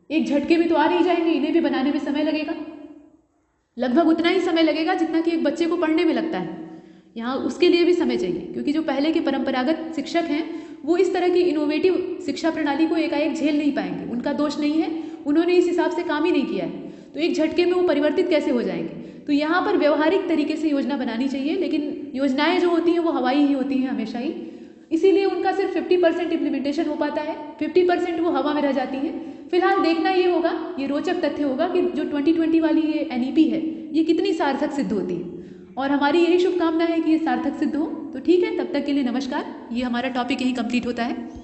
एक झटके में तो आ नहीं जाएंगे, इन्हें भी बनाने में समय लगेगा, लगभग उतना ही समय लगेगा जितना कि एक बच्चे को पढ़ने में लगता है। यहाँ उसके लिए भी समय चाहिए, क्योंकि जो पहले के परंपरागत शिक्षक हैं वो इस तरह की इनोवेटिव शिक्षा प्रणाली को एकाएक झेल नहीं पाएंगे। उनका दोष नहीं है, उन्होंने इस हिसाब से काम ही नहीं किया है, तो एक झटके में वो परिवर्तित कैसे हो जाएंगे? तो यहाँ पर व्यवहारिक तरीके से योजना बनानी चाहिए, लेकिन योजनाएं जो होती हैं वो हवाई ही होती हैं हमेशा ही, इसीलिए उनका सिर्फ 50% इम्प्लीमेंटेशन हो पाता है, 50% वो हवा में रह जाती हैं। फिलहाल देखना ये होगा, ये रोचक तथ्य होगा कि जो 2020 वाली ये NEP है ये कितनी सार्थक सिद्ध होती है, और हमारी यही शुभकामना है कि ये सार्थक सिद्ध हो। तो ठीक है, तब तक के लिए नमस्कार। ये हमारा टॉपिक यहीं कंप्लीट होता है।